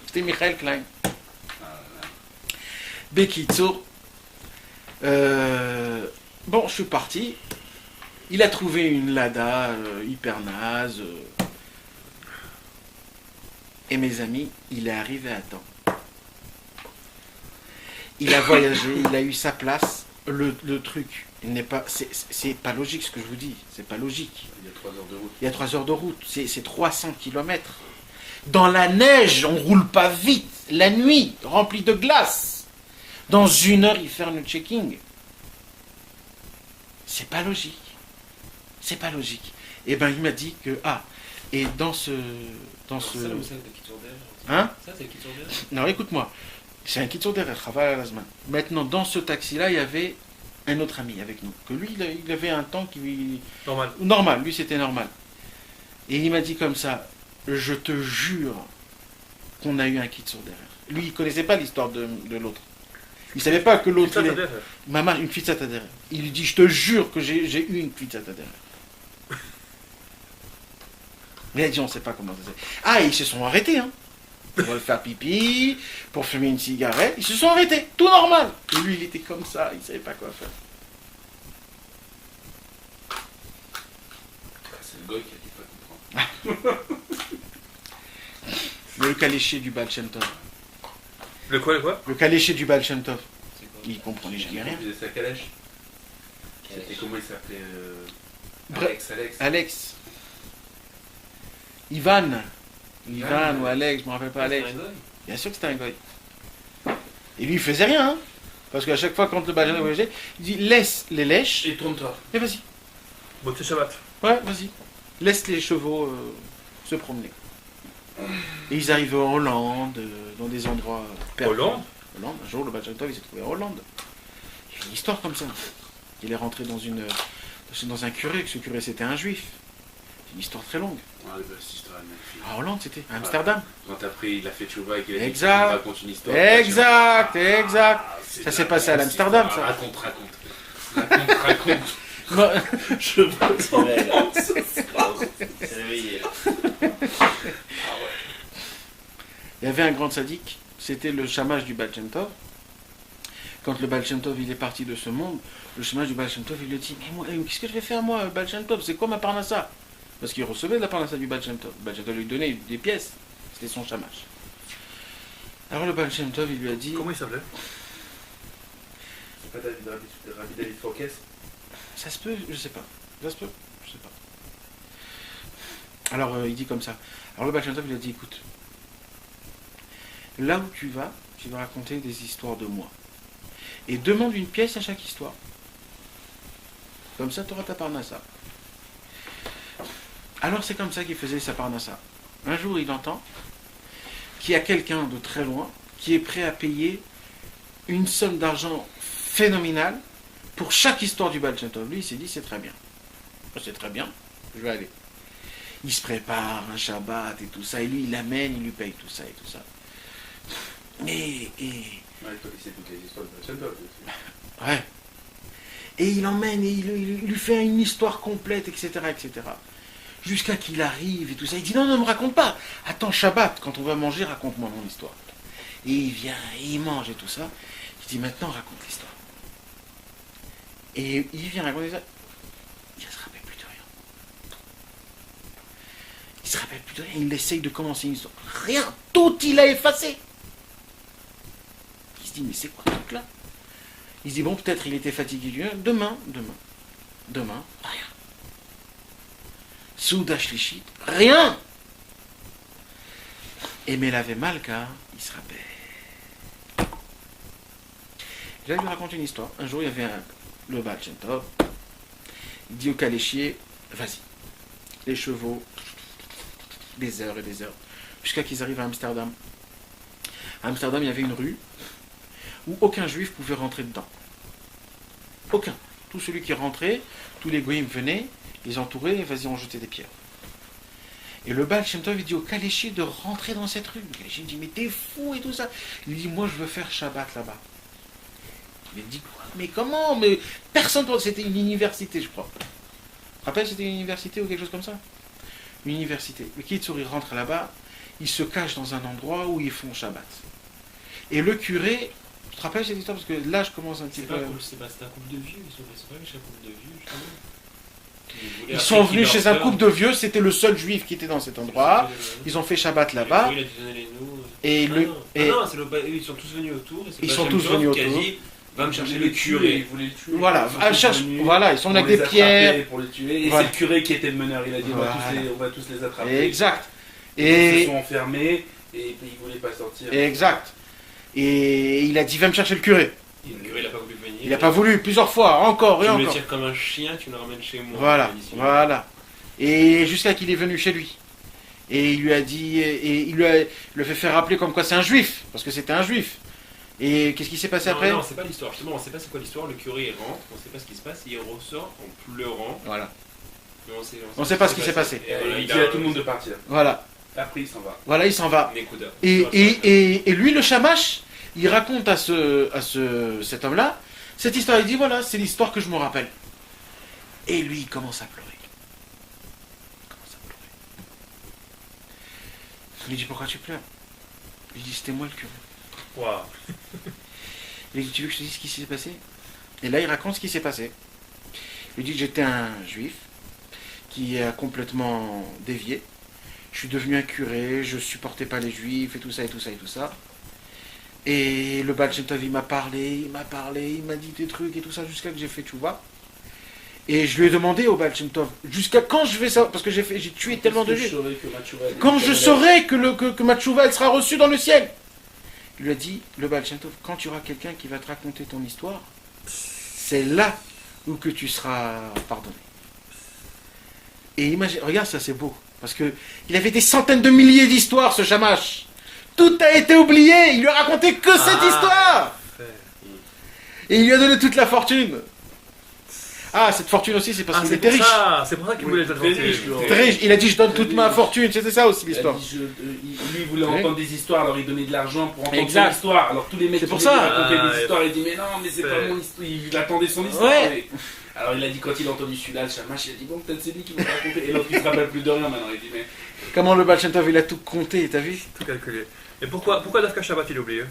c'était Michael Klein. Bekitso. Bon, je suis parti. Il a trouvé une Lada hyper naze. Et mes amis, il est arrivé à temps. Il a voyagé, il a eu sa place. Le truc, il n'est pas, c'est pas logique ce que je vous dis. C'est pas logique. Il y a 3 heures de route. Il y a 3 heures de route. C'est 300 km. Dans la neige, on roule pas vite. La nuit, remplie de glace. Dans 1 heure, il fait le checking. C'est pas logique. C'est pas logique. Et ben, il m'a dit que et dans ce Ça, là où c'est le kit derrière. hein? Ça, c'est le kit derrière. Non, écoute-moi. C'est un kit derrière. Maintenant, dans ce taxi-là, il y avait un autre ami avec nous. Que lui, il avait un temps qui Normal. normal. Lui, c'était normal. Et il m'a dit comme ça. Je te jure qu'on a eu un kit derrière. Lui, il connaissait pas l'histoire de l'autre. Il savait pas que l'autre. Ça, il est- c'est derrière. Maman, une fizzata derrière. Il lui dit, je te jure que j'ai eu une fizzata derrière. Il a dit, on sait pas comment ça s'est. Ils se sont arrêtés, hein. Pour le faire pipi, pour fumer une cigarette. Ils se sont arrêtés, tout normal. Et lui, il était comme ça, il savait pas quoi faire. C'est le goy qui a dit pas comprendre. Le caléché du Baal Shem Tov. Le quoi? Le caléché du Baal Shem Tov. C'est quoi? Il comprenait jamais rien. Il faisait sa calèche. C'était comment il s'appelait Bre- Alex. Alex. Ivan ou Alex, je me rappelle pas Alex. C'est un goy. Bien sûr que c'était un goy. Et lui, il faisait rien, hein. Parce qu'à chaque fois, quand le Baal Shem Tov voyageait, il dit, laisse les lèches, Et tourne-toi. et vas-y. Bon, c'est Shabbat. Ouais, vas-y. Laisse les chevaux se promener. Et ils arrivaient en Hollande, dans des endroits perdus. Hollande Hollande. Un jour, le Baal Shem Tov, il s'est trouvé en Hollande. Il y a une histoire comme ça. Il est rentré dans un curé, que ce curé, c'était un juif. C'est une histoire très longue. Ah, cette histoire est magnifique. À Hollande, c'était. À Amsterdam. Quand après il a fait Tchouva et qu'il a dit Exact. qu'il raconte une histoire. Exact. C'est Ça de s'est la passé à grosse l'Amsterdam, histoire. ça. Raconte. Bon, Je veux C'est vrai, là. C'est réveillé, là. il y avait un grand sadique, c'était le chamash du Baal Shem Tov. Quand le Baal Shem Tov il est parti de ce monde, le chamash du Baal Shem Tov il lui dit, mais moi, qu'est-ce que je vais faire moi, Baal Shem Tov, c'est quoi ma parnassa? Parce qu'il recevait de la parnassa du Baal Shem Tov. Le Baal Shem Tov lui donnait des pièces, c'était son chamash. Alors le Baal Shem Tov il lui a dit, Comment il s'appelait? C'est pas Rabbi David Fokes. ça se peut, je sais pas. Ça se peut, je sais pas. Alors il dit comme ça. Alors le Baal Shem Tov il a dit, écoute, là où tu vas raconter des histoires de moi. Et demande une pièce à chaque histoire. Comme ça, tu auras ta parnassa. Alors c'est comme ça qu'il faisait sa parnassa. Un jour, il entend qu'il y a quelqu'un de très loin qui est prêt à payer une somme d'argent phénoménale pour chaque histoire du Baal Shem Tov. Lui, il s'est dit, c'est très bien. C'est très bien, je vais aller. Il se prépare un Shabbat et tout ça, et lui, il l'amène, il lui paye tout ça et tout ça. Et Ouais, il connaissait toutes les histoires de Baal Shem Tov aussi. ouais. Et il l'emmène et il lui fait une histoire complète, etc., etc. Jusqu'à qu'il arrive et tout ça. Il dit non, ne me raconte pas. Attends, Shabbat, quand on va manger, raconte-moi mon histoire. Et il vient, et il mange et tout ça. Il dit maintenant, raconte l'histoire. Et il vient raconter ça. Il ne se rappelle plus de rien. Il se rappelle plus de rien. Il essaye de commencer une histoire. Rien. Tout, il a effacé. Il se dit, mais c'est quoi ce truc-là? Il se dit, bon, peut-être il était fatigué. Demain, rien. Souda Shlichit, rien. Et Melavé Malka, il se rappelle. Je vais lui raconter une histoire. Un jour, il y avait le Baal Shem Tov. Il dit au caléchier, vas-y. Les chevaux, des heures et des heures. Jusqu'à qu'ils arrivent à Amsterdam. À Amsterdam, il y avait une rue où aucun juif pouvait rentrer dedans. Aucun. Tout celui qui rentrait, tous les goïms venaient, les entouraient, et vas-y, on jetait des pierres. Et le Baal Shem Tov, il dit au caléchier de rentrer dans cette rue. Le caléchier dit, mais t'es fou et tout ça. Il dit, moi, je veux faire Shabbat là-bas. Il dit, quoi? Mais comment? Mais personne, c'était une université, je crois. Tu te rappelles, c'était une université ou quelque chose comme ça? Une université. Le Kitsour, il rentre là-bas, il se cache dans un endroit où ils font Shabbat. Et le curé, te rappelles cette histoire? Parce que là, je commence un petit C'est peu. pas cool, c'est un couple de vieux, ils sont pas riches, un couple de vieux, justement. Ils sont venus chez un couple de vieux, c'était le seul juif qui était dans cet endroit. Ils ont fait Shabbat là-bas. Il a dit donnez-les-nous. Et le. Ah non, c'est ils sont tous venus autour. Et c'est Ils le sont Baal Shem tous Tov venus qui a autour. dit, va me chercher Ils le voulaient curé. Ils voulaient le tuer. Voilà, Ils sont tous venus, ils sont avec on des les a pierres. frappés pour les tuer. Et Voilà. c'est le curé qui était le meneur. Il a dit Voilà. on va tous les attraper. Exact. Ils se Et. sont enfermés et ils voulaient pas sortir. Exact. Et il a dit, va me chercher le curé. Le curé, il a pas voulu venir. Il n'a pas voulu, plusieurs fois, encore et Tu me le encore. tires comme un chien, tu me le ramènes chez moi. Voilà, Ici. voilà. Et jusqu'à qu'il est venu chez lui. Et il lui a dit, et il lui a fait faire rappeler comme quoi c'est un juif, parce que c'était un juif. Et qu'est-ce qui s'est passé après? Non, c'est pas l'histoire. Justement, on sait pas c'est quoi l'histoire. Le curé il rentre, on sait pas ce qui se passe. Il ressort en pleurant. Voilà. Mais On sait pas ce qui s'est passé. Et voilà, Il il dit a à tout le monde de partir. Voilà. Après, il s'en va. Voilà, il s'en va. Nekuda. Et lui, le Shamash, il raconte à cet homme-là cette histoire. Il dit, voilà, c'est l'histoire que je me rappelle. Et lui, il commence à pleurer. Il lui dit, pourquoi tu pleures? Il dit, c'était moi le curé. Waouh. Il lui dit, tu veux que je te dise ce qui s'est passé? Et là, il raconte ce qui s'est passé. Il lui dit, j'étais un juif qui a complètement dévié. Je suis devenu un curé, je supportais pas les juifs et tout ça et tout ça et tout ça. Et le Baal Shem Tov, il m'a parlé, il m'a dit des trucs et tout ça jusqu'à que j'ai fait tchouva. Et je lui ai demandé au Baal Shem Tov, jusqu'à quand je vais ça, parce que j'ai tué tellement de juifs. Quand je saurai que ma tchouva elle sera reçue dans le ciel. Il lui a dit, le Baal Shem Tov, quand tu auras quelqu'un qui va te raconter ton histoire, c'est là où que tu seras pardonné. Et imagine, regarde ça, c'est beau. Parce que il avait des centaines de milliers d'histoires, ce Shamash. Tout a été oublié. Il lui a raconté que cette histoire. Et il lui a donné toute la fortune. Ah, cette fortune aussi, c'est parce qu'il était riche. C'est pour ça qu'il Oui. voulait être Très riche, riche. lui. Très riche. Il a dit, je donne toute ma fortune. C'était ça aussi Il a l'histoire. dit, lui, il voulait Oui. entendre des histoires, alors il donnait de l'argent pour entendre Exact. son histoire. Alors tous les mecs C'est qui pour venaient ça. raconter Ah, des histoires, il dit mais non, mais c'est pas mon histoire. Il attendait son histoire. Ouais. mais- Alors il a dit quand il a entendu celui-là, le Shamash, il a dit bon peut-être c'est lui qui va raconter. Et l'autre il se rappelle plus de rien maintenant. Il dit mais Comment le Baal Shem Tov, il a tout compté, t'as vu? Tout calculé. Et pourquoi Dafka Shabbat il a oublié?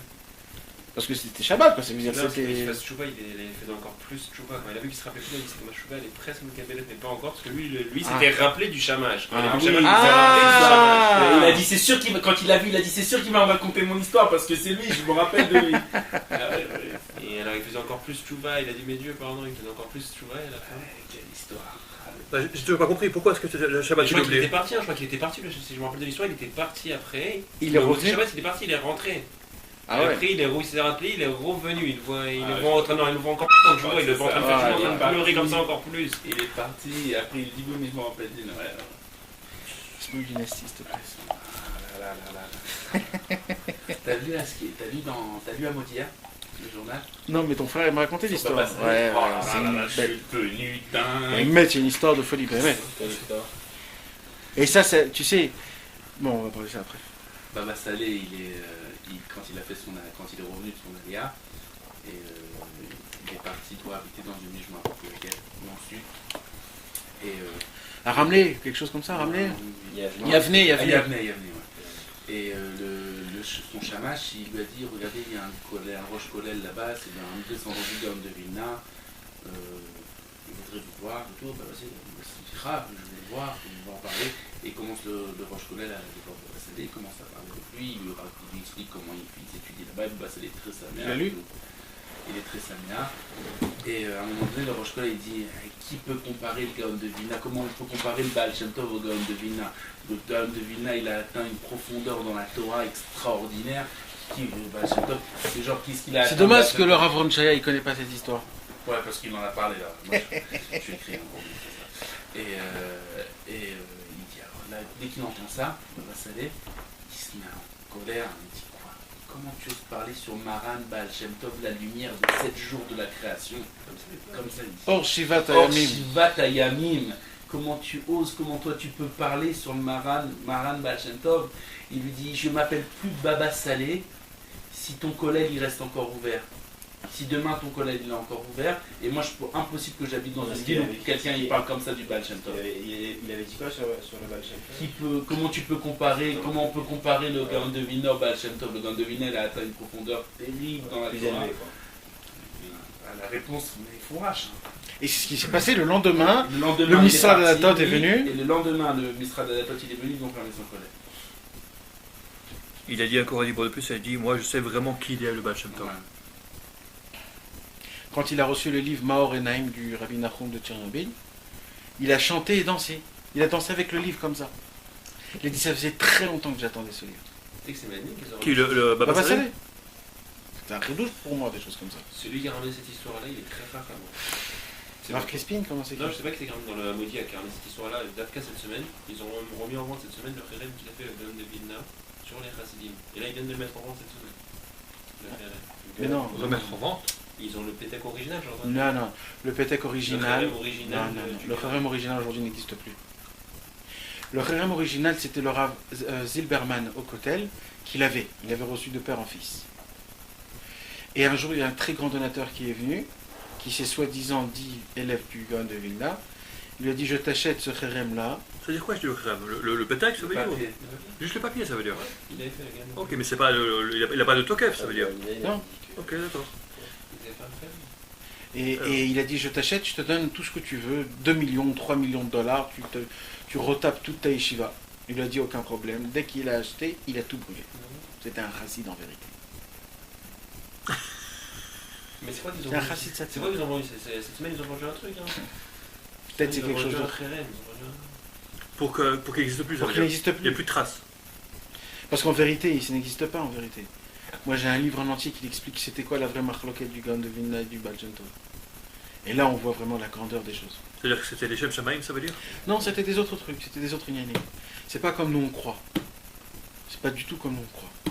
Parce que c'était Shabbat, quoi. Ça veut dire Là, parce qu'il c'était. fasse Tchouva, il fait encore plus Tchouva. Quand il a vu qu'il se rappelait plus, il a dit c'est ma Tchouva, elle est presque Mekabbelet, mais pas encore, parce que lui s'était rappelé du Shamash. Quand il a vu le Shamash, il s'est rappelé du Shamash. il a dit c'est sûr qu'il quand il l'a vu, il a dit c'est sûr qu'il va me raconter mon histoire parce que c'est lui, je me rappelle de lui. Ah ouais, ouais. Et alors il faisait encore plus Tchouva, il a dit mais Dieu, pardon, il faisait encore plus Tchouva, et à la fin. Quelle histoire. J'ai toujours pas compris. Pourquoi est-ce que le Shabbat Je il a crois qu'il était oublié? parti, si je me rappelle de l'histoire, il était parti après. Il est revenu. Shabbat, il est parti, il est rentré. Ah Et ouais. après, il s'est rappelé, il est revenu. Il le voit ouais. en train de, il le voit encore plus en Tchouva, il le voit en train de faire Ouais, Tchouva, en train de ouais. pleurer comme ça encore plus. Il est parti et après il dit oui mais je me rappelle d'une ouais. Laisse-moi une dynastie, s'il te plaît. Ah là là là là. T'as vu là ce qui est t'as lu Amodia, le journal? Non, mais ton frère, il m'a raconté l'histoire. Papa Salé. Ouais, Oh ouais, là c'est là une là, je belle. suis devenu Mais dingue. mec, c'est une histoire de folie, mais mec. Et ça, tu sais. Bon, on va parler de ça après. Baba Salé, quand il a fait quand il est revenu de son aléa, et il est parti pour habiter dans une ville, je me rappelle plus laquelle, dans le sud. Et À Ramleh, quelque chose comme ça, Ramleh. Yavne. Yavne. Ouais. Et son Shamash, il lui a dit regardez, il y a un roche Kolel là-bas, c'est un descendant du Gaon de Vilna, il voudrait vous voir et tout. Bah vas-y, c'est grave, je vais le voir, on va en parler. Et il commence le roche Kolel à l'époque de Bassadé, il commence à parler avec lui, il lui explique comment il étudie là-bas, Bassadé est très samia. Il a lu? Il est très samia. Et à un moment donné, le roche Kolel il dit qui peut comparer le Gaon de Vilna? Comment on peut comparer le Baal Shem Tov au Gaon de Vilna? Le Gaon de Vilna, il a atteint une profondeur dans la Torah extraordinaire. C'est genre qu'est-ce qu'il a C'est atteint, dommage Baal que Shem le Tov. Rav Ron Chaya, il connaît pas cette histoire. Ouais, parce qu'il en a parlé là. Moi, je suis écrit un gros livre, c'est ça. Il dit alors là, dès qu'il entend ça, il va s'aller, il se met en colère, il dit quoi? Comment tu oses parler sur Maran Baal Shem Tov, la lumière de 7 jours de la création? Comme ça, il dit. Or Shiva Or Tayamim. Shivat Hayamim. Comment tu oses, comment toi tu peux parler sur le Maran Baal Shem Tov? Il lui dit je m'appelle plus Baba Salé si ton collègue il reste encore ouvert. Si demain ton collègue il est encore ouvert, et moi impossible que j'habite dans Parce une qu'il ville avait- où quelqu'un il parle comme ça du Baal Shem Tov. Il avait dit quoi sur le Baal Shem Tov? Comment tu peux comparer, comment on peut comparer le Gaon de Vilna au Baal Shem Tov? Le Gaon de Vilna il a atteint une profondeur terrible dans la Plus Torah. élevé, quoi. La réponse, mais il faut rage. Et c'est ce qui s'est passé le lendemain. Le lendemain, Le il Misrad parti, Adatot est lui, venu. Et le lendemain, le Misrad Adatot il est venu, ils ont fermé son collègue. Il a dit encore un livre de plus, il a dit moi je sais vraiment qui il est le Baal Shem Tov. Ouais. Quand il a reçu le livre Maor et Naïm du Rabbi Nachum de Tchernobyl, il a chanté et dansé. Il a dansé avec le livre comme ça. Il a dit ça faisait très longtemps que j'attendais ce livre. Tu sais que c'est magnifique qu'ils ont Qui le Baba Baba Saleh Saleh. C'est un ridouche pour moi, des choses comme ça. Celui qui a ramené cette histoire-là, il est très fort à moi. C'est Rav bon. Crispin, comment c'est Non, je sais pas qui c'est quand même dans le Maudit qui a ramené cette histoire-là. Dafka cette semaine, ils ont remis en vente cette semaine le Kherem qu'il a fait le Gaon de Vilna sur les Chassidim. Et là, ils viennent de le mettre en vente cette semaine. Le Kherem. Mais non, Remettre en vente. Ils ont le Pétek original, genre. non, non. Le Pétek Le original. Kherem original. Non, non, non. du Le Kherem original aujourd'hui n'existe plus. Le Kherem original, c'était le Rav Zilberman au Kotel qu'il avait. Il avait reçu de père en fils. Et un jour, il y a un très grand donateur qui est venu, qui s'est soi-disant dit élève du Gaon de Vilna. Il lui a dit je t'achète ce Kherem là. Ça veut dire quoi le Kherem? Le Pétek, ça veut dire? Papier. Juste le papier, ça veut dire. Il avait fait la gamme. Ok, mais c'est pas il a pas de tokef, ça veut dire. Non. Ok, d'accord. Ils avaient fait un Kherem. Et il a dit je t'achète, je te donne tout ce que tu veux, 2 millions, 3 millions de dollars, tu retapes toute ta yeshiva. Il lui a dit aucun problème. Dès qu'il a acheté, il a tout brûlé. C'était un chassid en vérité. Mais c'est quoi qu'ils ont C'est un vendu chassid C'est ça. quoi qu'ils ont vendu cette semaine, ils ont vendu un truc. Hein. Peut-être c'est Ils ont quelque chose vendu un d'autre. Kherem, ils ont vendu un- Pour qu'il n'existe plus, ça Pour veut qu'il dire. n'existe Il n'y a plus. plus de traces. Parce qu'en vérité, ça n'existe pas en vérité. Moi j'ai un livre en entier qui explique c'était quoi la vraie marloquette du Gaon de Vilna et du Baal Shem Tov. Et là on voit vraiment la grandeur des choses. C'est-à-dire que c'était les Shem Shamaim, ça veut dire? Non, c'était des autres trucs, c'était des autres ignanis. C'est pas comme nous on croit. C'est pas du tout comme nous on croit.